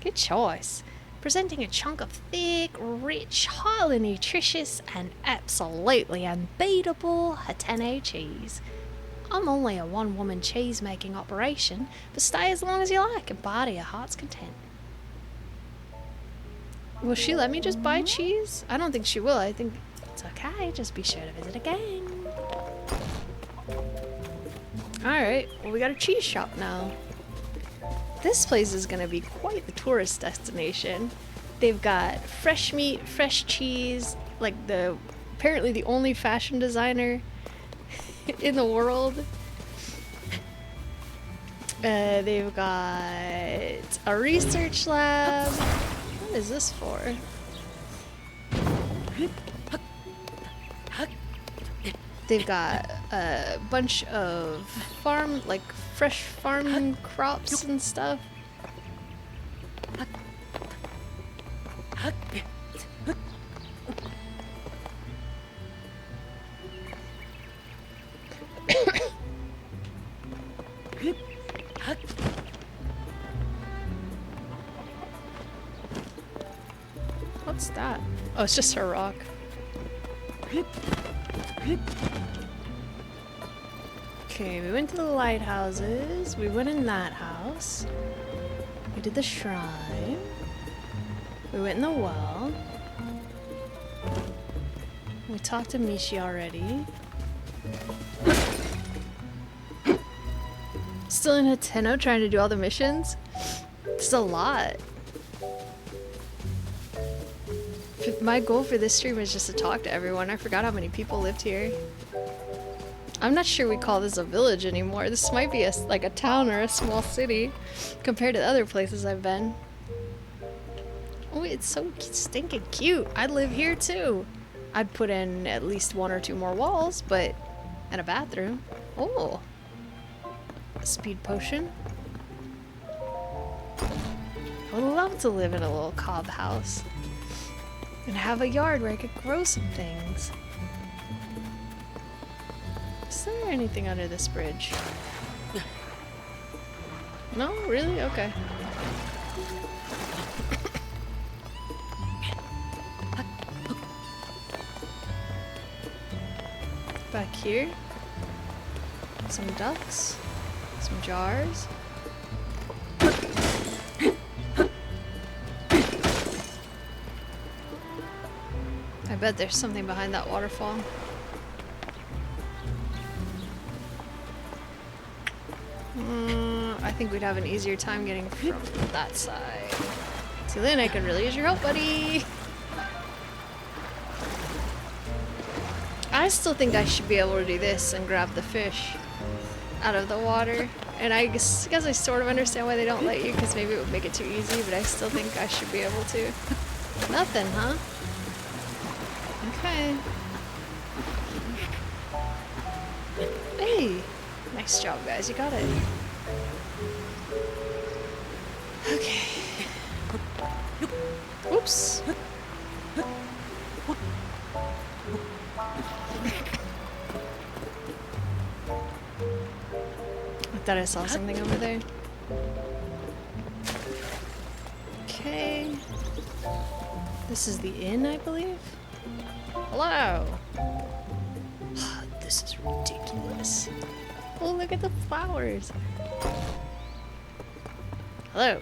Good choice. Presenting a chunk of thick, rich, highly nutritious, and absolutely unbeatable Hatene cheese. I'm only a one-woman cheese-making operation, but stay as long as you like and buy to your heart's content. Will she let me just buy cheese? I don't think she will. I think it's okay. Just be sure to visit again. Alright, well, we got a cheese shop now. This place is gonna be quite the tourist destination. They've got fresh meat, fresh cheese, like apparently the only fashion designer in the world. They've got a research lab. What is this for? They've got a bunch of fresh farm crops and stuff. What's that? Oh, it's just a rock. Okay, we went to the lighthouses. We went in that house. We did the shrine. We went in the well. We talked to Mishi already. Still in Hateno trying to do all the missions? It's a lot. My goal for this stream is just to talk to everyone. I forgot how many people lived here. I'm not sure we call this a village anymore. This might be like a town or a small city compared to the other places I've been. Oh, it's so stinking cute. I'd live here too. I'd put in at least 1 or 2 more walls, but... and a bathroom. Oh. A speed potion. I would love to live in a little cob house. And have a yard where I could grow some things. Is there anything under this bridge? No? Really? Okay. Back here. Some ducks. Some jars. I bet there's something behind that waterfall. I think we'd have an easier time getting from that side. So then I can really use your help, buddy. I still think I should be able to do this and grab the fish out of the water. And I guess I sort of understand why they don't let you, because maybe it would make it too easy, but I still think I should be able to. Nothing, huh? Okay. Hey! Nice job, guys. You got it. Okay. Oops. I thought I saw something over there. Okay. This is the inn, I believe. Hello. This is ridiculous. Oh, look at the flowers. Hello.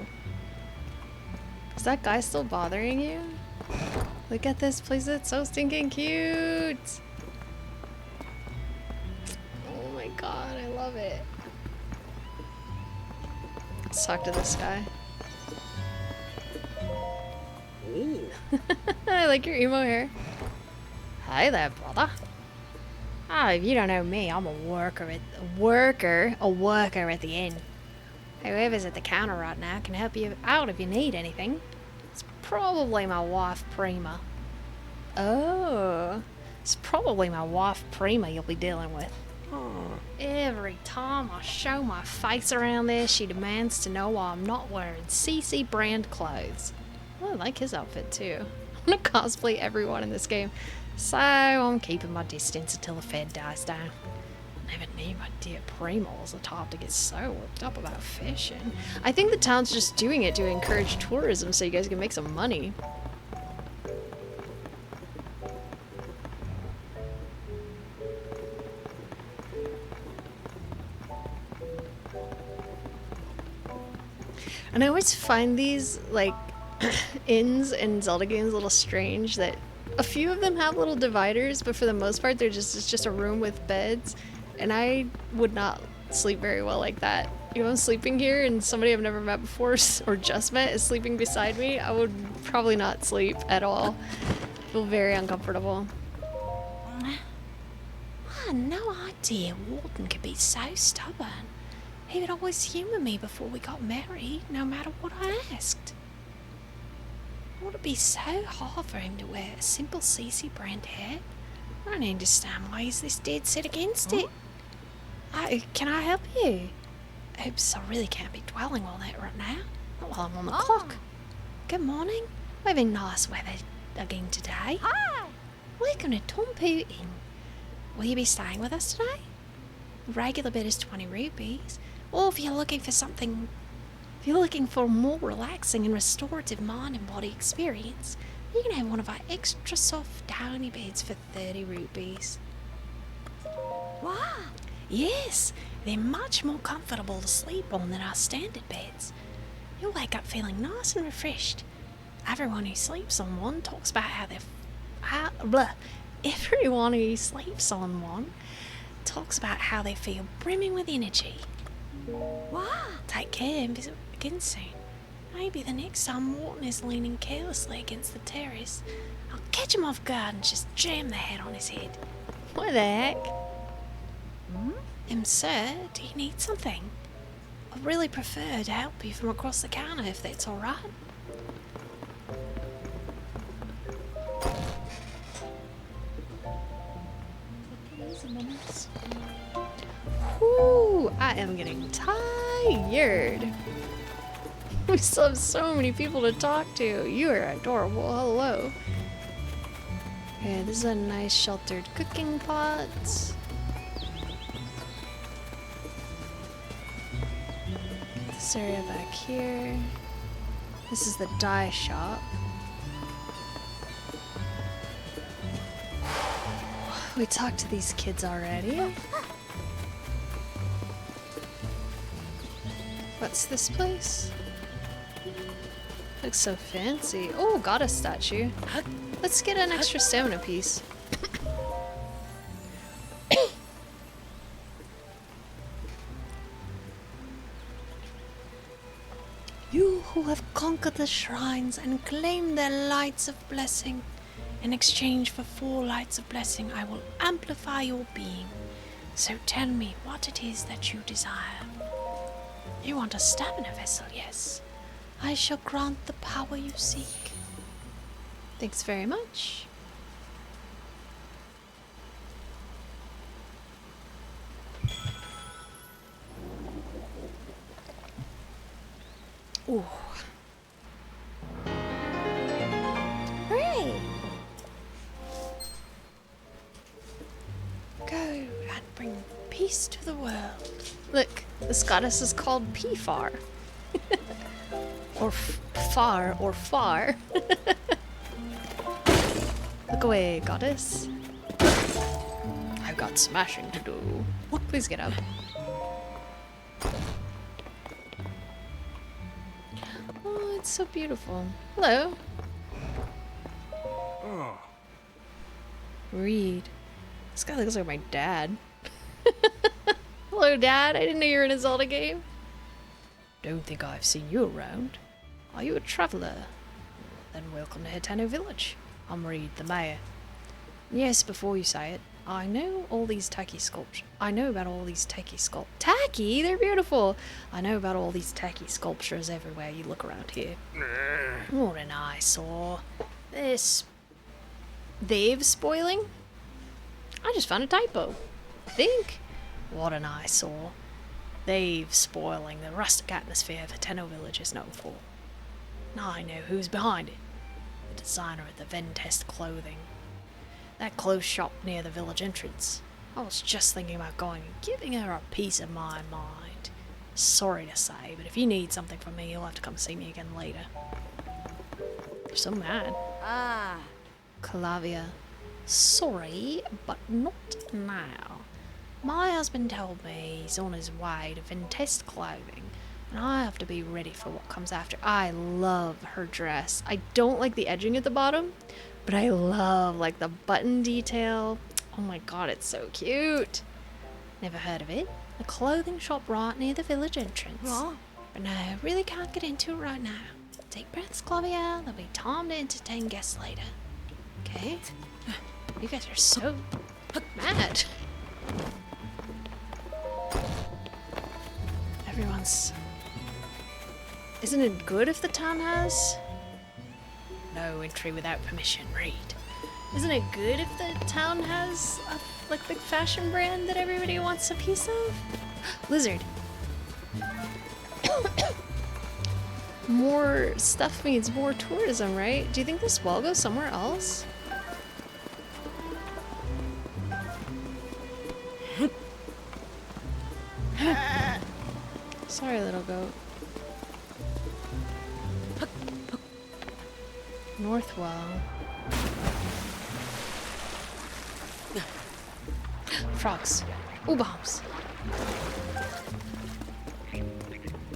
Is that guy still bothering you? Look at this place, it's so stinking cute. Oh my god, I love it. Let's talk to this guy. Ooh. I like your emo hair. Hi there, brother. Oh, if you don't know me, I'm a worker at the inn. Whoever's at the counter right now can help you out if you need anything. It's probably my wife, Prima. Oh, it's probably my wife, Prima, you'll be dealing with. Oh. Every time I show my face around there, she demands to know why I'm not wearing CC brand clothes. Oh, I like his outfit too. I'm gonna cosplay everyone in this game, so I'm keeping my distance until the Fed dies down. I never knew my dear Prima was the type to get so worked up about fishing. I think the town's just doing it to encourage tourism so you guys can make some money. And I always find these, like, inns and Zelda games a little strange that a few of them have little dividers, but for the most part it's just a room with beds, and I would not sleep very well like that. You know, I'm sleeping here and somebody I've never met before or just met is sleeping beside me, I would probably not sleep at all. I feel very uncomfortable. I had no idea Walton could be so stubborn. He would always humour me before we got married, no matter what I asked. Would it be so hard for him to wear a simple CC brand hat? I don't understand why he's this dead set against it. Can I help you? Oops, I really can't be dwelling on that right now. Not while I'm on the clock. Good morning. We're having nice weather again today. Hi! Welcome to Tompu Inn. Will you be staying with us today? The regular bed is 20 rupees. Or if you're looking for a more relaxing and restorative mind and body experience, you can have one of our extra soft downy beds for 30 rupees. Wow! Yes, they're much more comfortable to sleep on than our standard beds. You'll wake up feeling nice and refreshed. Everyone who sleeps on one talks about everyone who sleeps on one talks about how they feel brimming with energy. Wow! Take care and visit again soon. Maybe the next time Morton is leaning carelessly against the terrace, I'll catch him off guard and just jam the hat on his head. What the heck? Sir, do you need something? I'd really prefer to help you from across the counter if that's alright. Whew, I am getting tired. We still have so many people to talk to. You are adorable. Hello. Okay, this is a nice sheltered cooking pot. This area back here. This is the dye shop. We talked to these kids already. What's this place? Looks so fancy. Oh, goddess statue. Let's get an extra stamina piece. You who have conquered the shrines and claimed their lights of blessing. In exchange for 4 lights of blessing, I will amplify your being. So tell me what it is that you desire. You want a stamina vessel, yes? I shall grant the power you seek. Thanks very much. Ooh. Hooray! Go and bring peace to the world. Look, this goddess is called P-Far. Or far, or far. Look away, goddess. I've got smashing to do. Please get up. Oh, it's so beautiful. Hello. Reed. This guy looks like my dad. Hello, Dad. I didn't know you were in a Zelda game. Don't think I've seen you around. Are you a traveller? Then welcome to Hitano Village. I'm Reed, the mayor. Yes, before you say it, I know all these tacky sculptures. I know about all these tacky? They're beautiful! I know about all these tacky sculptures everywhere you look around here. What an eyesore. They've spoiling? I just found a typo. Think. What an eyesore. They've spoiling the rustic atmosphere the Tenno Village is known for. Now I know who's behind it. The designer of the Ventest clothing. That clothes shop near the village entrance. I was just thinking about going and giving her a piece of my mind. Sorry to say, but if you need something from me, you'll have to come see me again later. You're so mad. Calavia. Sorry, but not now. My husband told me he's on his way to Ventest clothing, and I have to be ready for what comes after. I love her dress. I don't like the edging at the bottom, but I love like the button detail. Oh my god, it's so cute. Never heard of it. A clothing shop right near the village entrance. What? But no, I really can't get into it right now. Take breaths, Clavia. There'll be time to entertain guests later. Okay? You guys are so mad. Everyone's... Isn't it good if the town has... No entry without permission, Reed. Isn't it good if the town has a like big fashion brand that everybody wants a piece of? Lizard. More stuff means more tourism, right? Do you think this well goes somewhere else? Sorry, little goat. Northwell. Frogs. Ooh, bombs.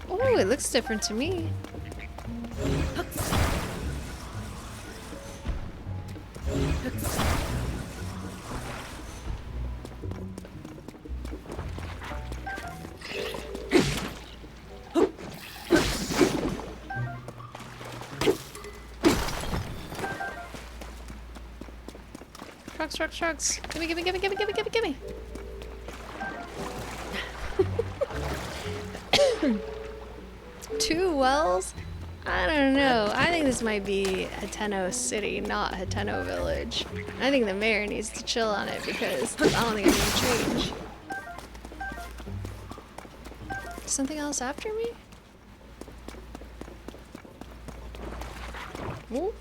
Oh, it looks different to me. Shrugs. Gimme. 2 wells? I don't know. I think this might be Hateno City, not Hateno Village. I think the mayor needs to chill on it because I don't think it's gonna change. Something else after me? Ooh.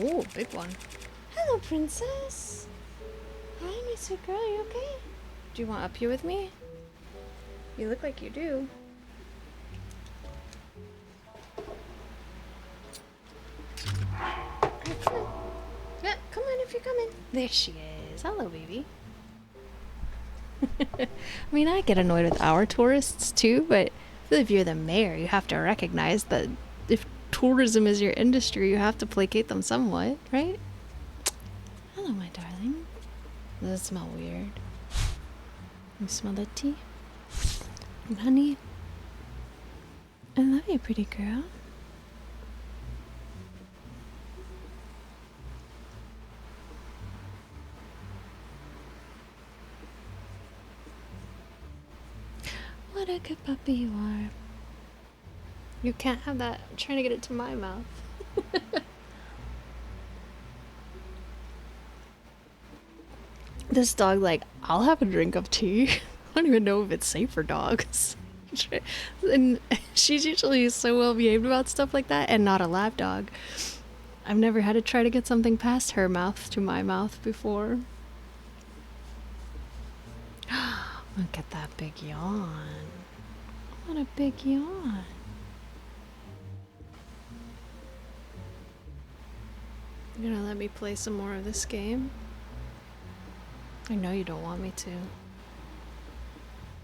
Ooh, big one. Hello, princess. Hi, my sweet girl. You okay? Do you want up here with me? You look like you do. Alright, come on. Yeah, come on if you're coming. There she is. Hello, baby. I mean, I get annoyed with our tourists too, but I feel if you're the mayor, you have to recognize that if tourism is your industry, you have to placate them somewhat, right? Hello, my darling. Does it smell weird? You smell the tea? And honey? I love you, pretty girl. a good puppy you are. You can't have that. I'm trying to get it to my mouth. This dog, like, I'll have a drink of tea. I don't even know if it's safe for dogs. And she's usually so well behaved about stuff like that, and not a lap dog. I've never had to try to get something past her mouth to my mouth before. Look at that big yawn. What a big yawn. You're gonna let me play some more of this game? I know you don't want me to.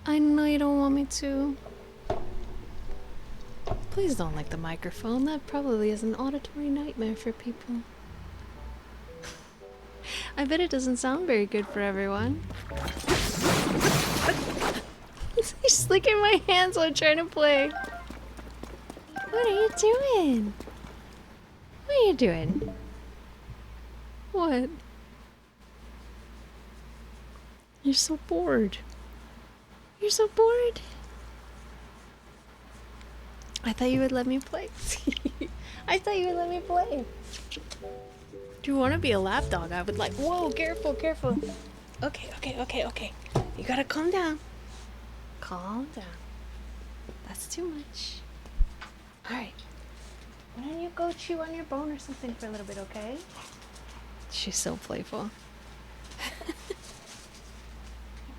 I know you don't want me to. Please don't lick the microphone. That probably is an auditory nightmare for people. I bet it doesn't sound very good for everyone. He's licking my hands while I'm trying to play. What are you doing? What are you doing? What? You're so bored. You're so bored. I thought you would let me play. I thought you would let me play. Do you want to be a lap dog? I would like. Whoa, careful, careful. Okay. You gotta calm down. Calm down. That's too much. Alright. Why don't you go chew on your bone or something for a little bit, okay? She's so playful. You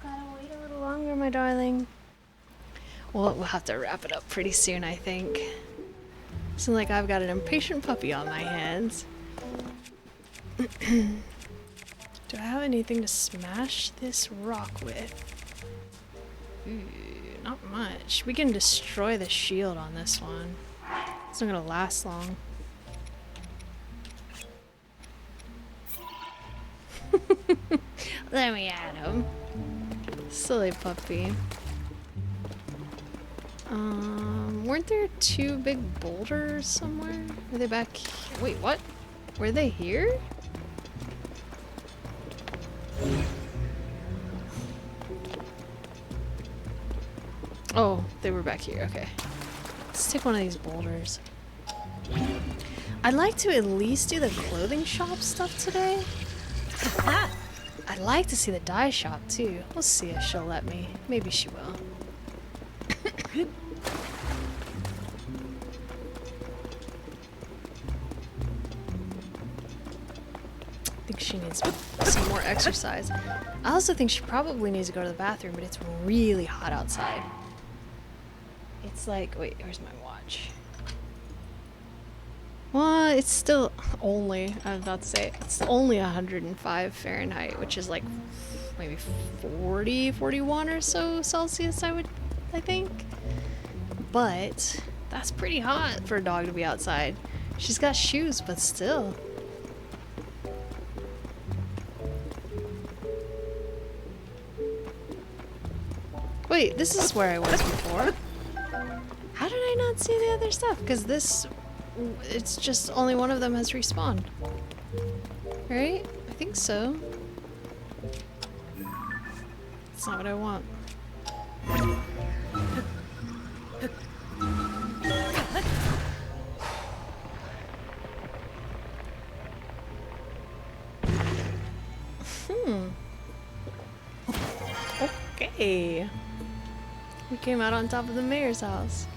gotta wait a little longer, my darling. Well, we'll have to wrap it up pretty soon, I think. Seems like I've got an impatient puppy on my hands. Do I have anything to smash this rock with? Ooh, not much. We can destroy the shield on this one. It's not gonna last long. Let me at him. Silly puppy. Weren't there two big boulders somewhere? Are they back here? Wait, what? Were they here? Oh, they were back here, okay. Let's take one of these boulders. I'd like to at least do the clothing shop stuff today. I'd like to see the dye shop too. We'll see if she'll let me. Maybe she will. I think she needs some more exercise. I also think she probably needs to go to the bathroom, but it's really hot outside. It's like, wait, where's my watch? Well, it's still only, I was about to say, it's only 105 Fahrenheit, which is like maybe 40, 41 or so Celsius, I think. But that's pretty hot for a dog to be outside. She's got shoes, but still. Wait, this is where I was before. How did I not see the other stuff? Because this, it's just only one of them has respawned. Right? I think so. That's not what I want. Okay. We came out on top of the mayor's house.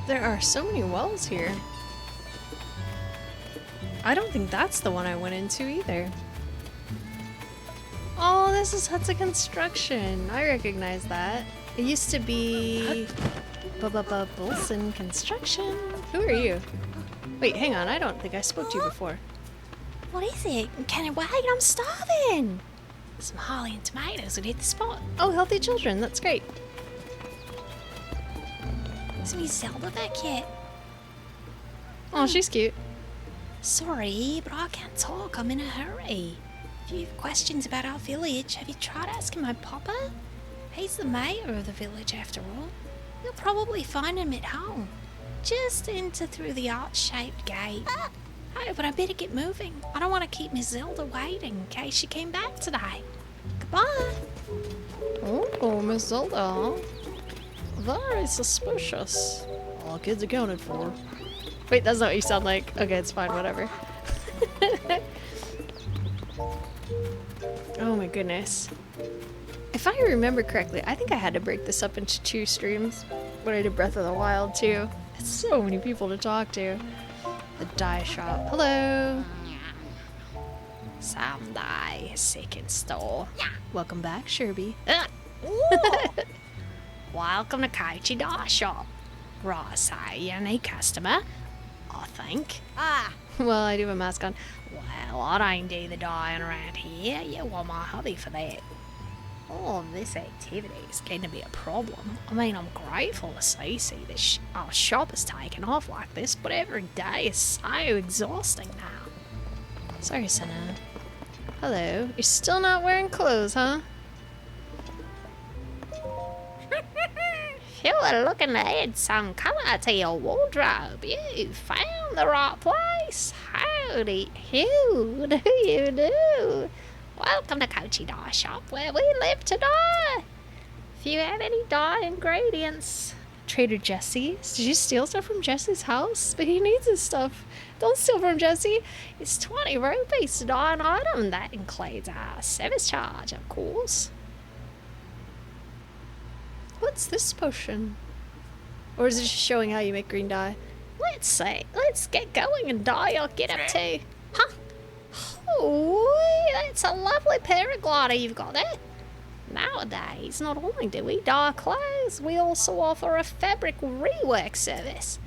There are so many wells here. I don't think that's the one I went into either. Oh, this is Huts of Construction. I recognize that. It used to be Bolson Construction. Who are you? Wait, hang on. I don't think I spoke to you before. What is it? Can I wait? I'm starving. Some holly and tomatoes would hit the spot. Oh, healthy children. That's great. Is Miss Zelda back yet? Oh, she's cute. Sorry, but I can't talk. I'm in a hurry. If you have questions about our village, have you tried asking my papa? He's the mayor of the village, after all. You'll probably find him at home. Just enter through the arch-shaped gate. Oh, but I better get moving. I don't want to keep Miss Zelda waiting in case she came back today. Goodbye. Oh, Miss Zelda. Very suspicious. All kids accounted for. Wait, that's not what you sound like. Okay, it's fine, whatever. Oh my goodness. If I remember correctly, I think I had to break this up into 2 streams when I did Breath of the Wild too. It's so many people to talk to. The dye shop. Hello. Someday, second store. Welcome back, Sherby. Welcome to Kochi Dye Shop. Right, so you're a new customer, I think. Well, I do have a mask on. Well, I don't do the dyeing around here. You want my hubby for that. All of this activity is going to be a problem. I mean, I'm grateful to see that our shop is taking off like this, but every day is so exhausting now. Sorry, Senna. Hello. You're still not wearing clothes, huh? If you were looking to add some colour to your wardrobe, you found the right place. Howdy, who do you do? Welcome to Kochi Dye Shop, where we live to dye. If you have any dye ingredients, Trader Jesse's? Did you steal stuff from Jesse's house? But he needs his stuff. Don't steal from Jesse. it's 20 rupees to dye an item. That includes our service charge, of course. What's this potion? Or is it just showing how you make green dye? Let's see. Let's get going and dye your get up to. Huh? Oh, that's a lovely paraglider you've got there. Nowadays, not only do we dye clothes, we also offer a fabric rework service.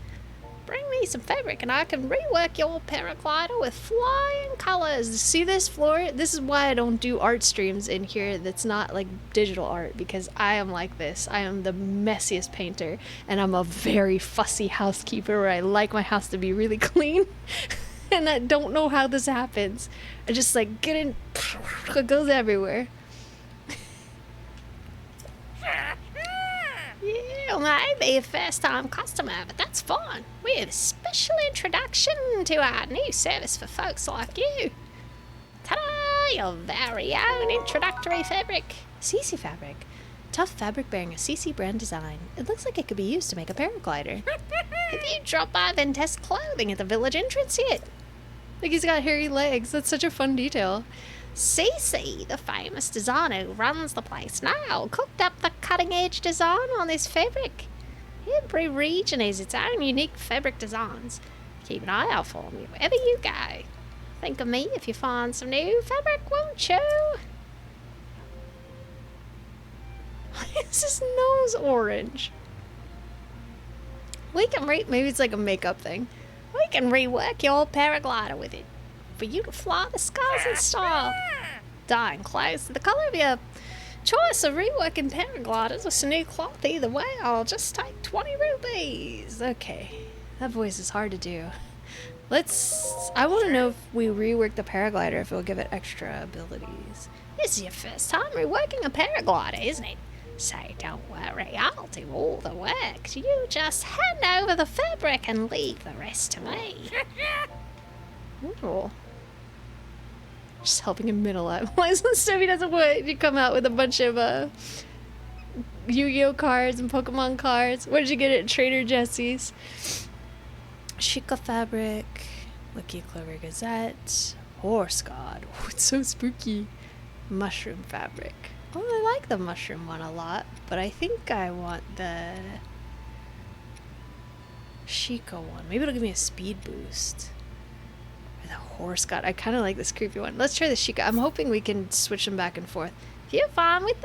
Bring me some fabric and I can rework your paraglider with flying colours. See this floor? This is why I don't do art streams in here that's not like digital art, because I am like this. I am the messiest painter and I'm a very fussy housekeeper where I like my house to be really clean. And I don't know how this happens. I just like get in, it goes everywhere. You may be a first-time customer, but that's fine. We have a special introduction to our new service for folks like you. Ta-da! Your very own introductory fabric. CC fabric. Tough fabric bearing a CC brand design. It looks like it could be used to make a paraglider. Have you dropped by Ventest Clothing at the village entrance yet? Like he's got hairy legs. That's such a fun detail. Cece, the famous designer who runs the place now, cooked up the cutting-edge design on this fabric. Every region has its own unique fabric designs. Keep an eye out for me wherever you go. Think of me if you find some new fabric, won't you? Why is his nose orange? We can maybe it's like a makeup thing. We can rework your paraglider with it for you to fly the skies in style. Dyeing clothes to the colour of your choice of reworking paragliders with some new cloth either way. I'll just take 20 rupees. Okay, that voice is hard to do. I want to know if we rework the paraglider, if it'll give it extra abilities. This is your first time reworking a paraglider, isn't it? So don't worry, I'll do all the work. You just hand over the fabric and leave the rest to me. Ooh. Just helping him middle up. Why is Stevie doesn't want to come out with a bunch of Yu-Gi-Oh cards and Pokemon cards? Where did you get it? Trader Jesse's. Chica fabric. Lucky Clover Gazette. Horse God. Oh, it's so spooky. Mushroom fabric. Oh, I like the mushroom one a lot, but I think I want the Chica one. Maybe it'll give me a speed boost. The horse god. I kind of like this creepy one. Let's try the Chica. I'm hoping we can switch them back and forth. If you're fine with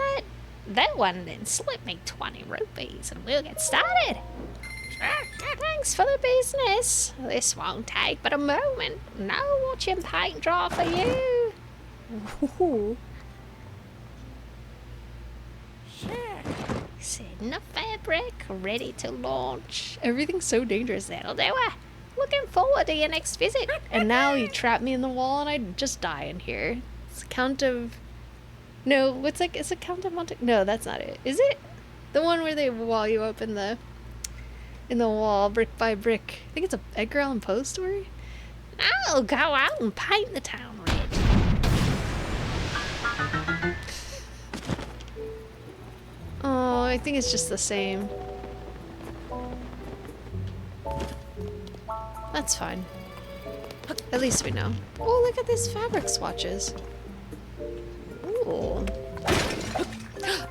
that one, then slip me 20 rupees and we'll get started. Thanks for the business. This won't take but a moment. No watching paint dry for you. Ooh. Setting the fabric, ready to launch. Everything's so dangerous. That'll do it. Looking forward to your next visit. And now you trap me in the wall and I just die in here. It's a Count of... No, it's a Count of Monte... No, that's not it. Is it? The one where they wall you up in the wall, brick by brick. I think it's a Edgar Allan Poe story? I'll go out and paint the town red. Oh, I think it's just the same. That's fine. At least we know. Oh, look at these fabric swatches. Ooh.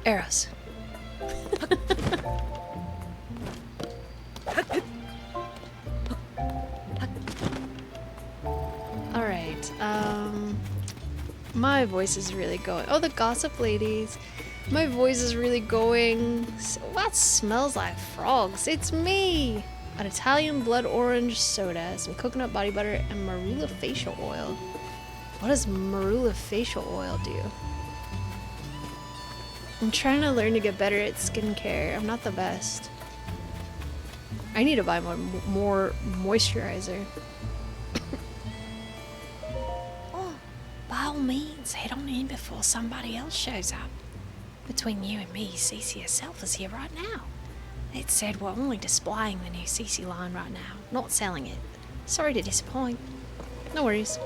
Arrows. Alright, my voice is really going. Oh, the gossip ladies. My voice is really going. So what smells like frogs? It's me! An Italian blood orange soda, some coconut body butter, and marula facial oil. What does marula facial oil do? I'm trying to learn to get better at skincare. I'm not the best. I need to buy more moisturizer. Oh, by all means, head on in before somebody else shows up. Between you and me, Cece herself is here right now. It said we're only displaying the new Cece line right now, not selling it. Sorry to disappoint. No worries.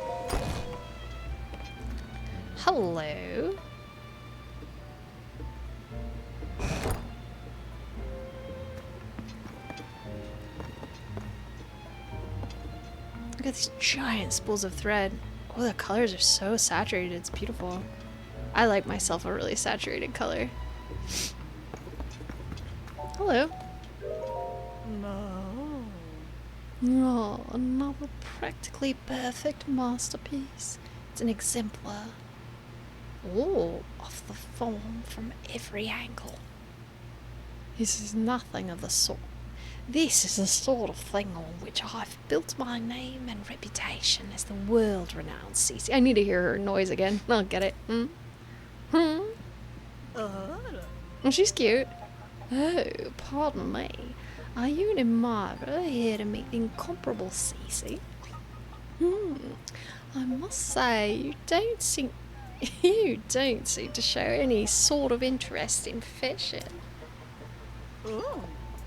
Hello. Look at these giant spools of thread. Oh, the colors are so saturated. It's beautiful. I like myself a really saturated color. Hello. Oh, another practically perfect masterpiece. It's an exemplar. Oh, of the form from every angle. This is nothing of the sort. This is the sort of thing on which I've built my name and reputation as the world-renowned Cece. I need to hear her noise again. I'll get it. Oh, she's cute. Oh, pardon me. Are you an admirer here to meet the incomparable Cece? I must say, you don't seem to show any sort of interest in fashion.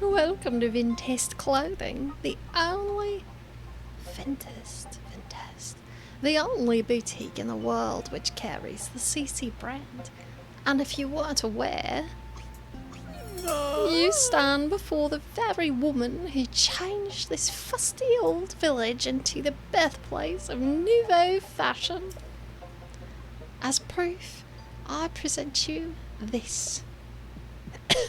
Welcome to Vintest Clothing, the only the only boutique in the world which carries the CC brand. And if you weren't aware, you stand before the very woman who changed this fusty old village into the birthplace of nouveau fashion. As proof, I present you this.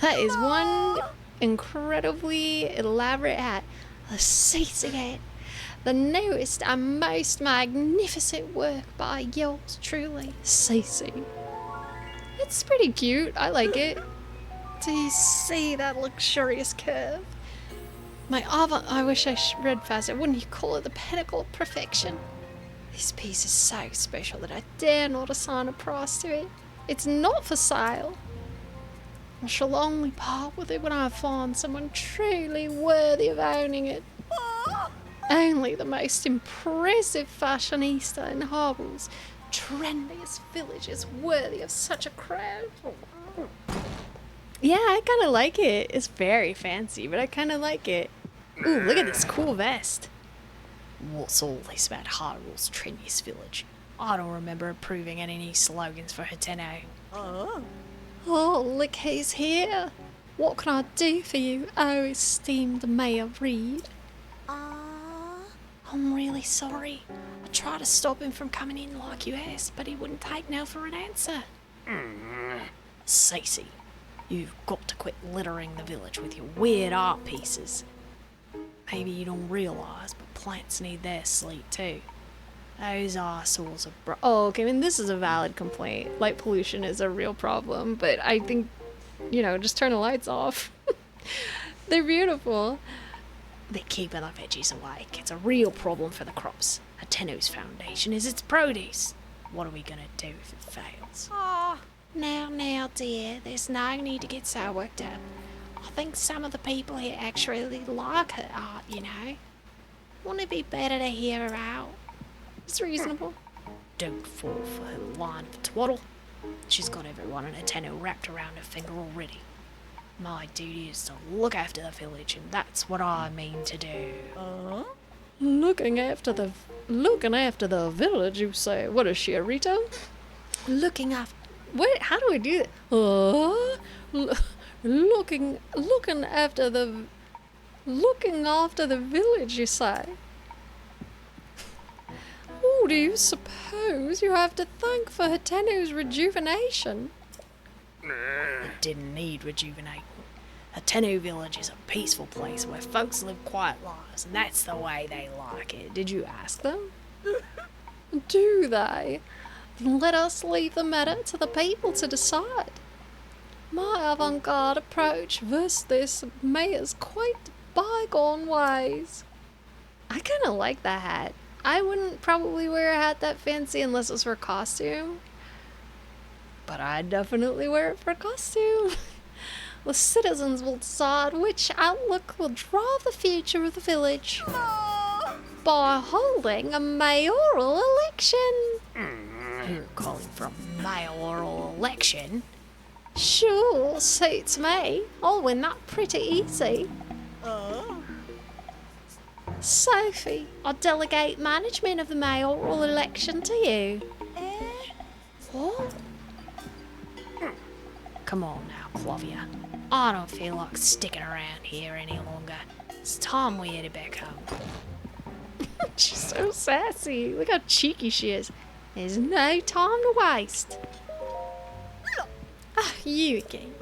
That is one incredibly elaborate hat, the CC hat, the newest and most magnificent work by yours truly, CC. It's pretty cute, I like it. Do you see that luxurious curve? I wish I read faster. Wouldn't you call it the pinnacle of perfection? This piece is so special that I dare not assign a price to it. It's not for sale. I shall only part with it when I find someone truly worthy of owning it. Only the most impressive fashionista in Harble's trendiest village is worthy of such a crowd. Yeah, I kind of like it. It's very fancy, but I kind of like it. Ooh, look at this cool vest. What's all this about Hyrule trendiest village? I don't remember approving any new slogans for Hateno. Oh, look who's here. What can I do for you, oh esteemed Mayor Reed? I'm really sorry. I tried to stop him from coming in like you asked, but he wouldn't take no for an answer. Cece, you've got to quit littering the village with your weird art pieces. Maybe you don't realise, but plants need their sleep too. Those eyesores are Oh, okay, I mean, this is a valid complaint. Light pollution is a real problem, but I think, just turn the lights off. They're beautiful. They're keeping the veggies awake. It's a real problem for the crops. Hateno's foundation is its produce. What are we gonna do if it fails? Now, dear, there's no need to get so worked up. I think some of the people here actually like her art, Wouldn't it be better to hear her out? It's reasonable. Don't fall for her line of twaddle. She's got everyone in Hateno wrapped around her finger already. My duty is to look after the village, and that's what I mean to do. Looking after the village, you say? What is she, a Rito? Looking after. Wait, how do we do that? Looking after the village, you say? Who do you suppose you have to thank for Hatenu's rejuvenation? Didn't need rejuvenating. Hatenu village is a peaceful place where folks live quiet lives, and that's the way they like it. Did you ask them? Do they? Then let us leave the matter to the people to decide. My avant-garde approach versus this mayor's quite bygone ways. I kind of like that hat. I wouldn't probably wear a hat that fancy unless it was for a costume. But I'd definitely wear it for a costume. The citizens will decide which outlook will drive the future of the village by holding a mayoral election. You're calling for a mayoral election? Sure, suits me. I'll win that pretty easy. Sophie, I'll delegate management of the mayoral election to you. What? Come on now, Clovia. I don't feel like sticking around here any longer. It's time we headed back home. She's so sassy. Look how cheeky she is. There's no time to waste. Ah, you again.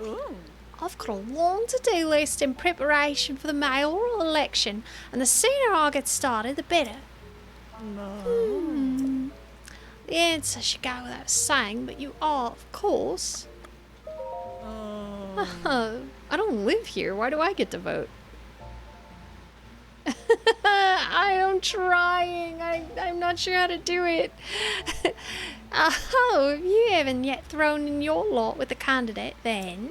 I've got a long to-do list in preparation for the mayoral election, and the sooner I get started, the better. The answer should go without saying, but you are, of course. Oh, I don't live here. Why do I get to vote? I am trying. I'm not sure how to do it. Oh, if you haven't yet thrown in your lot with the candidate, then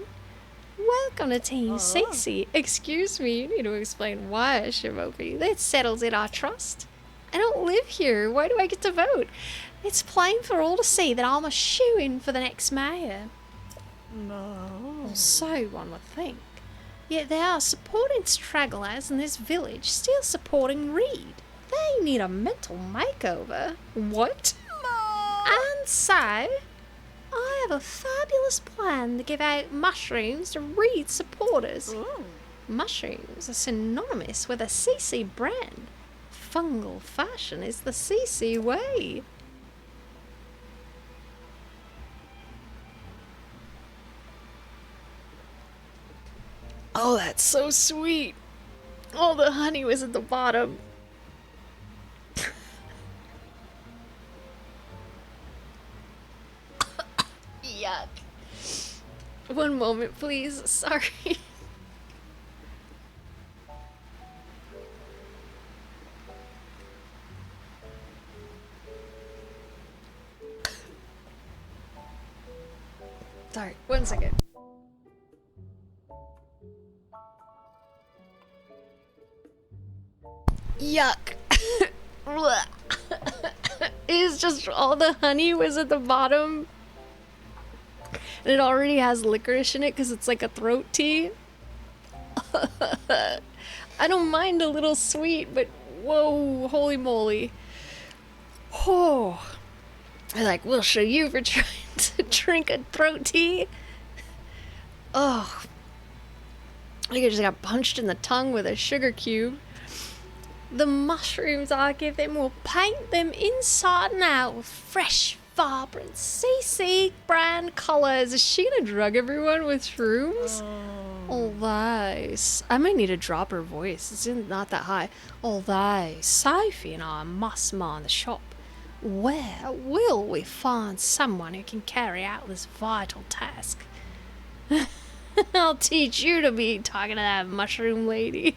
welcome to Team Cece. Excuse me, you need to explain why I should vote for you. That settles it, I trust. I don't live here. Why do I get to vote? It's plain for all to see that I'm a shoo-in for the next mayor. Well, so one would think. Yet there are supporting stragglers in this village still supporting Reed. They need a mental makeover. What? And so, I have a fabulous plan to give out mushrooms to Reed supporters. Mushrooms are synonymous with a CC brand. Fungal fashion is the CC way. Oh, that's so sweet. All the honey was at the bottom. Yuck. One moment, please. Sorry. Sorry, 1 second. Yuck. It's just all the honey was at the bottom. And it already has licorice in it because it's like a throat tea. I don't mind a little sweet, but whoa, holy moly. Oh. I like, we'll show you for trying to drink a throat tea. Oh. I think I just got punched in the tongue with a sugar cube. The mushrooms I give them will paint them inside and out with fresh, vibrant CC brand colours. Is she gonna drug everyone with shrooms? Although, I might need to drop her voice. It's not that high. Although, Sophie and I must mind the shop. Where will we find someone who can carry out this vital task? I'll teach you to be talking to that mushroom lady.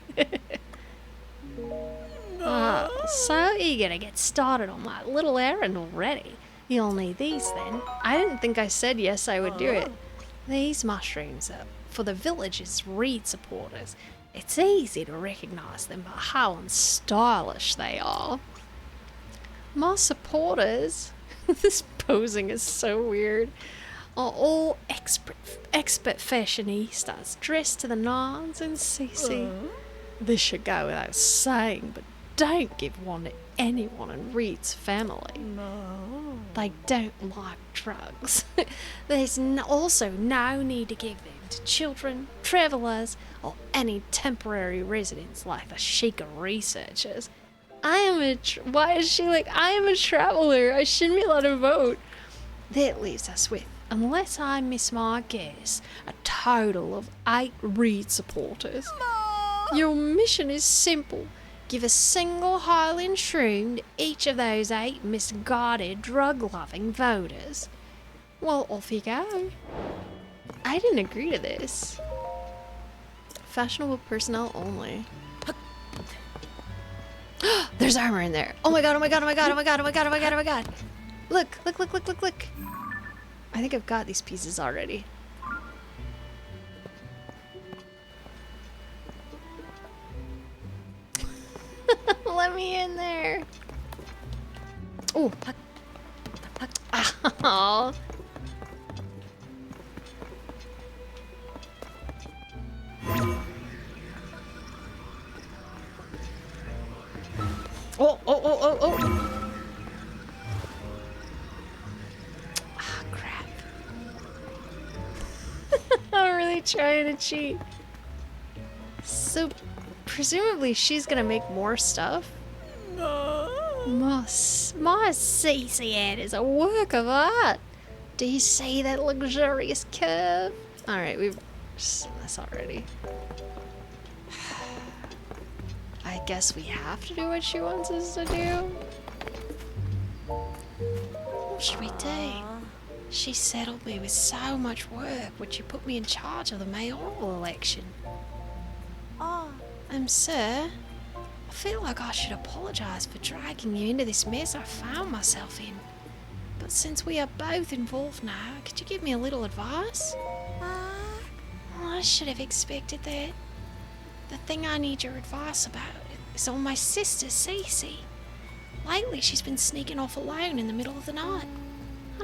So eager to get started on my little errand already. You'll need these then. I didn't think I said yes I would do it. These mushrooms are for the village's Reed supporters. It's easy to recognise them by how unstylish they are. My supporters, this posing is so weird, are all expert fashionistas dressed to the nines in CC. This should go without saying, but don't give one to anyone in Reed's family. No. They don't like drugs. There's also no need to give them to children, travellers, or any temporary residents like the Sheikah researchers. Why is she like, I am a traveller, I shouldn't be allowed to vote. That leaves us with, unless I miss my guess, a total of 8 Reed supporters. Your mission is simple. Give a single Highland shroom to each of those 8 misguided, drug-loving voters. Well, off you go. I didn't agree to this. Fashionable personnel only. There's armor in there. Oh my god, oh my god, oh my god, oh my god, oh my god, oh my god, oh my god. Look, look, look, look, look, look. I think I've got these pieces already. Let me in there. Oh, puck. Puck. Ow. Oh, oh, oh, oh, oh. Ah, crap. I'm really trying to cheat. So, presumably she's gonna make more stuff? No. My CC ad is a work of art. Do you see that luxurious curve? Alright, we've seen this already. I guess we have to do what she wants us to do. What should we do? She saddled me with so much work when she put me in charge of the mayoral election. Sir, I feel like I should apologise for dragging you into this mess I found myself in. But since we are both involved now, could you give me a little advice? I should have expected that. The thing I need your advice about is on my sister, Cece. Lately, she's been sneaking off alone in the middle of the night.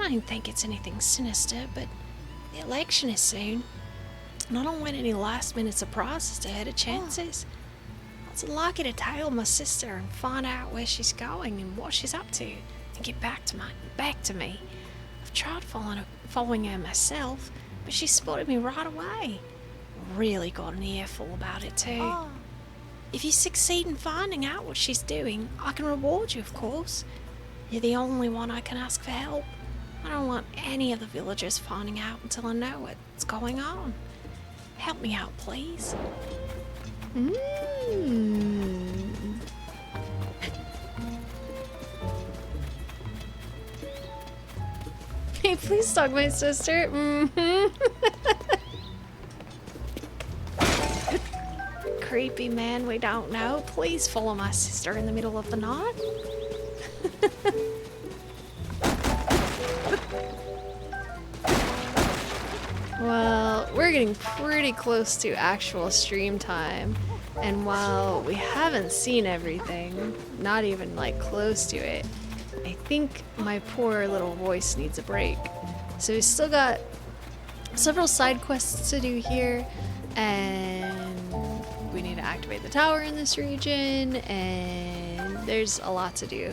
I don't think it's anything sinister, but the election is soon, and I don't want any last-minute surprises to hurt her chances. I'd like you to tail my sister and find out where she's going and what she's up to, and get back to me. I've tried following her myself, but she spotted me right away. Really got an earful about it too. If you succeed in finding out what she's doing, I can reward you, of course. You're the only one I can ask for help. I don't want any of the villagers finding out until I know what's going on. Help me out, please. Hey, please talk my sister. Creepy man we don't know. Please follow my sister in the middle of the night. Well, we're getting pretty close to actual stream time, and while we haven't seen everything, not even like close to it, I think my poor little voice needs a break. So we've still got several side quests to do here, and we need to activate the tower in this region, and there's a lot to do.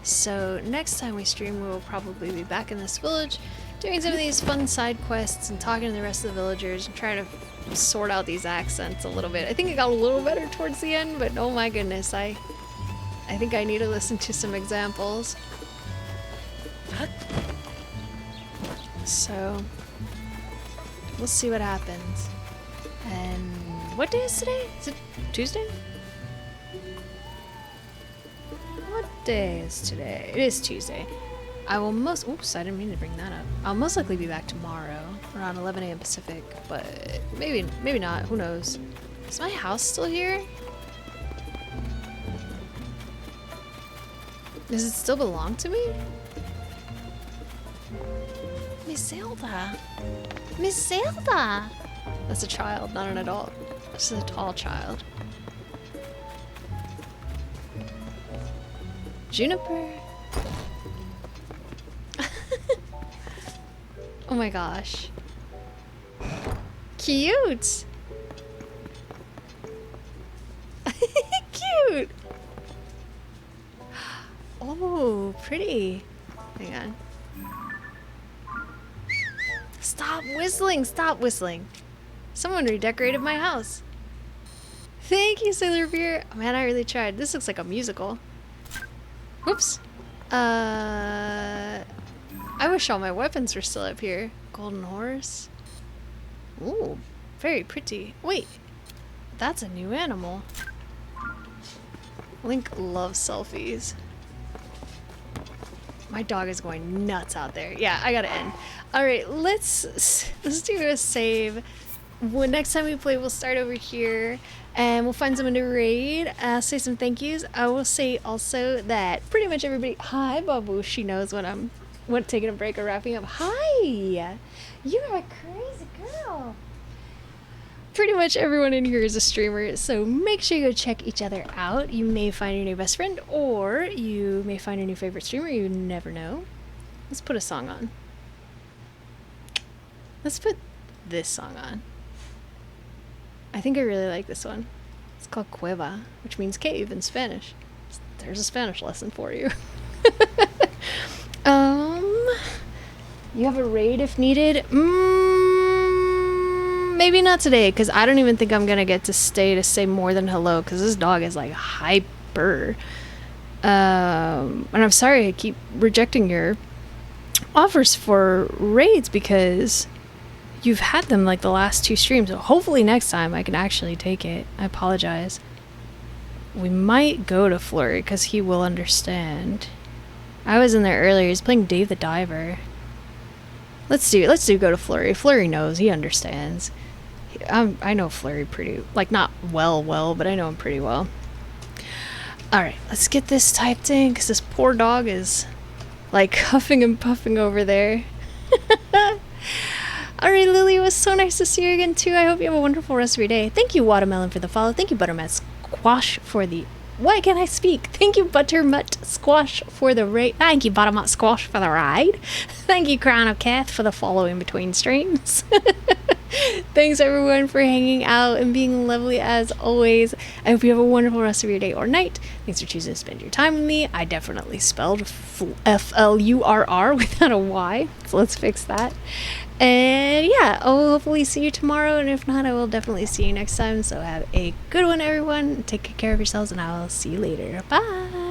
So next time we stream, we will probably be back in this village doing some of these fun side quests and talking to the rest of the villagers and trying to sort out these accents a little bit. I think it got a little better towards the end, but oh my goodness, I think I need to listen to some examples. So we'll see what happens. And what day is today? Is it Tuesday? What day is today? It is Tuesday. I will oops, I didn't mean to bring that up. I'll most likely be back tomorrow around 11 a.m. Pacific, but maybe not, who knows. Is my house still here? Does it still belong to me? Miss Zelda. Miss Zelda! That's a child, not an adult. This is a tall child. Juniper. Oh my gosh. Cute! Cute! Oh, pretty. Hang on. Stop whistling! Stop whistling! Someone redecorated my house. Thank you, Sailor Beer. Oh, man, I really tried. This looks like a musical. Whoops. I wish all my weapons were still up here. Golden horse. Ooh, very pretty. Wait, that's a new animal. Link loves selfies. My dog is going nuts out there. Yeah, I gotta end. All right, let's do a save. Next time we play, we'll start over here and we'll find someone to raid. Say some thank yous. I will say also that pretty much everybody. Hi, Babu. She knows when I'm taking a break or wrapping up. Hi, you are a crazy girl. Pretty much everyone in here is a streamer, so make sure you go check each other out. You may find your new best friend, or you may find your new favorite streamer. You never know. Let's put a song on. Let's put this song on. I think I really like this one. It's called Cueva, which means cave in Spanish. There's a Spanish lesson for you. You have a raid if needed? Maybe not today, because I don't even think I'm gonna get to say more than hello, because this dog is like hyper. And I'm sorry I keep rejecting your offers for raids, because you've had them like the last 2 streams. So hopefully next time I can actually take it. I apologize. We might go to Flurry, because he will understand. I was in there earlier. He's playing Dave the Diver. Let's do go to Flurry. Flurry knows. He understands. I know Flurry pretty, like, not well, but I know him pretty well. Alright, let's get this typed in, because this poor dog is, like, huffing and puffing over there. Alright, Lily, it was so nice to see you again, too. I hope you have a wonderful rest of your day. Thank you, Watermelon, for the follow. Thank you, Buttermut Squash, for the... Why can't I speak? Thank you, Buttermut Squash, for the ride. Thank you, Buttermut Squash, for the ride. Thank you, Crown of Kath, for the follow in between streams. Thanks, everyone, for hanging out and being lovely as always. I hope you have a wonderful rest of your day or night. Thanks for choosing to spend your time with me. I definitely spelled Flurr without a Y, so let's fix that. And yeah, I'll hopefully see you tomorrow, and if not, I will definitely see you next time. So have a good one, everyone. Take good care of yourselves, and I will see you later. Bye.